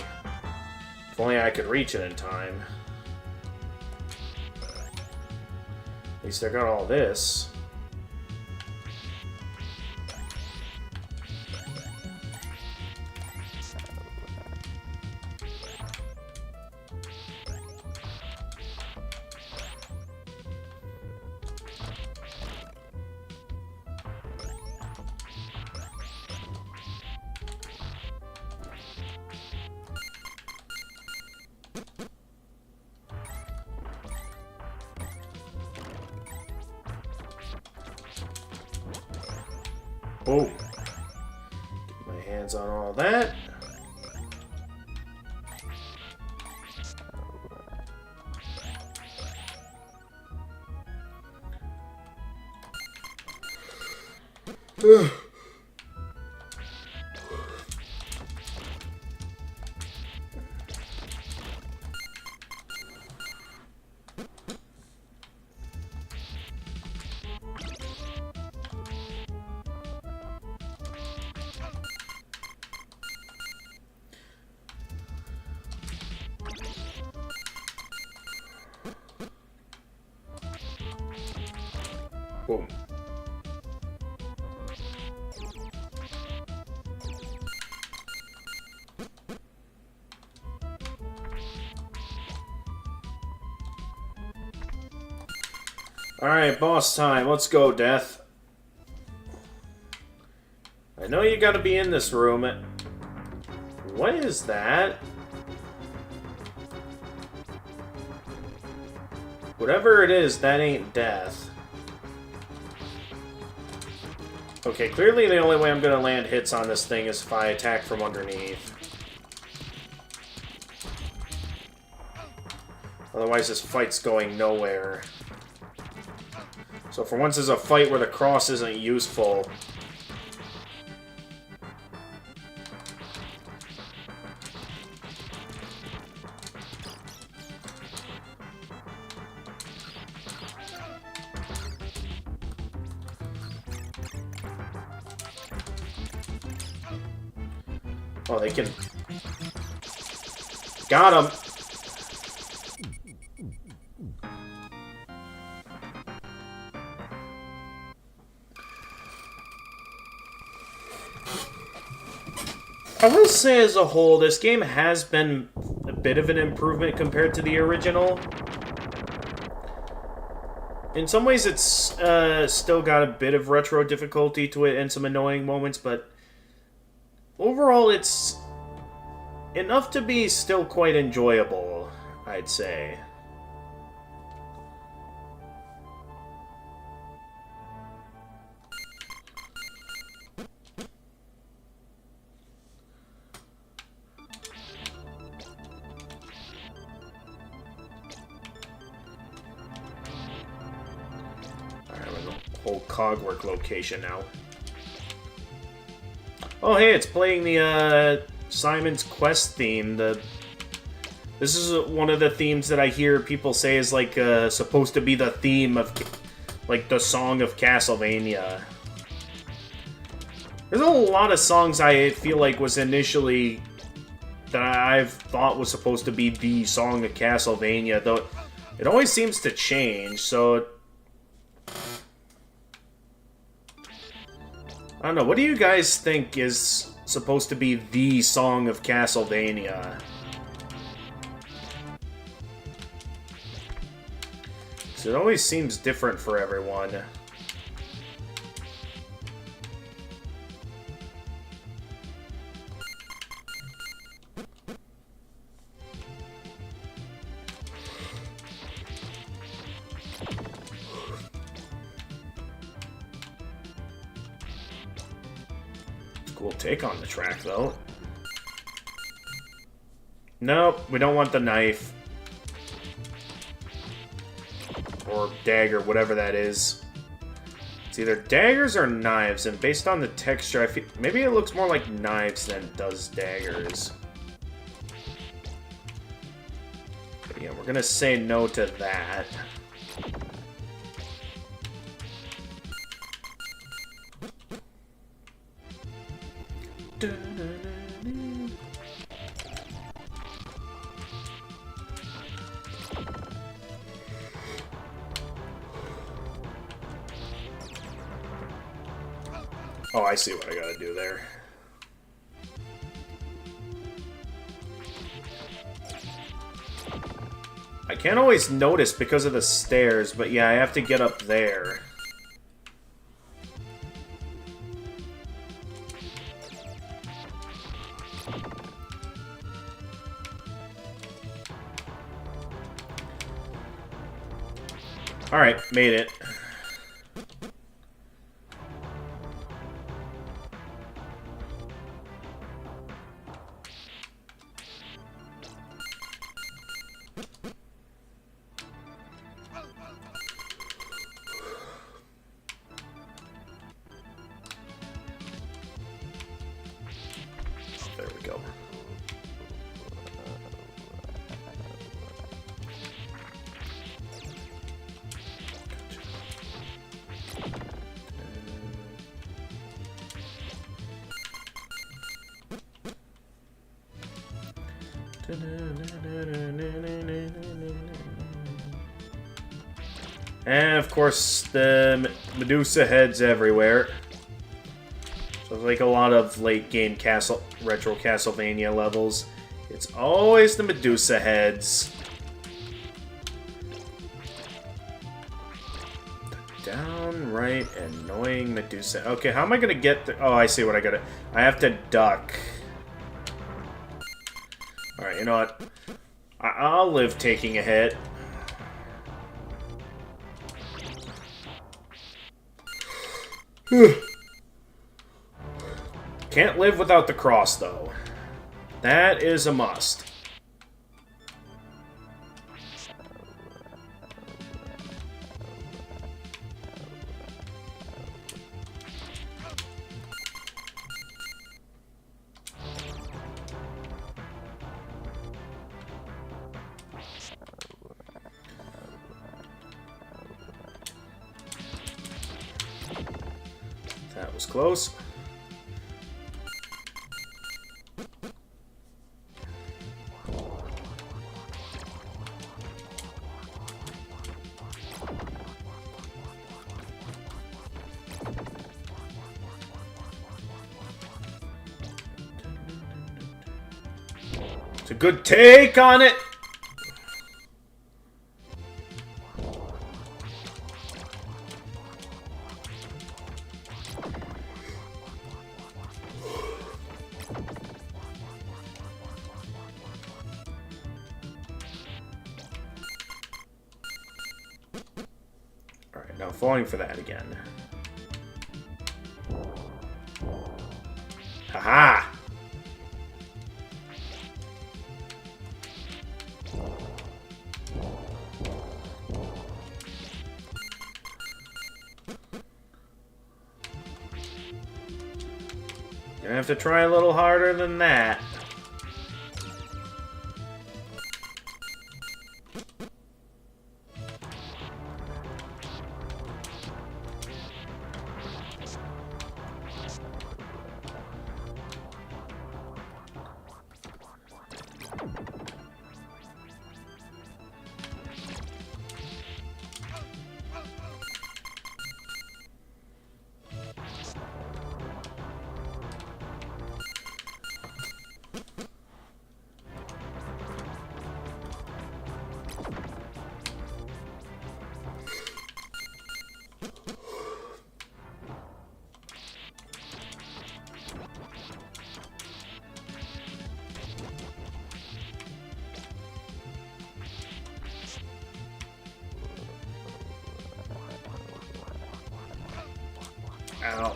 If only I could reach it in time. At least I got all this. Oh, get my hands on all that. Boom. Alright, boss time. Let's go, Death. I know you gotta be in this room. What is that? Whatever it is, that ain't Death. Okay, clearly the only way I'm gonna land hits on this thing is if I attack from underneath. Otherwise, this fight's going nowhere. So for once, there's a fight where the cross isn't useful. Oh, they can... Got him! I will say as a whole, this game has been a bit of an improvement compared to the original. In some ways, it's still got a bit of retro difficulty to it and some annoying moments, but overall, it's enough to be still quite enjoyable, I'd say. Whole Cogwork location now. Oh, hey, it's playing the Simon's Quest theme. This is one of the themes that I hear people say is like supposed to be the theme of like the song of Castlevania. There's a lot of songs I feel like was initially that I've thought was supposed to be the song of Castlevania, though it always seems to change, so I don't know, what do you guys think is supposed to be the song of Castlevania? So it always seems different for everyone. Cool take on the track, though. Nope, we don't want the knife. Or dagger, whatever that is. It's either daggers or knives, and based on the texture, I feel maybe it looks more like knives than it does daggers. But yeah, we're gonna say no to that. Oh, I see what I gotta do there. I can't always notice because of the stairs, but yeah, I have to get up there. Alright, made it. There we go. And, of course, the Medusa heads everywhere. So, like a lot of late-game retro Castlevania levels, it's always the Medusa heads. Downright annoying Medusa. Okay, how am I gonna get the... Oh, I see what I gotta... I have to duck. Alright, you know what? I'll live taking a hit. Can't live without the cross, though. That is a must. That was close. It's a good take on it. Alright, now falling for that again. Haha! You're gonna have to try a little harder than that. Ow.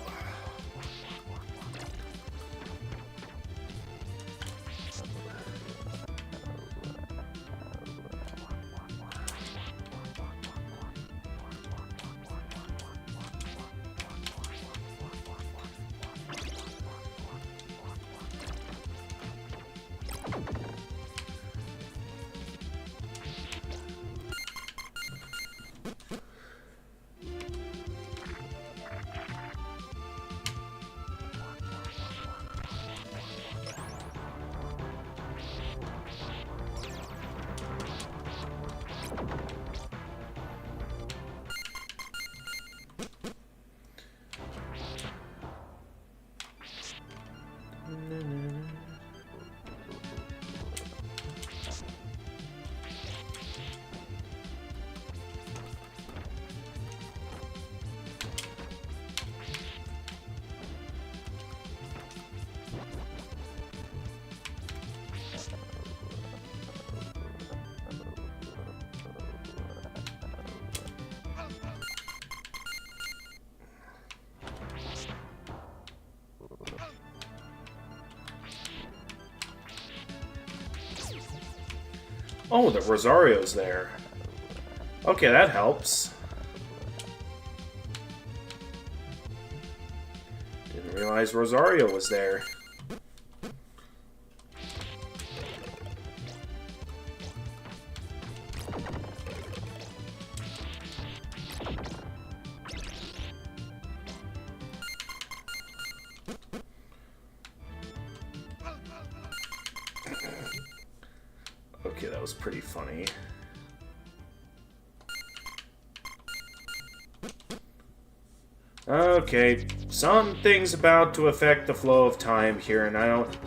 Oh, the Rosario's there. Okay, that helps. Didn't realize Rosario was there. Okay, that was pretty funny. Okay, something's about to affect the flow of time here, and I don't...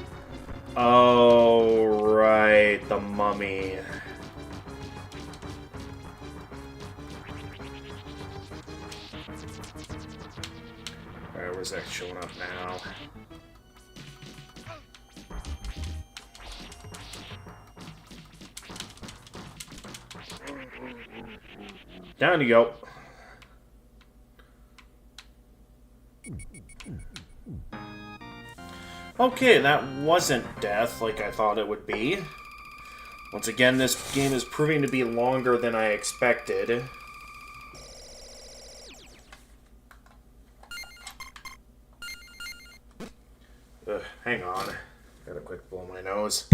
Oh, right, the mummy. Alright, where's that showing up now? Down you go. Okay, that wasn't death like I thought it would be. Once again, this game is proving to be longer than I expected. Ugh, hang on. Gotta quick blow my nose.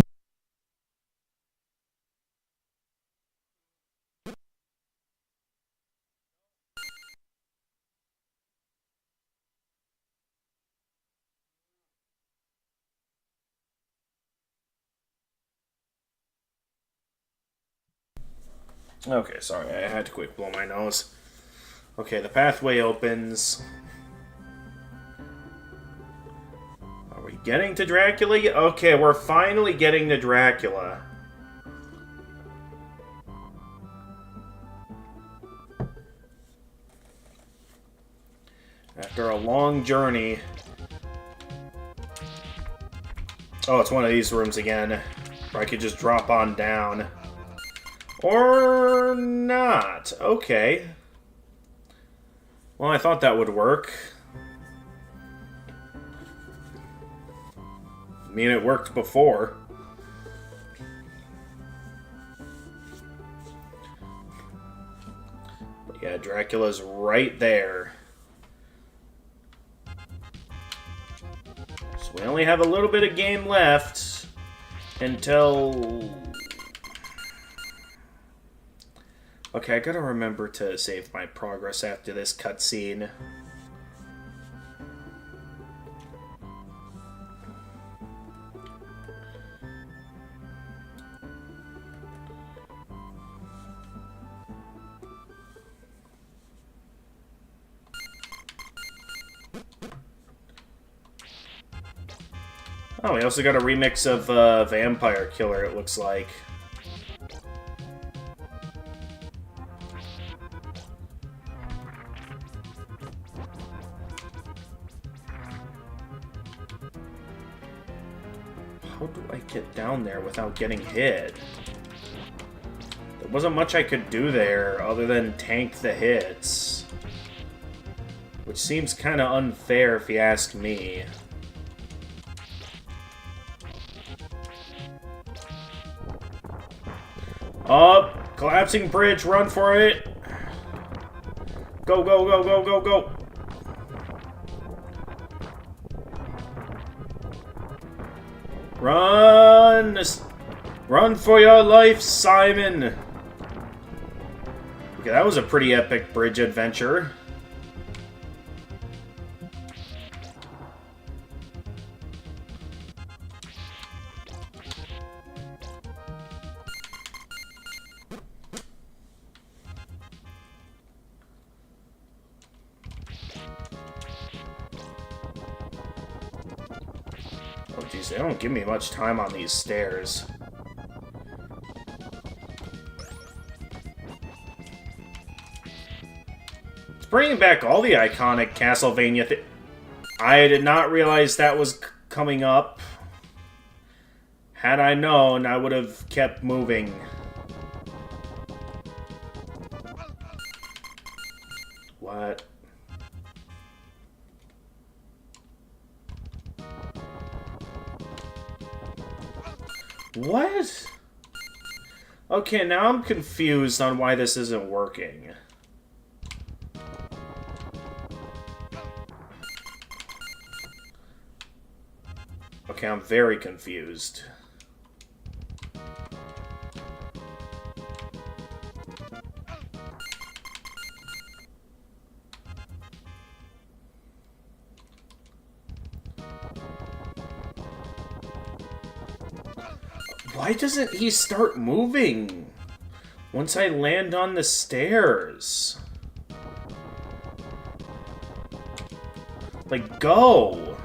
Okay, sorry, I had to quick blow my nose. Okay, the pathway opens. Are we getting to Dracula? Okay, we're finally getting to Dracula. After a long journey... Oh, it's one of these rooms again. Where I could just drop on down. Or not. Okay. Well, I thought that would work. I mean, it worked before. But yeah, Dracula's right there. So we only have a little bit of game left until... Okay, I gotta remember to save my progress after this cutscene. Oh, we also got a remix of Vampire Killer, it looks like. How do I get down there without getting hit? There wasn't much I could do there other than tank the hits. Which seems kind of unfair if you ask me. Up! Collapsing bridge, run for it! Go, go, go, go, go, go! Run! Run for your life, Simon! Okay, that was a pretty epic bridge adventure. Oh geez, they don't give me much time on these stairs. It's bringing back all the iconic Castlevania I did not realize that was coming up. Had I known, I would have kept moving. What? What? Okay, now I'm confused on why this isn't working. Okay, I'm very confused. Why doesn't he start moving once I land on the stairs? Like, go!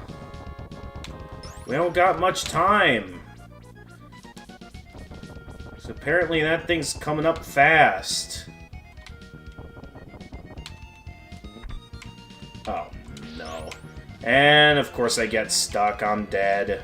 We don't got much time. So apparently that thing's coming up fast. Oh, no. And, of course, I get stuck. I'm dead.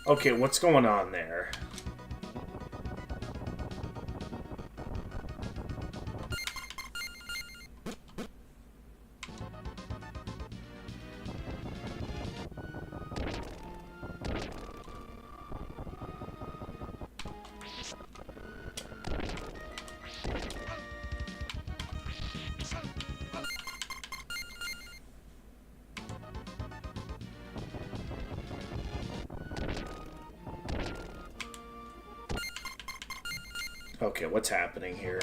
Okay, what's going on there? Okay, what's happening here?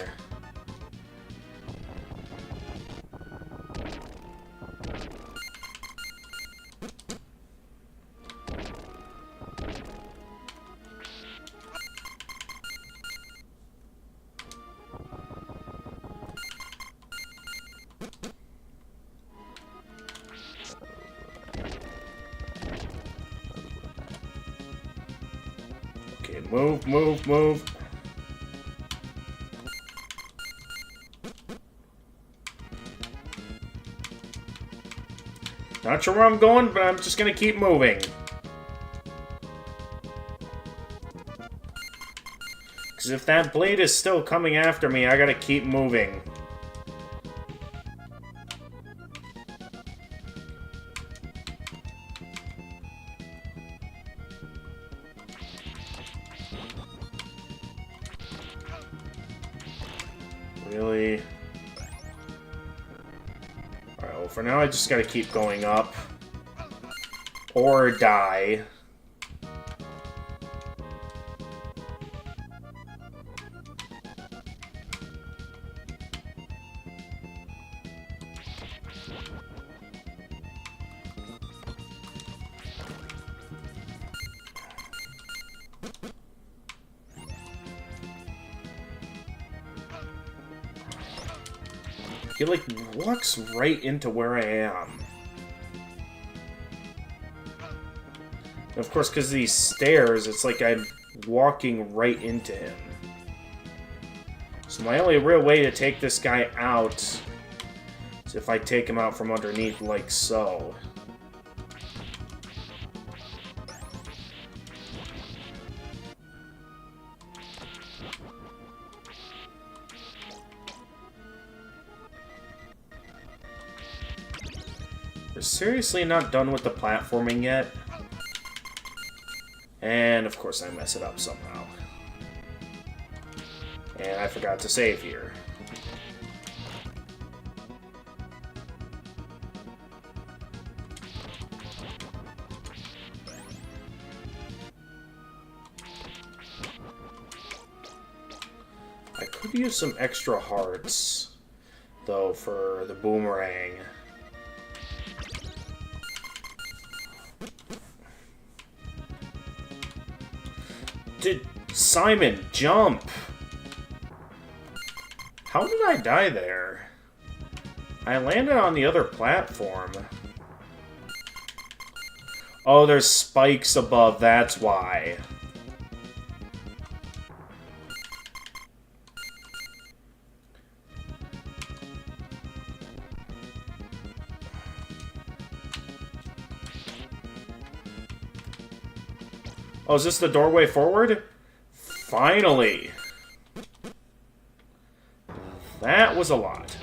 Okay, move, move, move. Not sure where I'm going, but I'm just gonna keep moving. Because if that blade is still coming after me, I gotta keep moving. Really? Alright, well for now I just gotta keep going up. Or die. He, like, walks right into where I am. And of course, because of these stairs, it's like I'm walking right into him. So my only real way to take this guy out is if I take him out from underneath, like so. We're seriously not done with the platforming yet. And of course I mess it up somehow. And I forgot to save here. I could use some extra hearts, though, for the boomerang. Simon, jump! How did I die there? I landed on the other platform. Oh, there's spikes above, that's why. Oh, is this the doorway forward? Finally! That was a lot.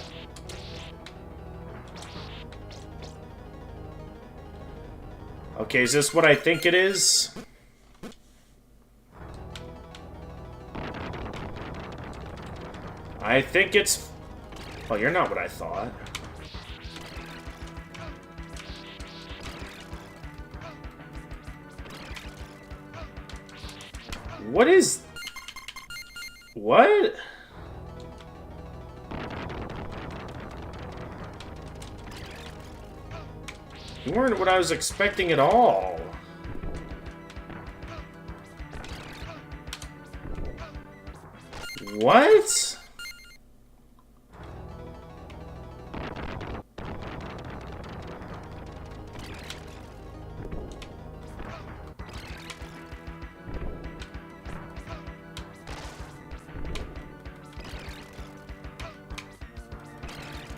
Okay, is this what I think it is? I think it's... Oh, you're not what I thought. What is... What? You weren't what I was expecting at all. What?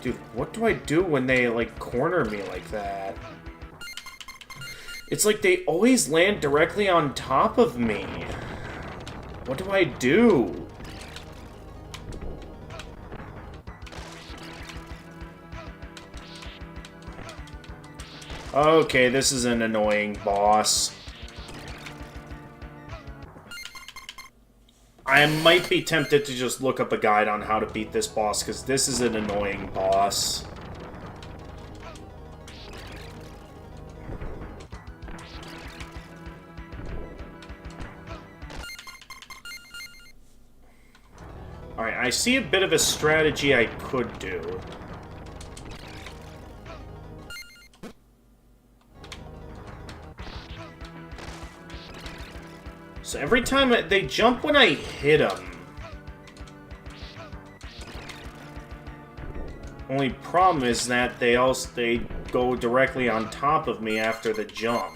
Dude, what do I do when they, like, corner me like that? It's like they always land directly on top of me. What do I do? Okay, this is an annoying boss. I might be tempted to just look up a guide on how to beat this boss, because this is an annoying boss. Alright, I see a bit of a strategy I could do. So every time they jump when I hit them. Only problem is that they go directly on top of me after the jump.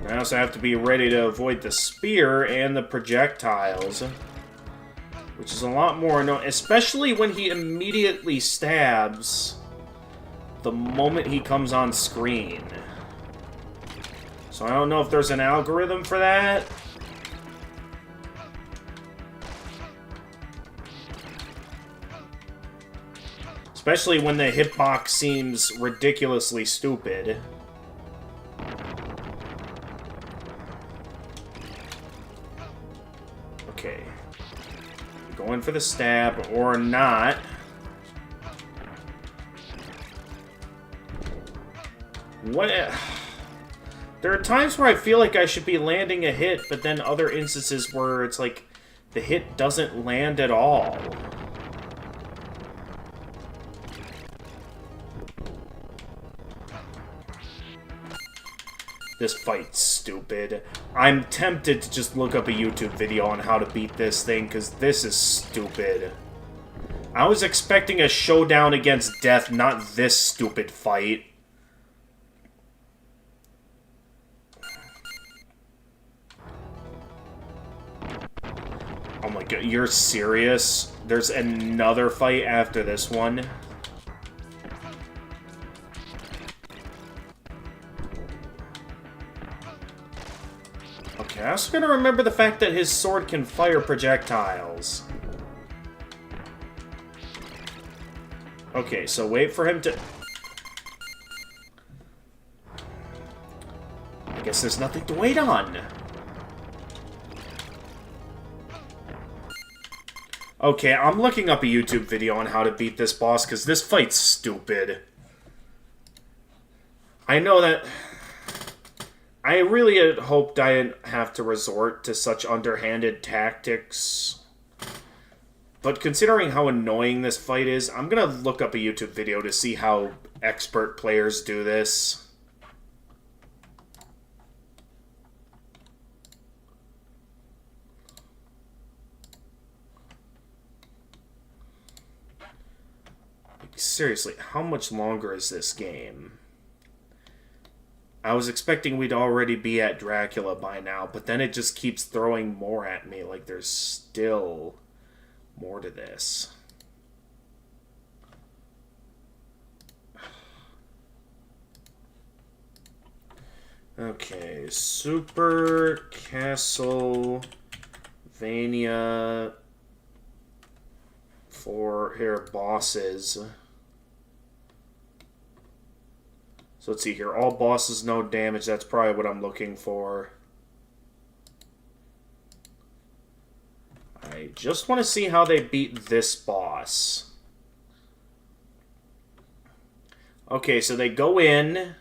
I also have to be ready to avoid the spear and the projectiles, which is a lot more annoying, especially when he immediately stabs the moment he comes on screen. So I don't know if there's an algorithm for that. Especially when the hitbox seems ridiculously stupid. Okay. Going for the stab or not. What? There are times where I feel like I should be landing a hit, but then other instances where it's like the hit doesn't land at all. This fight's stupid. I'm tempted to just look up a YouTube video on how to beat this thing, because this is stupid. I was expecting a showdown against death, not this stupid fight. Oh my god, you're serious? There's another fight after this one? Okay, I also gotta remember the fact that his sword can fire projectiles. Okay, so wait for him to... I guess there's nothing to wait on. Okay, I'm looking up a YouTube video on how to beat this boss, because this fight's stupid. I know that... I really had hoped I didn't have to resort to such underhanded tactics. But considering how annoying this fight is, I'm gonna look up a YouTube video to see how expert players do this. Like, seriously, how much longer is this game? I was expecting we'd already be at Dracula by now, but then it just keeps throwing more at me, like there's still more to this. Okay, Super Castlevania for here bosses. So let's see here. All bosses, no damage. That's probably what I'm looking for. I just want to see how they beat this boss. Okay, so they go in.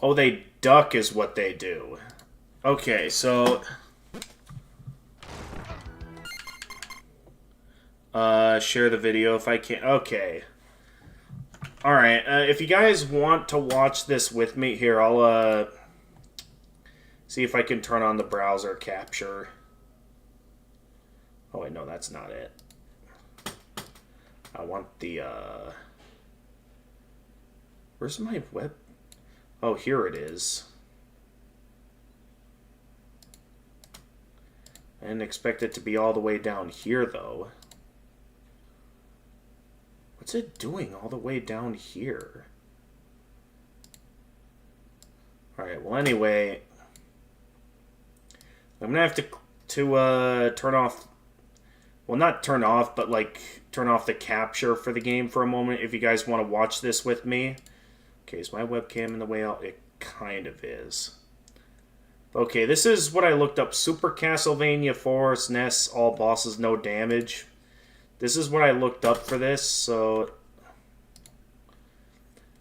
Oh, they duck is what they do. Okay, so... share the video if I can. Okay. Alright, if you guys want to watch this with me, here, I'll, see if I can turn on the browser capture. Oh, wait, no, that's not it. I want the, where's my web? Oh, here it is. I didn't expect it to be all the way down here, though. What's it doing all the way down here? Alright, well, anyway... I'm gonna have to turn off... Well, not turn off, but, like, turn off the capture for the game for a moment if you guys want to watch this with me. Okay, is my webcam in the way out? It kind of is. Okay, this is what I looked up. Super Castlevania 4 SNES, all bosses, no damage. This is what I looked up for this, so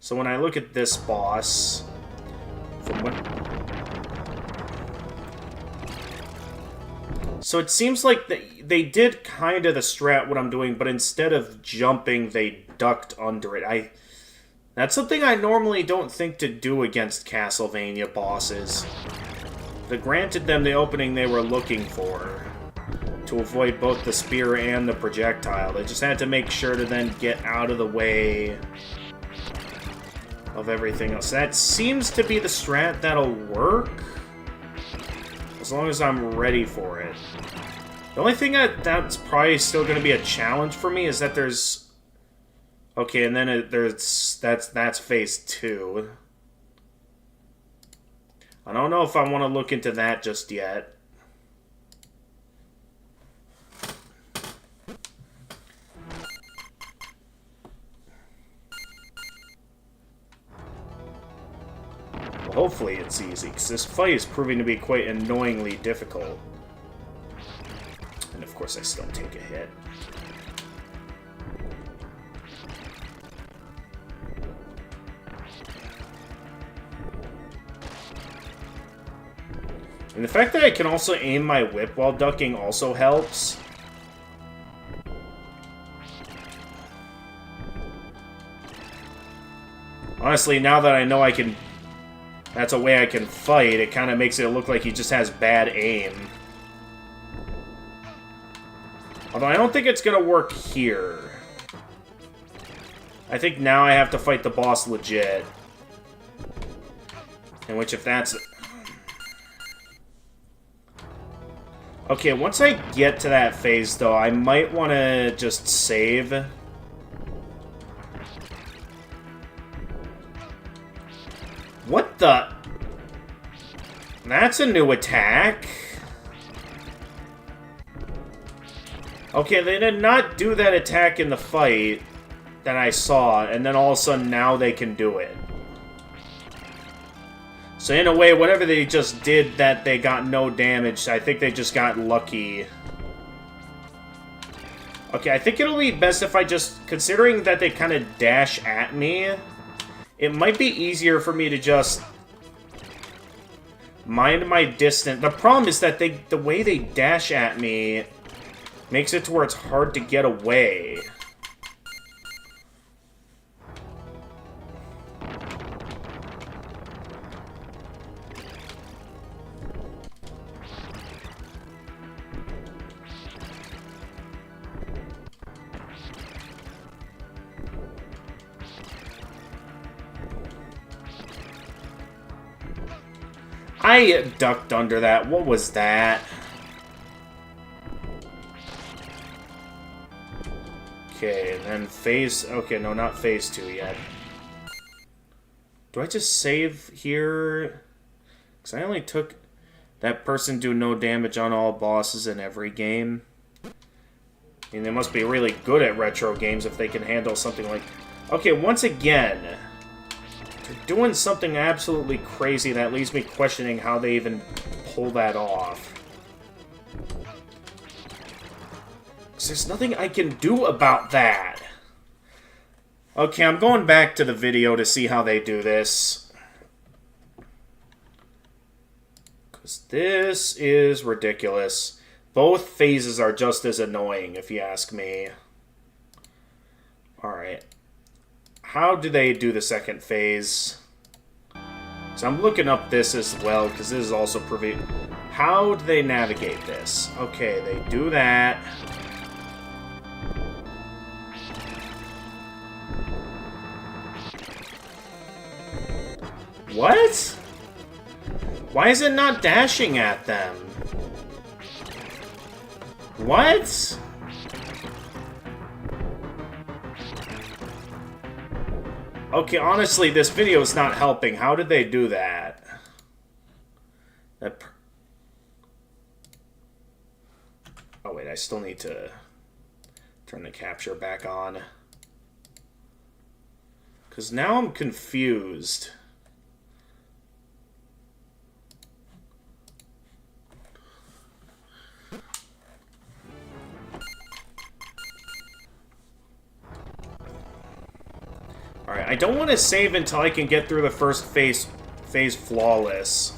when I look at this boss, from what... So it seems like they did kind of the strat what I'm doing, but instead of jumping, they ducked under it. That's something I normally don't think to do against Castlevania bosses. They granted them the opening they were looking for, to avoid both the spear and the projectile. They just had to make sure to then get out of the way of everything else. That seems to be the strat that'll work, as long as I'm ready for it. The only thing that's probably still going to be a challenge for me is that there's... Okay, and then that's phase 2. I don't know if I want to look into that just yet. Hopefully it's easy, because this fight is proving to be quite annoyingly difficult. And of course I still take a hit. And the fact that I can also aim my whip while ducking also helps. Honestly, now that I know I can... That's a way I can fight, it kind of makes it look like he just has bad aim. Although I don't think it's going to work here. I think now I have to fight the boss legit. In which, if that's... Okay, once I get to that phase, though, I might want to just save. What the... That's a new attack. Okay, they did not do that attack in the fight that I saw, and then all of a sudden now they can do it. So in a way, whatever they just did that they got no damage, I think they just got lucky. Okay, I think it'll be best if I just... Considering that they kind of dash at me, it might be easier for me to just mind my distance. The problem is that the way they dash at me makes it to where it's hard to get away. I ducked under that. What was that? Okay, and then phase... Okay, no, not phase 2 yet. Do I just save here? Because I only took... That person do no damage on all bosses in every game. I mean, they must be really good at retro games if they can handle something like... Okay, once again, they're doing something absolutely crazy that leaves me questioning how they even pull that off. Because there's nothing I can do about that. Okay, I'm going back to the video to see how they do this. Because this is ridiculous. Both phases are just as annoying, if you ask me. Alright. How do they do the second phase? So I'm looking up this as well, because this is also preview. How do they navigate this? Okay, they do that. What? Why is it not dashing at them? What? Okay, honestly, this video is not helping. How did they do that? Oh, wait, I still need to turn the capture back on. Because now I'm confused. Alright, I don't want to save until I can get through the first phase flawless.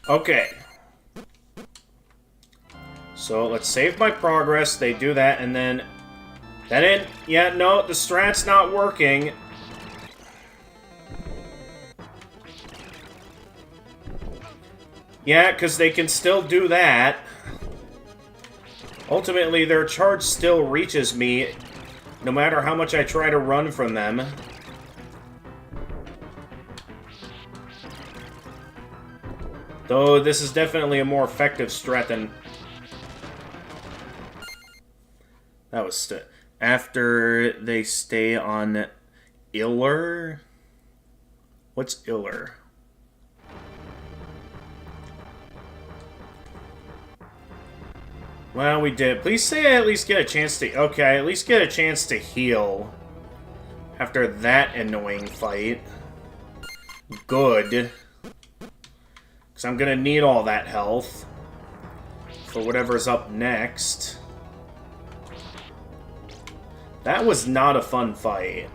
Okay. So, let's save my progress. They do that, and then... That didn't... Yeah, no, the strat's not working. Yeah, because they can still do that. Ultimately, their charge still reaches me, no matter how much I try to run from them. Though this is definitely a more effective strat than... That was... After they stay on Iller? What's Iller? Well, we did. Please say I at least get a chance to... Okay, I at least get a chance to heal. After that annoying fight. Good. Because I'm going to need all that health for whatever's up next. That was not a fun fight.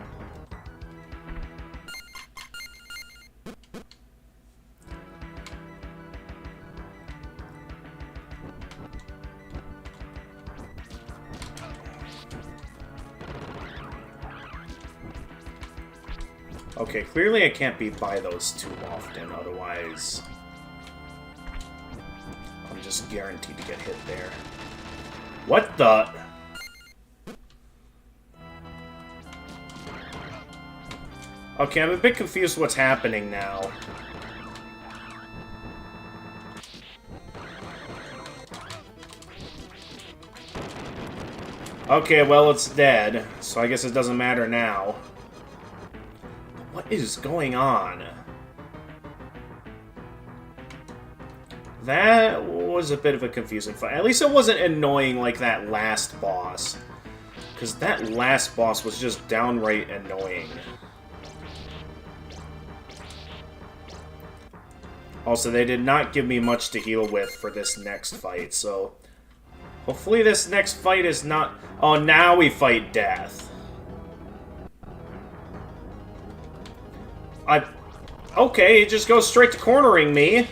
Okay, clearly I can't be by those too often, otherwise... I'm just guaranteed to get hit there. What the... Okay, I'm a bit confused what's happening now. Okay, well, it's dead, so I guess it doesn't matter now. What is going on? That was a bit of a confusing fight. At least it wasn't annoying like that last boss. Because that last boss was just downright annoying. Also, they did not give me much to heal with for this next fight, so... Hopefully this next fight is not... Oh, now we fight death. Okay, it just goes straight to cornering me.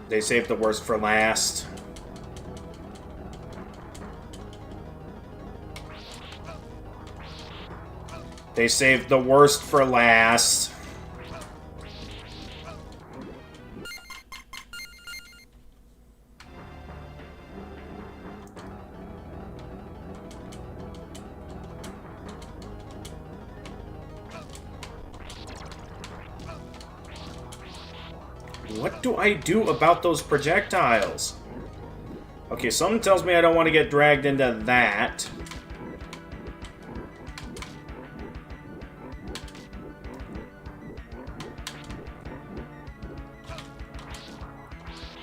They saved the worst for last. They saved the worst for last. What do I do about those projectiles? Okay, something tells me I don't want to get dragged into that.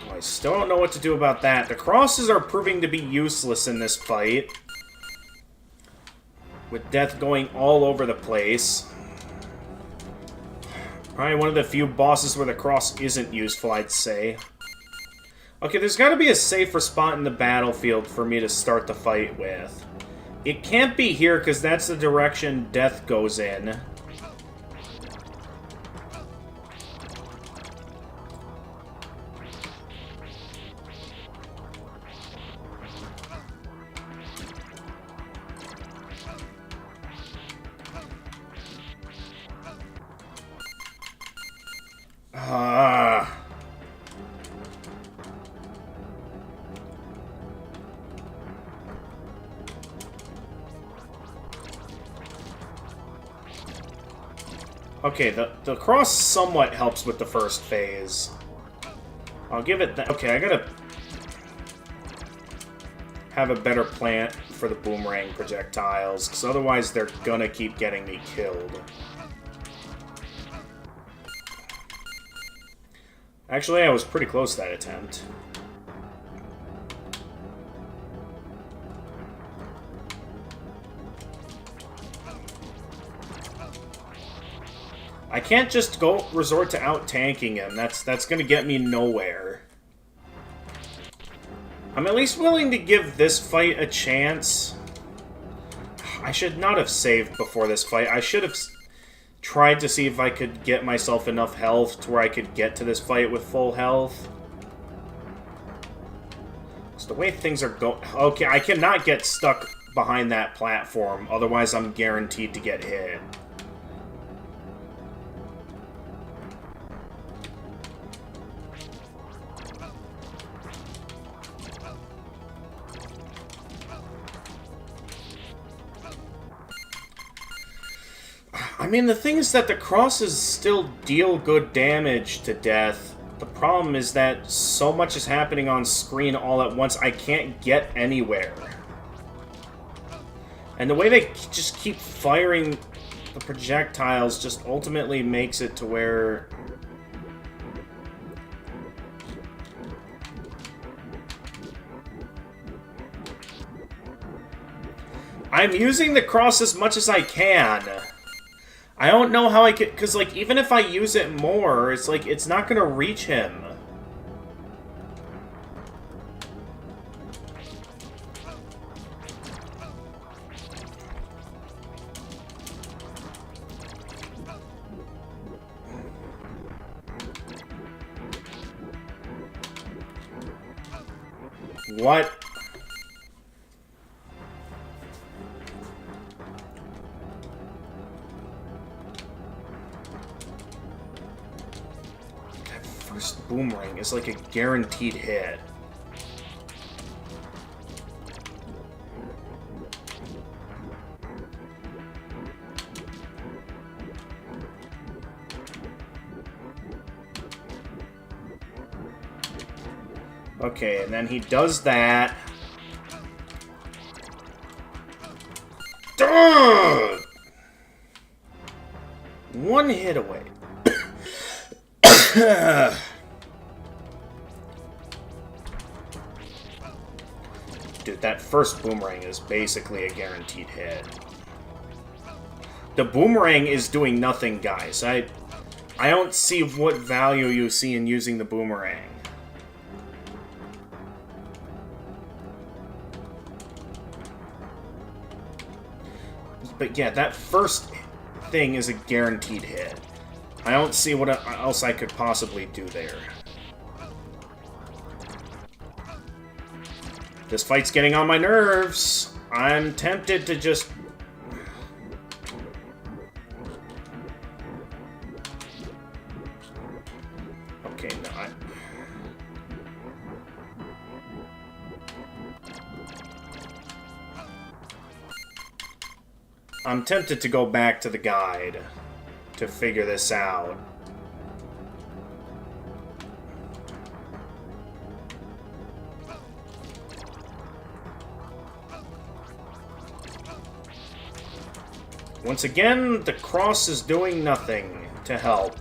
I still don't know what to do about that. The crosses are proving to be useless in this fight, with death going all over the place. Probably one of the few bosses where the cross isn't useful, I'd say. Okay, there's got to be a safer spot in the battlefield for me to start the fight with. It can't be here, because that's the direction death goes in. Okay, the cross somewhat helps with the first phase. I'll give it that. Okay, I gotta have a better plan for the boomerang projectiles, because otherwise they're gonna keep getting me killed. Actually, I was pretty close to that attempt. I can't just go resort to out-tanking him. That's gonna get me nowhere. I'm at least willing to give this fight a chance. I should not have saved before this fight. I should have tried to see if I could get myself enough health to where I could get to this fight with full health. It's the way things are going. Okay, I cannot get stuck behind that platform, otherwise I'm guaranteed to get hit. I mean, the thing is that the crosses still deal good damage to death. The problem is that so much is happening on screen all at once, I can't get anywhere. And the way they just keep firing the projectiles just ultimately makes it to where... I'm using the cross as much as I can. I don't know how I could, because, like, even if I use it more, it's like, it's not gonna reach him. What? Boomerang is like a guaranteed hit. Okay, and then he does that. Duh! One hit away. Dude, that first boomerang is basically a guaranteed hit. The boomerang is doing nothing, guys. I don't see what value you see in using the boomerang. But yeah, that first thing is a guaranteed hit. I don't see what else I could possibly do there. This fight's getting on my nerves. I'm tempted to just... Okay, no, I'm tempted to go back to the guide to figure this out. Once again, the cross is doing nothing to help.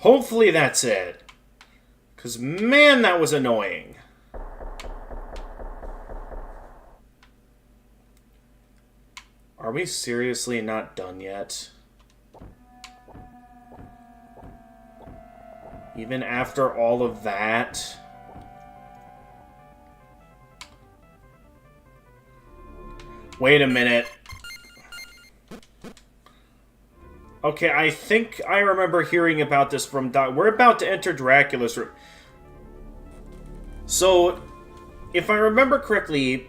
Hopefully that's it. Because, man, that was annoying. Are we seriously not done yet? Even after all of that? Wait a minute. Okay, I think I remember hearing about this from Doc. We're about to enter Dracula's room. So, if I remember correctly,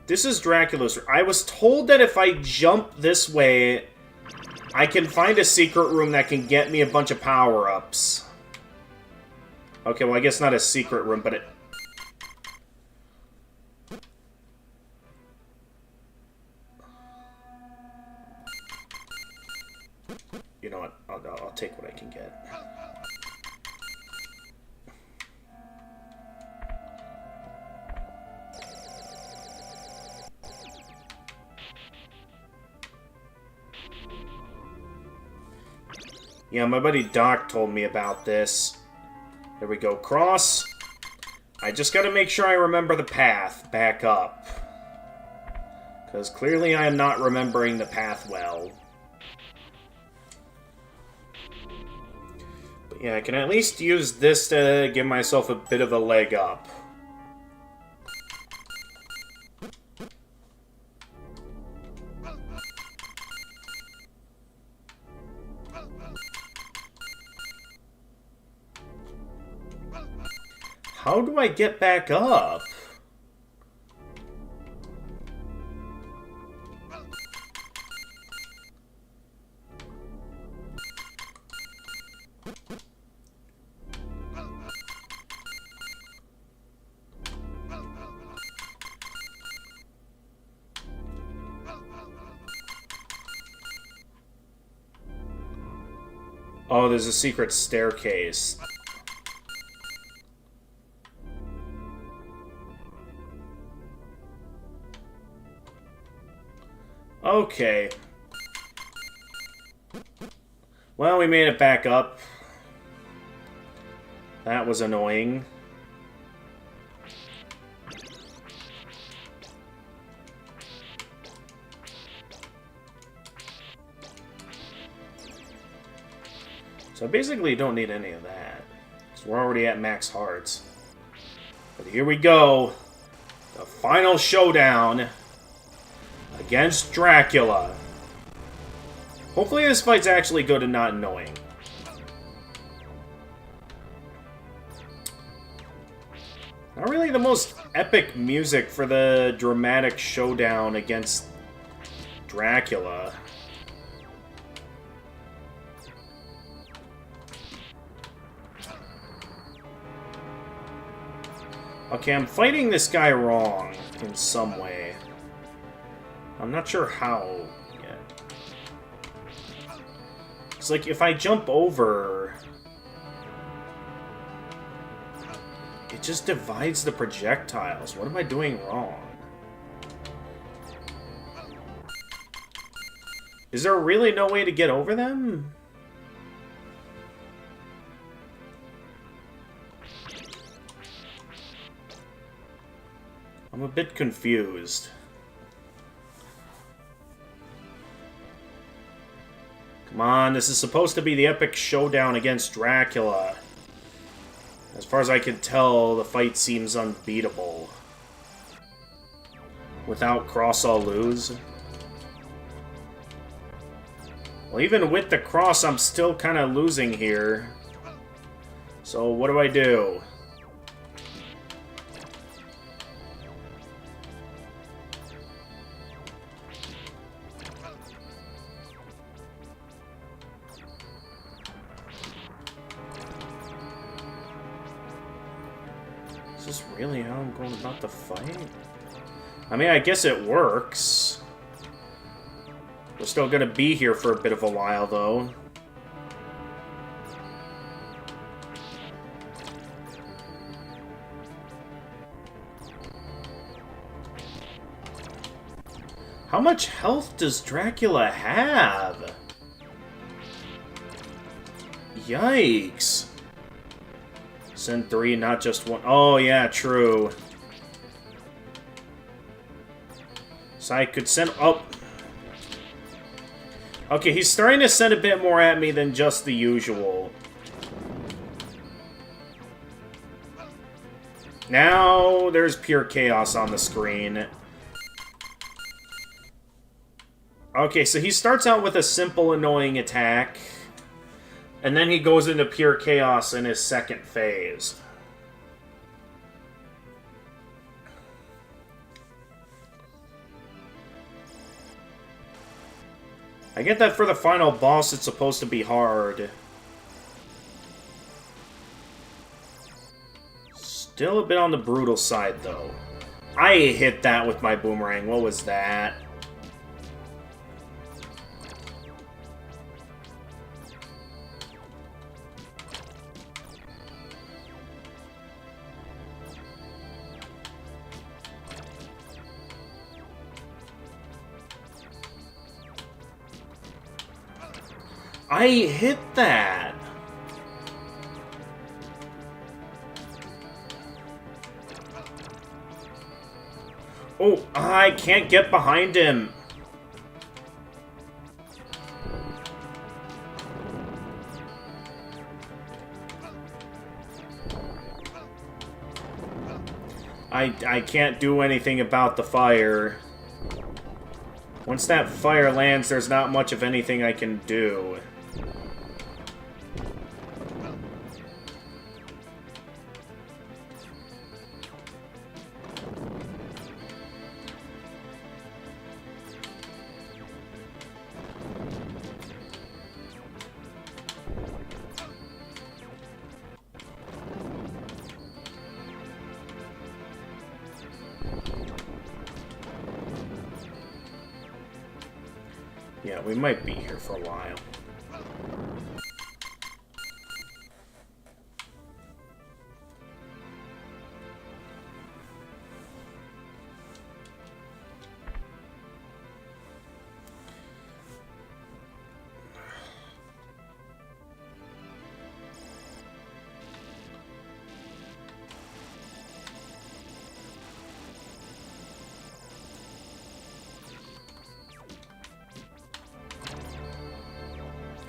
this is Dracula's room. I was told that if I jump this way, I can find a secret room that can get me a bunch of power-ups. Okay, well, I guess not a secret room, but it... You know what? I'll take what I can get. Yeah, my buddy Doc told me about this. There we go. Cross. I just gotta make sure I remember the path back up. Because clearly I am not remembering the path well. But yeah, I can at least use this to give myself a bit of a leg up. How do I get back up? Oh, there's a secret staircase. Okay. Well, we made it back up. That was annoying. So I basically don't need any of that. So we're already at max hearts. But here we go. The final showdown against Dracula. Hopefully this fight's actually good and not annoying. Not really the most epic music for the dramatic showdown against Dracula. Okay, I'm fighting this guy wrong. in some way. I'm not sure how yet. It's like if I jump over, it just divides the projectiles. What am I doing wrong? Is there really no way to get over them? I'm a bit confused. Come on, this is supposed to be the epic showdown against Dracula. As far as I can tell, the fight seems unbeatable. Without cross, I'll lose. Well, even with the cross, I'm still kind of losing here. So, what do I do? Is this really how I'm going about the fight? I mean, I guess it works. We're still gonna be here for a bit of a while, though. How much health does Dracula have? Yikes. Send 3, not just 1. Oh, yeah, true. So I could send... Oh. Okay, he's starting to send a bit more at me than just the usual. Now there's pure chaos on the screen. Okay, so he starts out with a simple, annoying attack. And then he goes into pure chaos in his second phase. I get that for the final boss it's supposed to be hard. Still a bit on the brutal side, though. I hit that with my boomerang. What was that? I hit that! Oh, I can't get behind him. I can't do anything about the fire. Once that fire lands, there's not much of anything I can do. Yeah, we might be here for a while.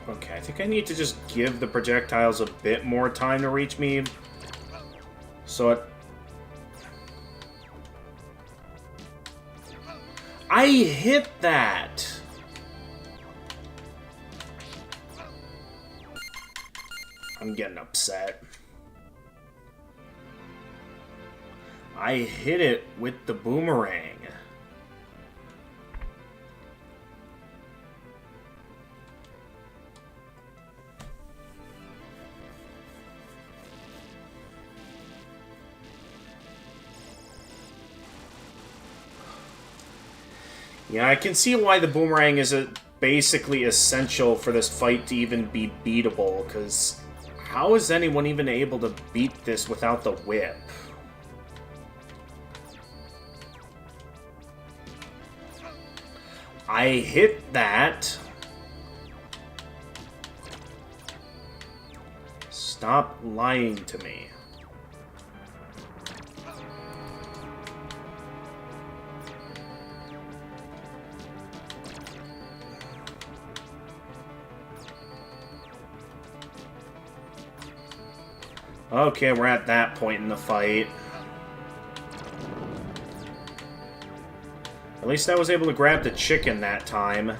Okay, I think I need to just give the projectiles a bit more time to reach me. So it... I hit that! I'm getting upset. I hit it with the boomerang. Yeah, I can see why the boomerang is basically essential for this fight to even be beatable, because how is anyone even able to beat this without the whip? I hit that. Stop lying to me. Okay, we're at that point in the fight. At least I was able to grab the chicken that time.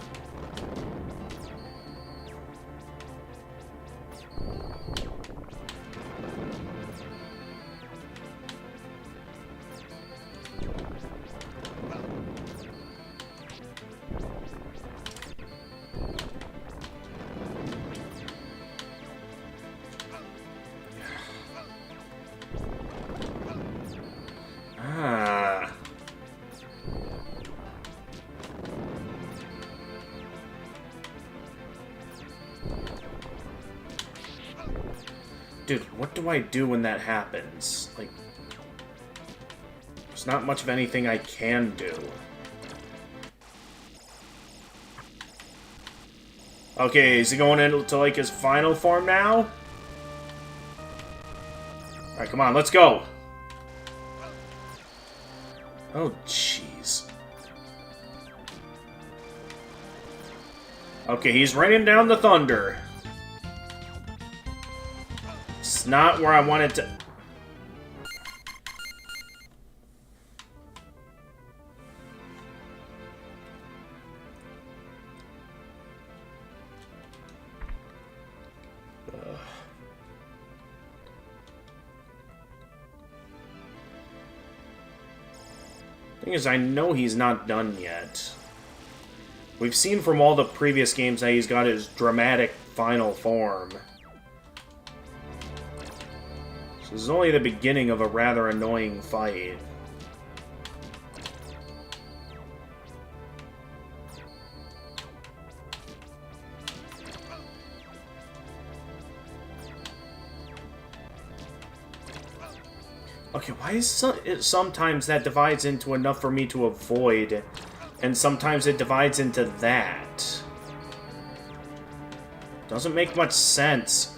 Dude, what do I do when that happens? Like, there's not much of anything I can do. Okay, is he going into, like, his final form now? Alright, come on, let's go! Oh, jeez. Okay, he's raining down the thunder. It's not where I wanted to... Thing is, I know he's not done yet. We've seen from all the previous games that he's got his dramatic final form. So this is only the beginning of a rather annoying fight. Okay, why is it sometimes that divides into enough for me to avoid, and sometimes it divides into that? Doesn't make much sense.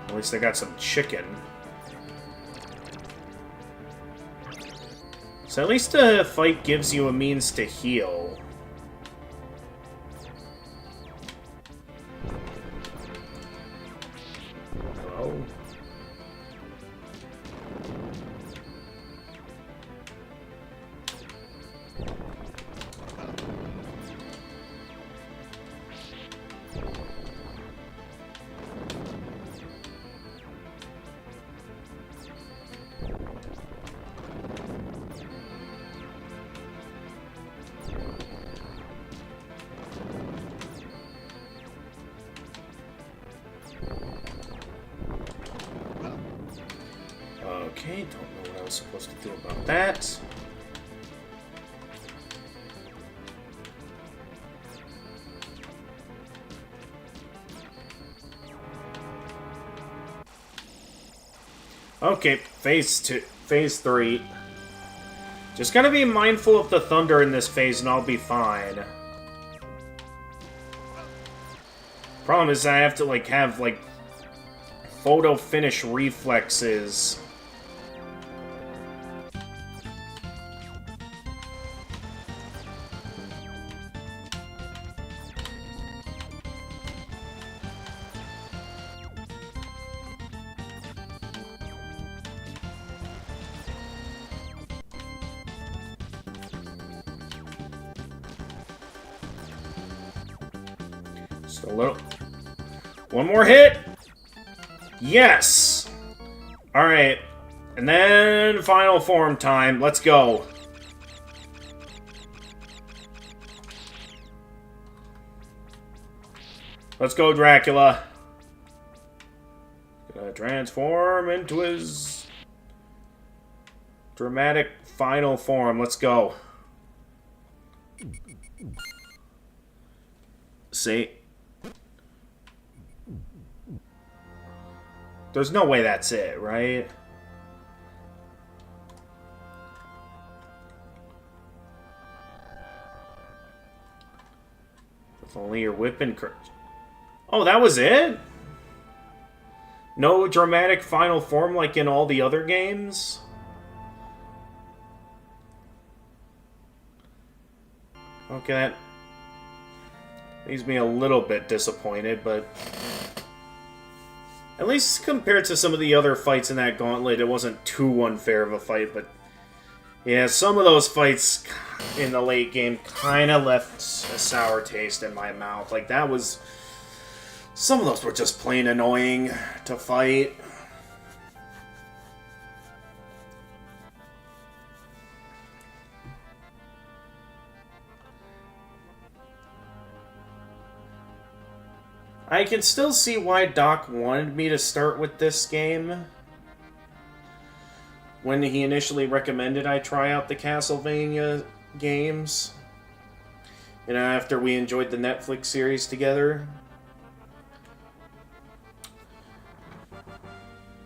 At least I got some chicken. So at least the fight gives you a means to heal. Hello? Okay, don't know what I was supposed to do about that. Okay, phase 3. Just gotta be mindful of the thunder in this phase and I'll be fine. Problem is I have to, like, have, like, photo finish reflexes. Just a little. One more hit! Yes! Alright. And then final form time. Let's go. Let's go, Dracula. Transform into his dramatic final form. Let's go. See? There's no way that's it, right? If only your whip and courage. Oh, that was it? No dramatic final form like in all the other games? Okay, that leaves me a little bit disappointed, but at least compared to some of the other fights in that gauntlet, it wasn't too unfair of a fight, but yeah, some of those fights in the late game kind of left a sour taste in my mouth. Like, that was... Some of those were just plain annoying to fight. I can still see why Doc wanted me to start with this game when he initially recommended I try out the Castlevania games. You know, after we enjoyed the Netflix series together.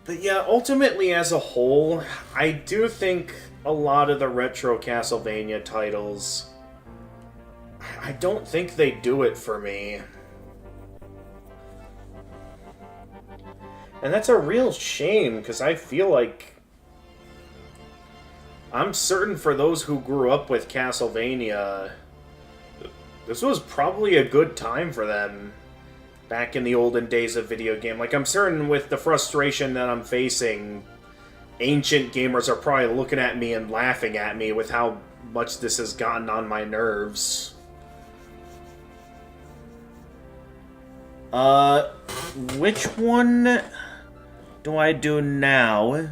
But yeah, ultimately as a whole, I do think a lot of the retro Castlevania titles, I don't think they do it for me. And that's a real shame, because I feel like I'm certain for those who grew up with Castlevania, this was probably a good time for them back in the olden days of video game. Like, I'm certain with the frustration that I'm facing, ancient gamers are probably looking at me and laughing at me with how much this has gotten on my nerves. Which one do I do now?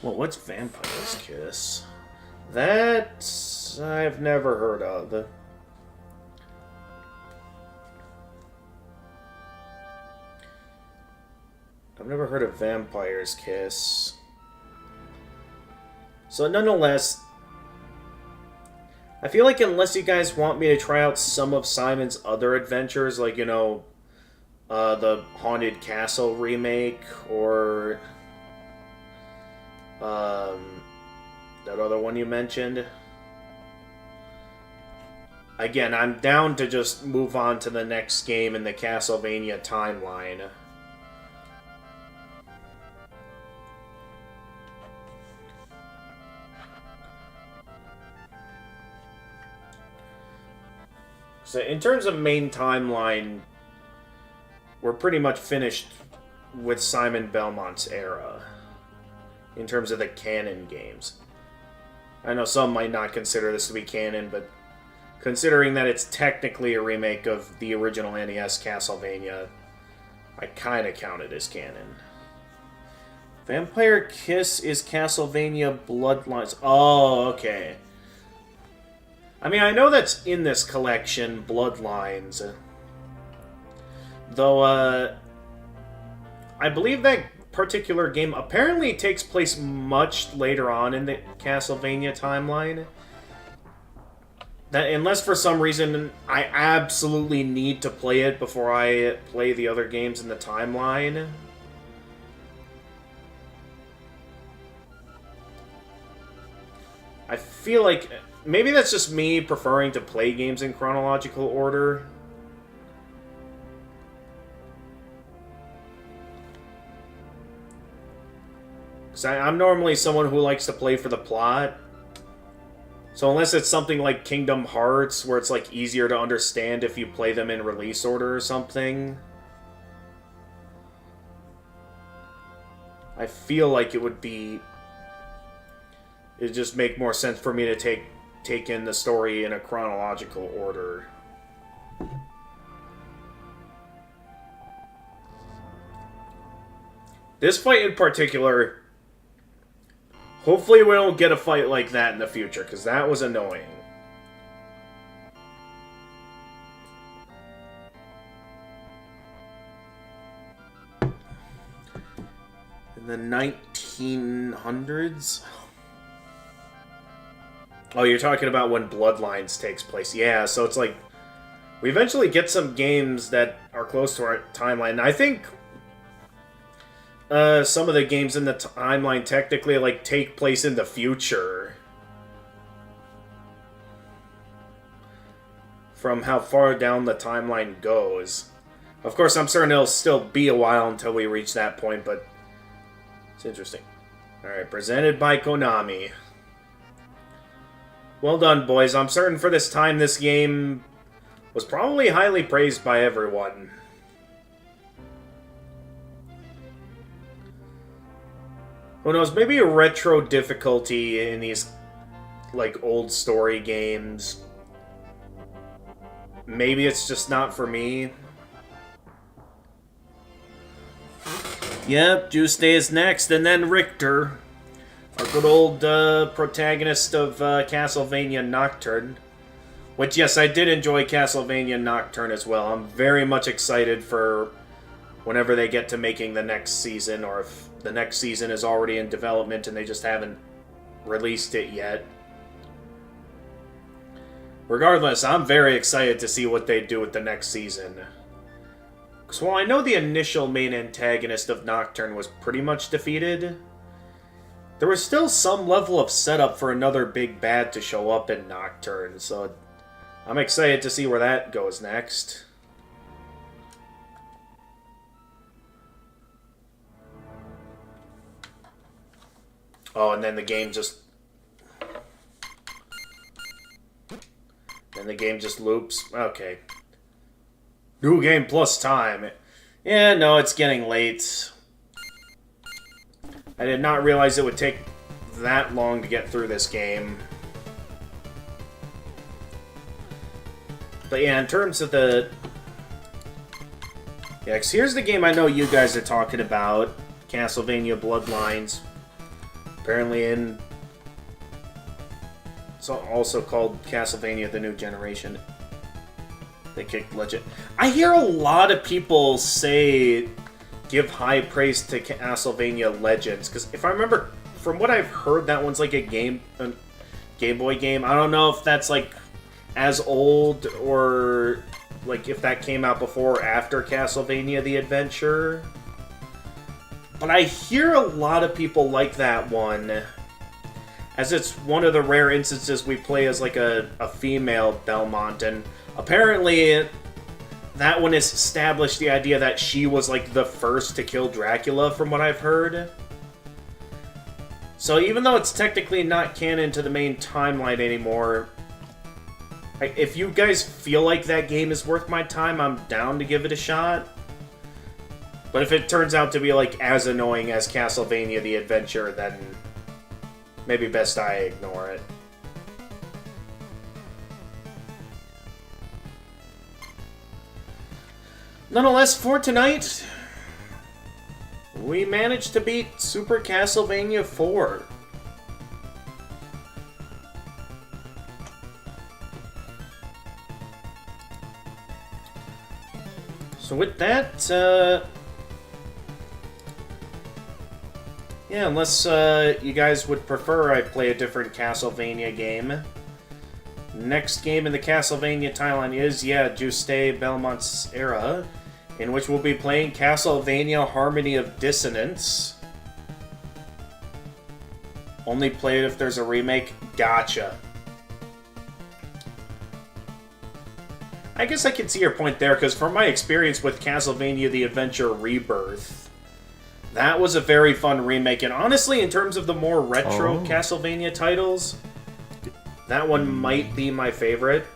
Well, what's Vampire's Kiss? That I've never heard of. I've never heard of Vampire's Kiss. So nonetheless, I feel like unless you guys want me to try out some of Simon's other adventures, like, you know, the Haunted Castle remake, or that other one you mentioned, again, I'm down to just move on to the next game in the Castlevania timeline. So in terms of main timeline, we're pretty much finished with Simon Belmont's era in terms of the canon games. I know some might not consider this to be canon, but considering that it's technically a remake of the original NES Castlevania, I kind of count it as canon. Vampire Kiss is Castlevania Bloodlines. Oh, okay. I mean, I know that's in this collection, Bloodlines. Though, I believe that particular game apparently takes place much later on in the Castlevania timeline. That, unless for some reason I absolutely need to play it before I play the other games in the timeline. I feel like maybe that's just me preferring to play games in chronological order. Because I'm normally someone who likes to play for the plot. So unless it's something like Kingdom Hearts, where it's like easier to understand if you play them in release order or something, I feel like it would just make more sense for me to take in the story in a chronological order. This fight in particular, hopefully we don't get a fight like that in the future, because that was annoying. the 1900s? Oh, you're talking about when Bloodlines takes place. Yeah, so it's like we eventually get some games that are close to our timeline. And I think some of the games in the timeline technically like take place in the future. From how far down the timeline goes. Of course, I'm certain it'll still be a while until we reach that point, but it's interesting. Alright, presented by Konami. Well done, boys. I'm certain for this time this game was probably highly praised by everyone. Who knows, maybe a retro difficulty in these, like, old story games. Maybe it's just not for me. Yep, Tuesday is next, and then Richter, our good old protagonist of Castlevania Nocturne. Which, yes, I did enjoy Castlevania Nocturne as well. I'm very much excited for whenever they get to making the next season, or if the next season is already in development and they just haven't released it yet. Regardless, I'm very excited to see what they do with the next season. Because while I know the initial main antagonist of Nocturne was pretty much defeated, there was still some level of setup for another big bad to show up in Nocturne, so I'm excited to see where that goes next. Oh, and then the game just... And the game just loops. Okay. New game plus time. Yeah, no, it's getting late. I did not realize it would take that long to get through this game. But yeah, in terms of the... Yeah, 'cause here's the game I know you guys are talking about. Castlevania Bloodlines. Apparently in... It's also called Castlevania The New Generation. They kicked Legend. I hear a lot of people say... give high praise to Castlevania Legends. Because if I remember... From what I've heard, that one's like a Game Boy game. I don't know if that's like... as old, or like if that came out before or after Castlevania The Adventure. But I hear a lot of people like that one, as it's one of the rare instances we play as like a female Belmont, and apparently that one has established the idea that she was like the first to kill Dracula, from what I've heard. So even though it's technically not canon to the main timeline anymore, if you guys feel like that game is worth my time, I'm down to give it a shot. But if it turns out to be like as annoying as Castlevania The Adventure, then maybe best I ignore it. Nonetheless, for tonight, we managed to beat Super Castlevania 4. So with that, yeah, unless you guys would prefer I play a different Castlevania game. Next game in the Castlevania timeline is, yeah, Juste Belmont's era, in which we'll be playing Castlevania Harmony of Dissonance. Only play it if there's a remake? Gotcha. I guess I can see your point there, because from my experience with Castlevania The Adventure Rebirth, that was a very fun remake, and honestly, in terms of the more retro Castlevania titles, that one might be my favorite.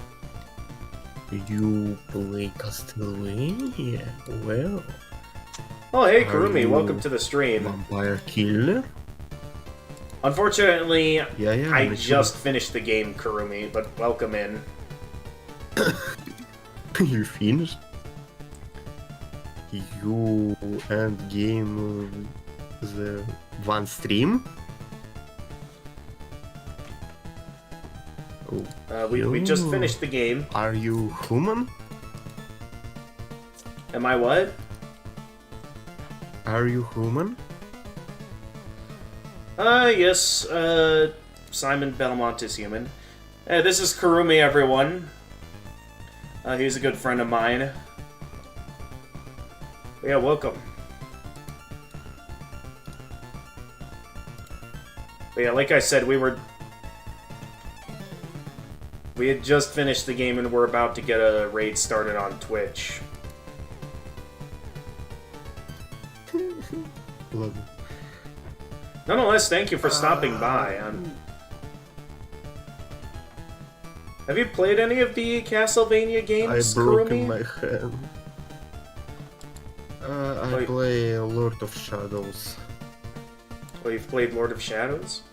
You play Castlevania? Well... Oh, hey, Kurumi, welcome to the stream. Vampire Killer? Unfortunately, Yeah, I just finished the game, Kurumi, but welcome in. You finished? You end game the one stream? Oh, We just finished the game. Are you human? Am I what? Are you human? Yes, Simon Belmont is human. This is Kurumi, everyone. He's a good friend of mine. Yeah, welcome. But yeah, like I said, we had just finished the game and we're about to get a raid started on Twitch. Love it. Nonetheless, thank you for stopping by. Have you played any of the Castlevania games, I broke Kurumi? my hand. I play Lord of Shadows. Oh, you've played Lord of Shadows?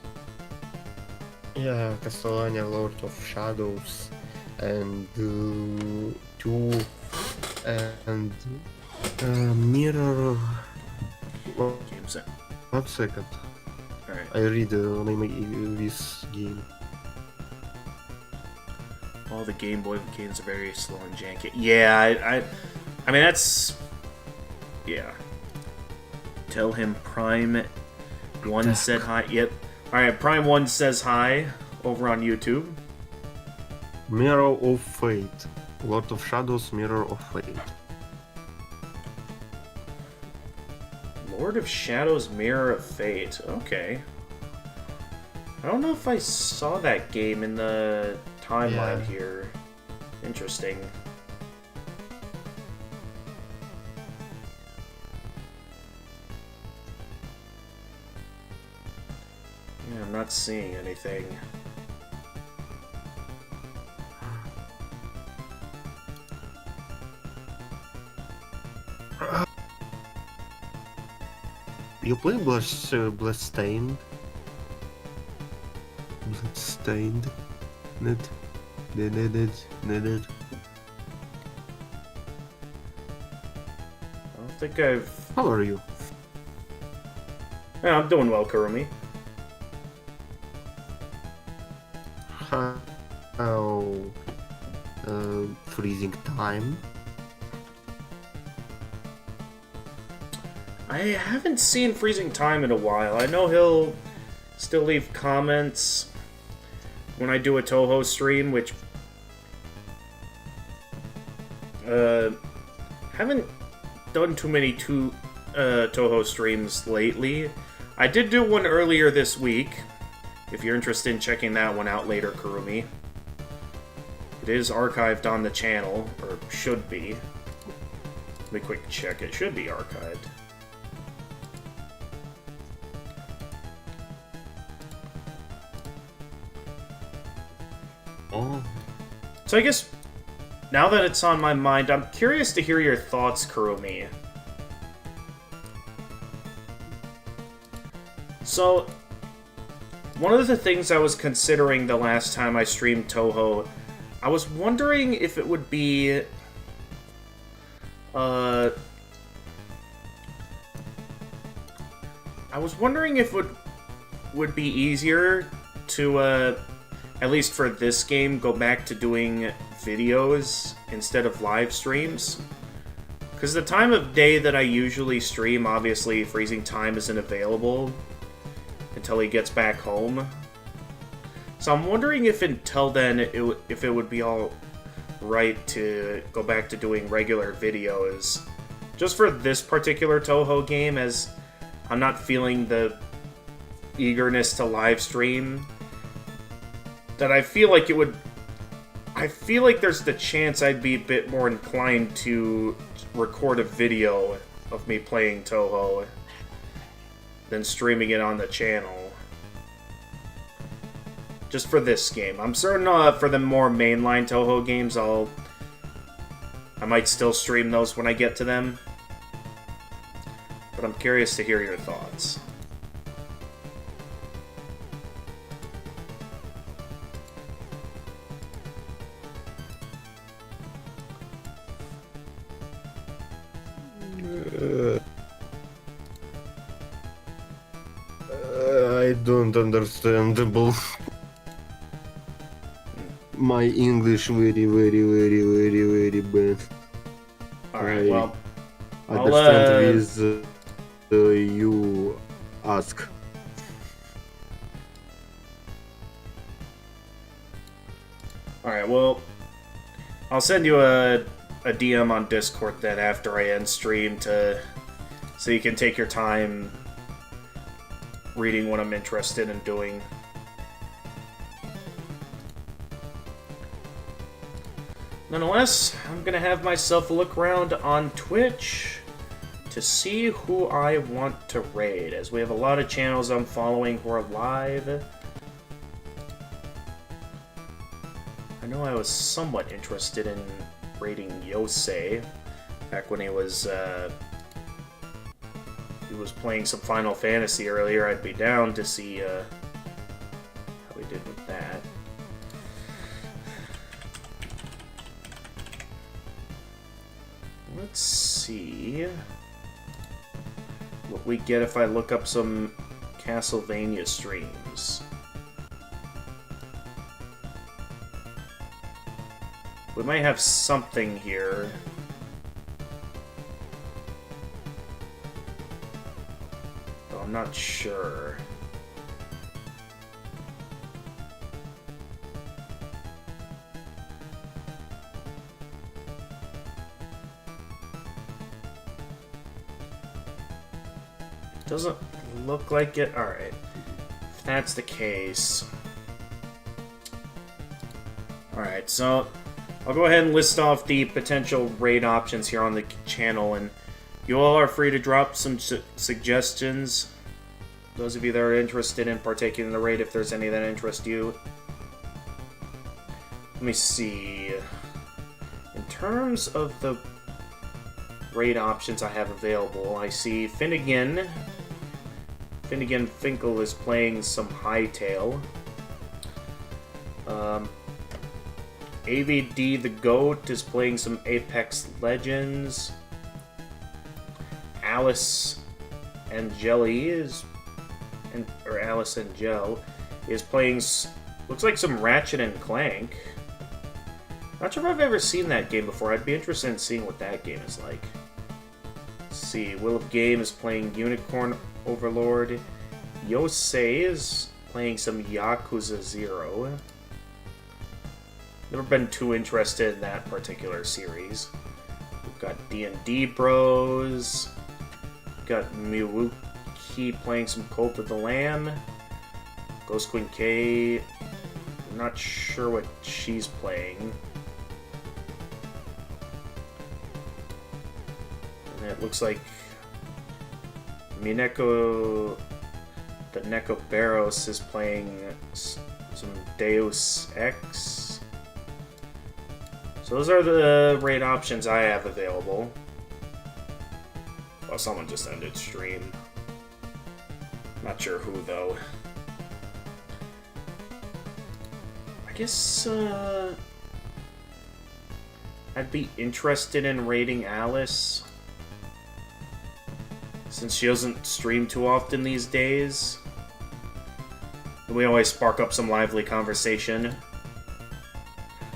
Yeah, Castlevania Lord of Shadows and 2 and Mirror. Game set. 1 second. Alright. I read the name of this game. All the Game Boy games are very slow and janky. Yeah, I mean that's... Yeah. Tell him Prime 1 said hi. Yep. Alright, Prime 1 says hi over on YouTube. Mirror of Fate. Lord of Shadows, Mirror of Fate. Lord of Shadows, Mirror of Fate. Okay. I don't know if I saw that game in the timeline here. Interesting. Yeah, I'm not seeing anything. You play Bloodstained? Bloodstained? Net. I don't think I've... How are you? Yeah, I'm doing well, Kurumi. How freezing time? I haven't seen Freezing Time in a while. I know he'll still leave comments when I do a Toho stream, which... haven't done too many Toho streams lately. I did do one earlier this week, if you're interested in checking that one out later, Kurumi. It is archived on the channel, or should be. Let me quick check. It should be archived. Oh. So I guess, now that it's on my mind, I'm curious to hear your thoughts, Kurumi. So, one of the things I was considering the last time I streamed Toho, I was wondering if it would be... I was wondering if it would be easier to, at least for this game, go back to doing videos instead of live streams. Because the time of day that I usually stream, obviously Freezing Time isn't available until he gets back home. So I'm wondering if until then, if it would be all right to go back to doing regular videos. Just for this particular Toho game, as I'm not feeling the eagerness to live stream. That I feel like it would... I feel like there's the chance I'd be a bit more inclined to record a video of me playing Toho than streaming it on the channel. Just for this game. I'm certain for the more mainline Toho games, I might still stream those when I get to them. But I'm curious to hear your thoughts. I don't understandable. My English very bad. Alright, well... Understand with you ask. Alright, well, I'll send you a DM on Discord then after I end stream so you can take your time reading what I'm interested in doing. Nonetheless, I'm gonna have myself a look around on Twitch to see who I want to raid, as we have a lot of channels I'm following who are live. I know I was somewhat interested in raiding Yosei back when he was playing some Final Fantasy earlier. I'd be down to see how he did with that. Let's see what we get if I look up some Castlevania streams. We might have something here. Though I'm not sure. Doesn't look like it. Alright. If that's the case. Alright, so I'll go ahead and list off the potential raid options here on the channel, and you all are free to drop some suggestions. Those of you that are interested in partaking in the raid, if there's any that interest you. Let me see. In terms of the raid options I have available, I see Finnegan. Finnegan Finkel is playing some Hightail. AVD the Goat is playing some Apex Legends. Alice Angeli or Alice Angel is playing, looks like some Ratchet and Clank. Not sure if I've ever seen that game before. I'd be interested in seeing what that game is like. Let's see, Will of Game is playing Unicorn Overlord. Yosei is playing some Yakuza 0. Never been too interested in that particular series. We've got D&D Bros. We've got Miwuki playing some Cult of the Lamb. Ghost Queen K. I'm not sure what she's playing. And it looks like Mineko the Neko Barros is playing some Deus Ex. So those are the raid options I have available. Oh, someone just ended stream. Not sure who, though. I guess, I'd be interested in raiding Alice, since she doesn't stream too often these days. We always spark up some lively conversation.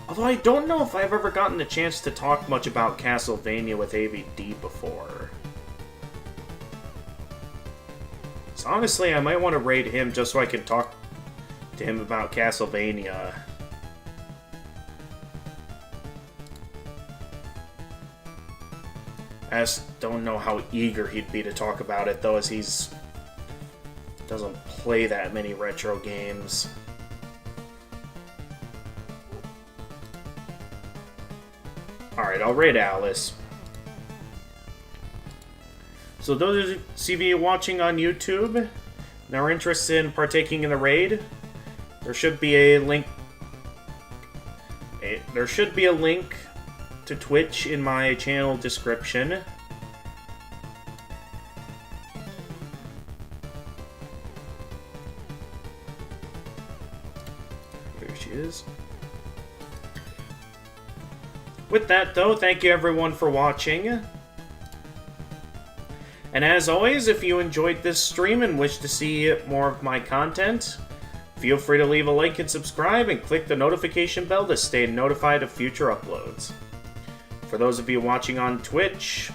Although I don't know if I've ever gotten the chance to talk much about Castlevania with AVD before. So honestly, I might want to raid him just so I can talk to him about Castlevania. I just don't know how eager he'd be to talk about it, though, as he's doesn't play that many retro games. Alright, I'll raid Alice. So those of you watching on YouTube and are interested in partaking in the raid, there should be a link. There should be a link to Twitch in my channel description. There she is. With that, though, thank you everyone for watching. And as always, if you enjoyed this stream and wish to see more of my content, feel free to leave a like and subscribe, and click the notification bell to stay notified of future uploads. For those of you watching on Twitch,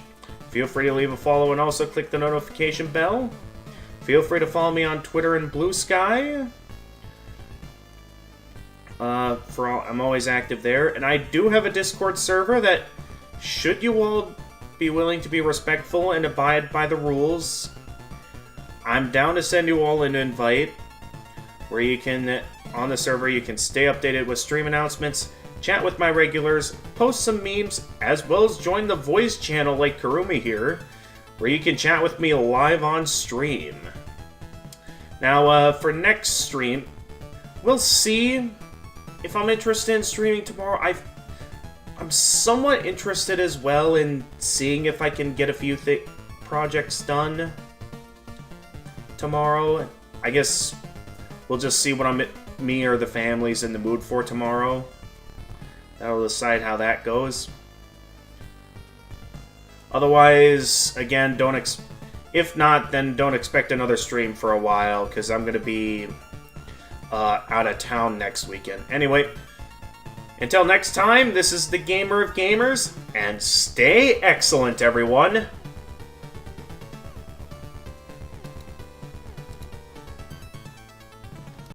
feel free to leave a follow and also click the notification bell. Feel free to follow me on Twitter and Blue Sky. I'm always active there, and I do have a Discord server that, should you all be willing to be respectful and abide by the rules, I'm down to send you all an invite where you can, on the server, you can stay updated with stream announcements, chat with my regulars, post some memes, as well as join the voice channel like Karumi here, where you can chat with me live on stream. Now, for next stream, we'll see if I'm interested in streaming tomorrow. I'm somewhat interested as well in seeing if I can get a few projects done tomorrow. I guess we'll just see what me or the family's in the mood for tomorrow. That'll decide how that goes. Otherwise, again, if not, then don't expect another stream for a while, because I'm going to be out of town next weekend. Anyway, until next time, this is the Gamer of Gamers, and stay excellent, everyone!